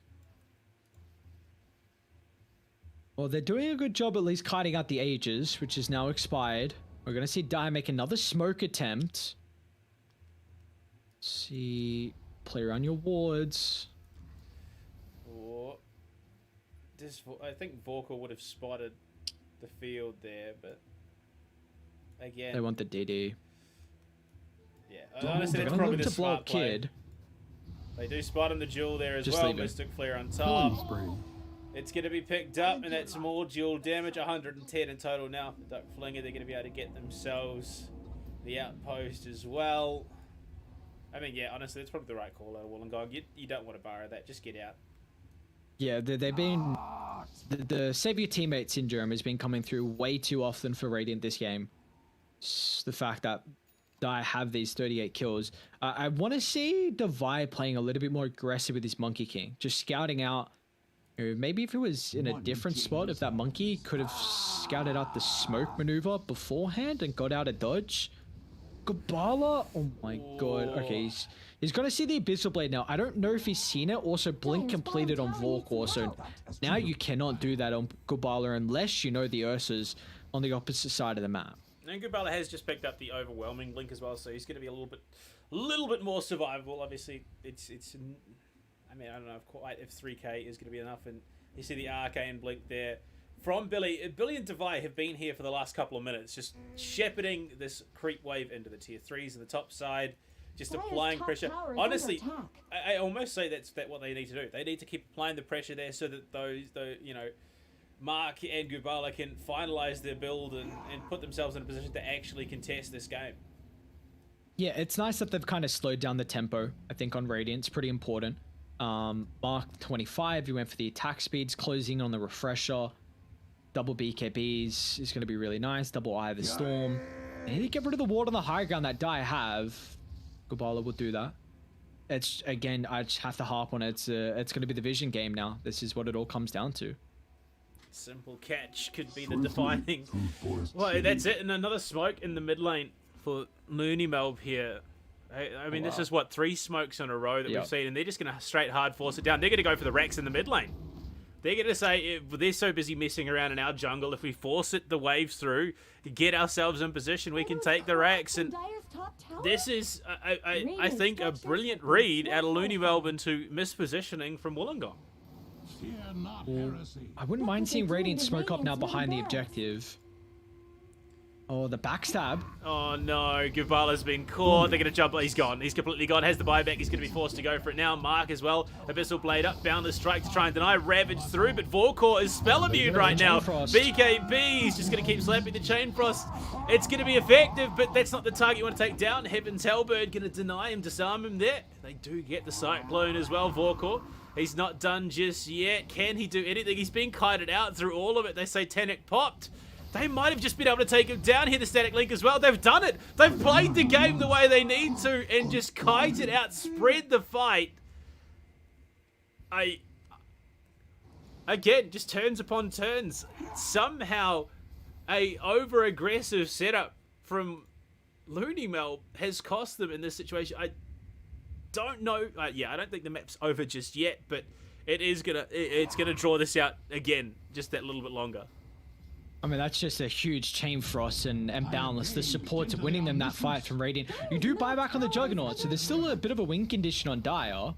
B: Well, they're doing a good job at least kiting out the ages, which is now expired. We're going to see Dai make another smoke attempt. Let's see, play around your wards.
A: I think Vorkor would have spotted the field there, but again...
B: They want the DD.
A: Yeah, honestly, that's probably the smart play.
B: Kid.
A: They do spot him the jewel there as
B: Just
A: well.
B: leave it.
A: Mystic Flare on top. It's going to be picked up, and that's more dual damage, 110 in total now. The Duck Flinger, they're going to be able to get themselves the outpost as well. I mean, yeah, honestly, that's probably the right call out of Wollongong. You don't want to borrow that, just get out.
B: Yeah, they've been... The save your teammate syndrome has been coming through way too often for Radiant this game. It's the fact that I have these 38 kills. I want to see Divide playing a little bit more aggressive with his Monkey King. Just scouting out... Maybe if it was in a different spot, if that monkey could have scouted out the smoke maneuver beforehand and got out a dodge. Gabala, oh my god. Okay, he's going to see the Abyssal Blade now. I don't know if he's seen it. Also, Blink completed on Vorkor, so now you cannot do that on Gabala unless you know the Ursa's on the opposite side of the map.
A: And Gabala has just picked up the overwhelming Blink as well, so he's going to be a little bit more survivable. Obviously, it's I mean, I don't know if 3k is going to be enough, and you see the Arcane Blink there from Billy. Billy and Divide have been here for the last couple of minutes, just shepherding this creep wave into the tier 3s on the top side, just applying pressure. Honestly, I almost say that's what they need to do. They need to keep applying the pressure there so that Mark and Gubala can finalize their build and put themselves in a position to actually contest this game.
B: Yeah, it's nice that they've kind of slowed down the tempo, I think, on Radiant. It's pretty important. Mark 25, he went for the attack speeds, closing on the refresher. Double BKBs is going to be really nice. Double Eye of the Storm. And he get rid of the ward on the high ground that Dai have. Gabala will do that. It's, again, I just have to harp on it. It's going to be the vision game now. This is what it all comes down to.
A: Simple catch could be the defining. Well, that's it. And another smoke in the mid lane for LoonyMelb here. I mean, this is, 3 smokes in a row that we've seen, and they're just going to straight hard force it down. They're going to go for the Rex in the mid lane. They're going to say, they're so busy messing around in our jungle, if we force it, the waves through, get ourselves in position, we can take the Rex. And this is, I think, a brilliant read out of LoonyMelb into mispositioning from Wollongong.
B: I wouldn't mind seeing Radiant smoke up now behind the objective. Oh, the backstab.
A: Oh no, Gubala's been caught. They're going to jump. He's gone. He's completely gone. Has the buyback. He's going to be forced to go for it now. Mark as well. Abyssal Blade up. Boundless Strike to try and deny. Ravage through, but Vorkor is spell immune right now. BKB is just going to keep slapping the Chain Frost. It's going to be effective, but that's not the target you want to take down. Heaven's Hellbird going to deny him, disarm him there. They do get the Cyclone as well, Vorkor. He's not done just yet. Can he do anything? He's been kited out through all of it. They say Satanic popped. They might have just been able to take him down here, the Static Link as well. They've done it. They've played the game the way they need to and just kited out, spread the fight. Again, just turns upon turns. Somehow, a over-aggressive setup from LoonyMelb has cost them in this situation. I don't know. I don't think the map's over just yet, but it's gonna draw this out again, just that little bit longer.
B: I mean, that's just a huge Chain Frost and Boundless. The supports winning them that fight from Radiant. You do buy back on the Juggernaut, so there's still a bit of a win condition on Dire.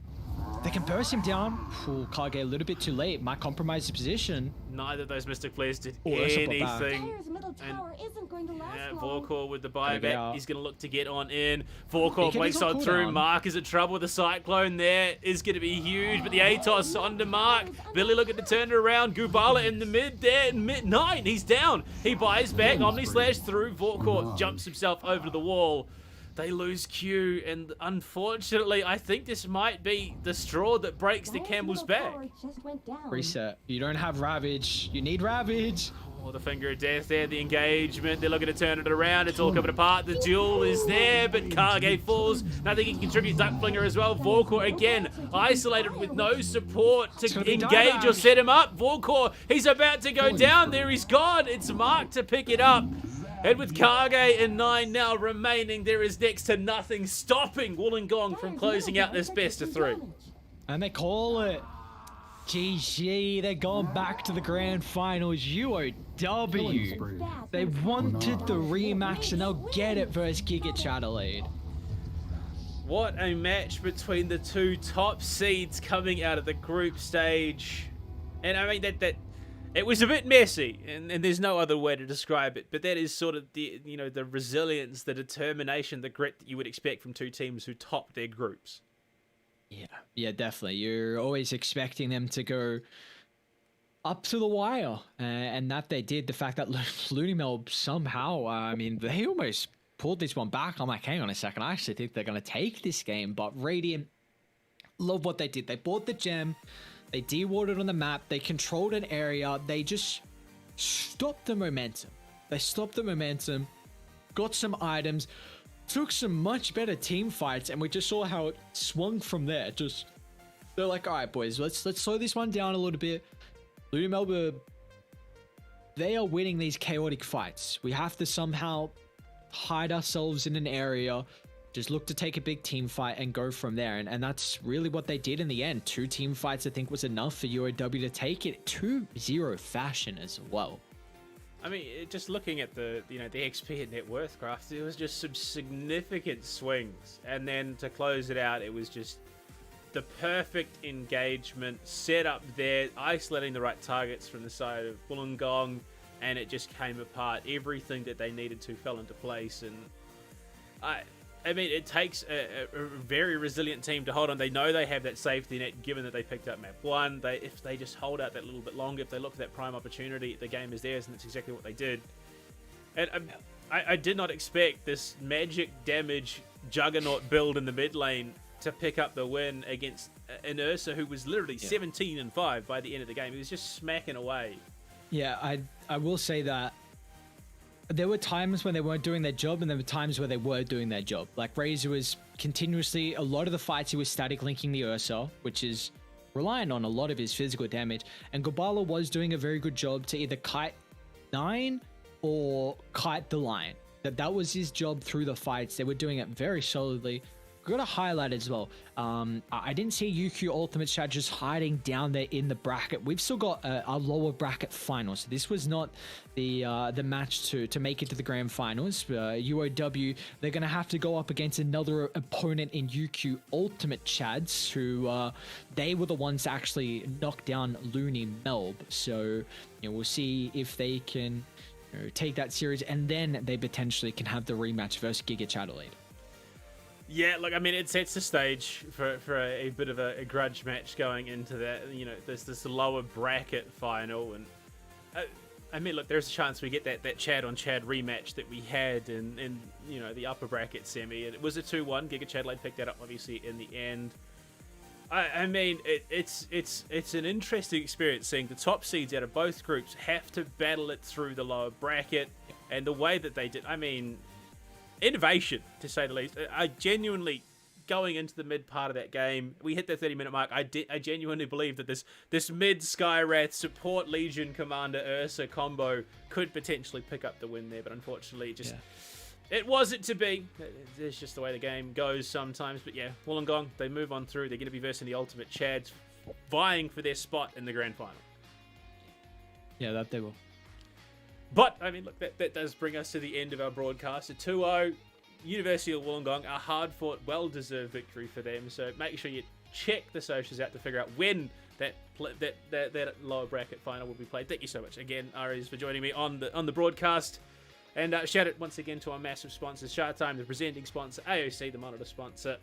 B: They can burst him down. Ooh, Kage a little bit too late. Might compromise the position.
A: Neither of those Mystic players did
B: that's not bad.
A: anything.
E: Dire's middle tower isn't going to last
A: Yeah,
E: long.
A: Vorkor with the
B: Gotta get
A: buyback.
B: out.
A: He's going to look to get on in. Vorkor
B: He
A: breaks
B: can
A: on
B: cool
A: through.
B: down.
A: Mark is in trouble with the Cyclone there. Is going to be huge, but the Atos onto Mark. Billy looking to turn it around. Gubala in the mid there. Mid-9. He's down. He buys back. Omni Slash through. Vorkor jumps himself over to the wall. They lose Q, and unfortunately, I think this might be the straw that breaks the
E: Dire's
A: camel's
E: middle
A: back.
E: tower just went down.
B: Reset. You don't have Ravage. You need Ravage.
A: Oh, the finger of death there, the engagement. They're looking to turn it around. It's all coming apart. The duel is there, but Kage falls. Nothing can contribute. Duckflinger as well. Vorkor again, isolated with no support to
B: gonna be
A: engage or
B: damage.
A: set him up. Vorkor, he's about to go down. There he's gone. It's Mark to pick it up. And with Kage in 9 now remaining, there is next to nothing stopping Wollongong from closing out this best of 3.
B: And they call it. GG, they're going back to the grand finals. UOW. They wanted the rematch and they'll get it versus Giga Adelaide.
A: What a match between the two top seeds coming out of the group stage. And I mean that it was a bit messy, and there's no other way to describe it, but that is sort of the the resilience, the determination, the grit that you would expect from two teams who top their groups.
B: Yeah, definitely. You're always expecting them to go up to the wire, and that they did. The fact that LoonyMelb somehow, I mean, they almost pulled this one back. I'm like, hang on a second, I actually think they're going to take this game, but Radiant, love what they did. They bought the gem, they de-watered on the map, they controlled an area, they just stopped the momentum. They stopped the momentum, got some items, took some much better team fights, and we just saw how it swung from there. Just, they're like, all right, boys, let's slow this one down a little bit. LoonyMelb, they are winning these chaotic fights. We have to somehow hide ourselves in an area, just look to take a big team fight and go from there. And that's really what they did in the end. 2 team fights, I think, was enough for UOW to take it 2-0 fashion as well.
A: I mean, just looking at the the XP and net worth graph, there was just some significant swings, and then to close it out, it was just the perfect engagement set up there, isolating the right targets from the side of Wollongong, and it just came apart. Everything that they needed to fell into place, and I mean, it takes a very resilient team to hold on. They know they have that safety net, given that they picked up map 1. If they just hold out that little bit longer, if they look for that prime opportunity, the game is theirs, and that's exactly what they did. And I did not expect this magic damage juggernaut build in the mid lane to pick up the win against an Ursa who was literally 17-5 by the end of the game. He was just smacking away.
B: Yeah, I will say that there were times when they weren't doing their job, and there were times where they were doing their job. Like, Razor was continuously, a lot of the fights he was static linking the Ursa, which is relying on a lot of his physical damage, and Gobala was doing a very good job to either kite 9 or kite the line. That was his job through the fights. They were doing it very solidly. Got to highlight as well. I didn't see UQ Ultimate Chat just hiding down there in the bracket. We've still got a lower bracket final, so this was not the match to make it to the grand finals. UOW, they're gonna have to go up against another opponent in UQ Ultimate Chads, who they were the ones that actually knocked down LoonyMelb. So we'll see if they can take that series, and then they potentially can have the rematch versus Giga Adelaide.
A: Yeah, look, I mean, it sets the stage for a bit of a grudge match going into that. This lower bracket final, and I mean, look, there's a chance we get that Chad on Chad rematch that we had in the upper bracket semi. It was a 2-1. Giga Adelaide picked that up obviously in the end. I mean, it's an interesting experience seeing the top seeds out of both groups have to battle it through the lower bracket, and the way that they did. I mean, innovation, to say the least. I genuinely, going into the mid part of that game, we hit the 30-minute mark. I genuinely believe that this mid Skywrath support Legion Commander Ursa combo could potentially pick up the win there, but unfortunately, it wasn't to be. It's just the way the game goes sometimes. But yeah, Wollongong, they move on through. They're going to be versing the Ultimate Chads, vying for their spot in the grand final.
B: Yeah, that they will.
A: But, I mean, look, that does bring us to the end of our broadcast. A 2-0, University of Wollongong, a hard-fought, well-deserved victory for them. So make sure you check the socials out to figure out when that lower bracket final will be played. Thank you so much again, Ares, for joining me on the broadcast. And shout out once again to our massive sponsors, Chatime, the presenting sponsor, AOC, the monitor sponsor,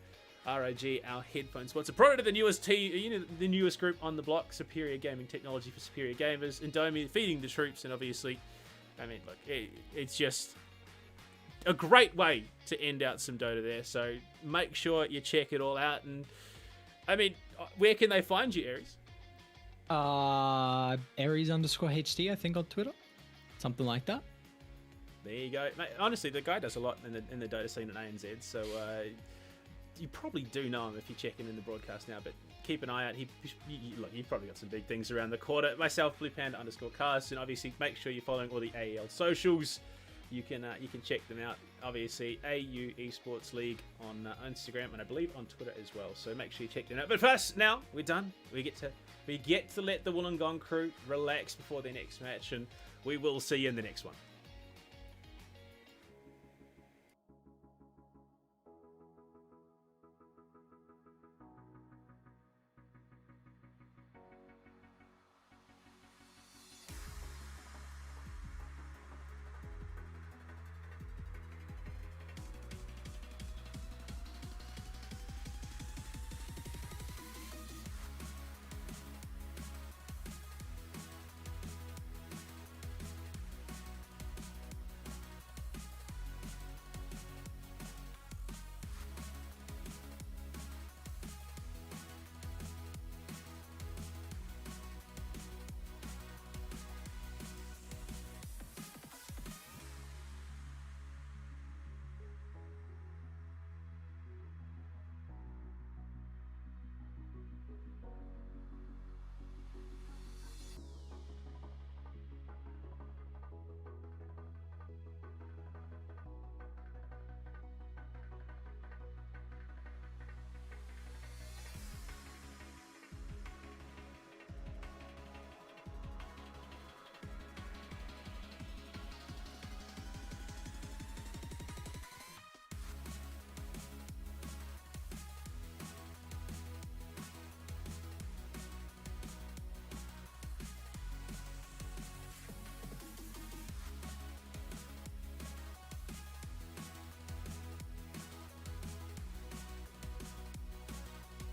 A: ROG, our headphone sponsor, Pro to the newest group on the block, superior gaming technology for superior gamers, Indomie, feeding the troops, and obviously, I mean, look, it's just a great way to end out some Dota there. So make sure you check it all out. And I mean, where can they find you, Ares?
B: Ares_HD, I think, on Twitter, something like that.
A: There you go, mate. Honestly, the guy does a lot in the Dota scene in ANZ, so you probably do know him if you're checking in the broadcast now. But keep an eye out. Look, you've probably got some big things around the quarter. Myself, Bluepanda_cast, and obviously make sure you're following all the AEL socials. You can check them out. Obviously, AU Esports League on Instagram, and I believe on Twitter as well. So make sure you check them out. But first, now we're done. We get to let the Wollongong crew relax before their next match, and we will see you in the next one.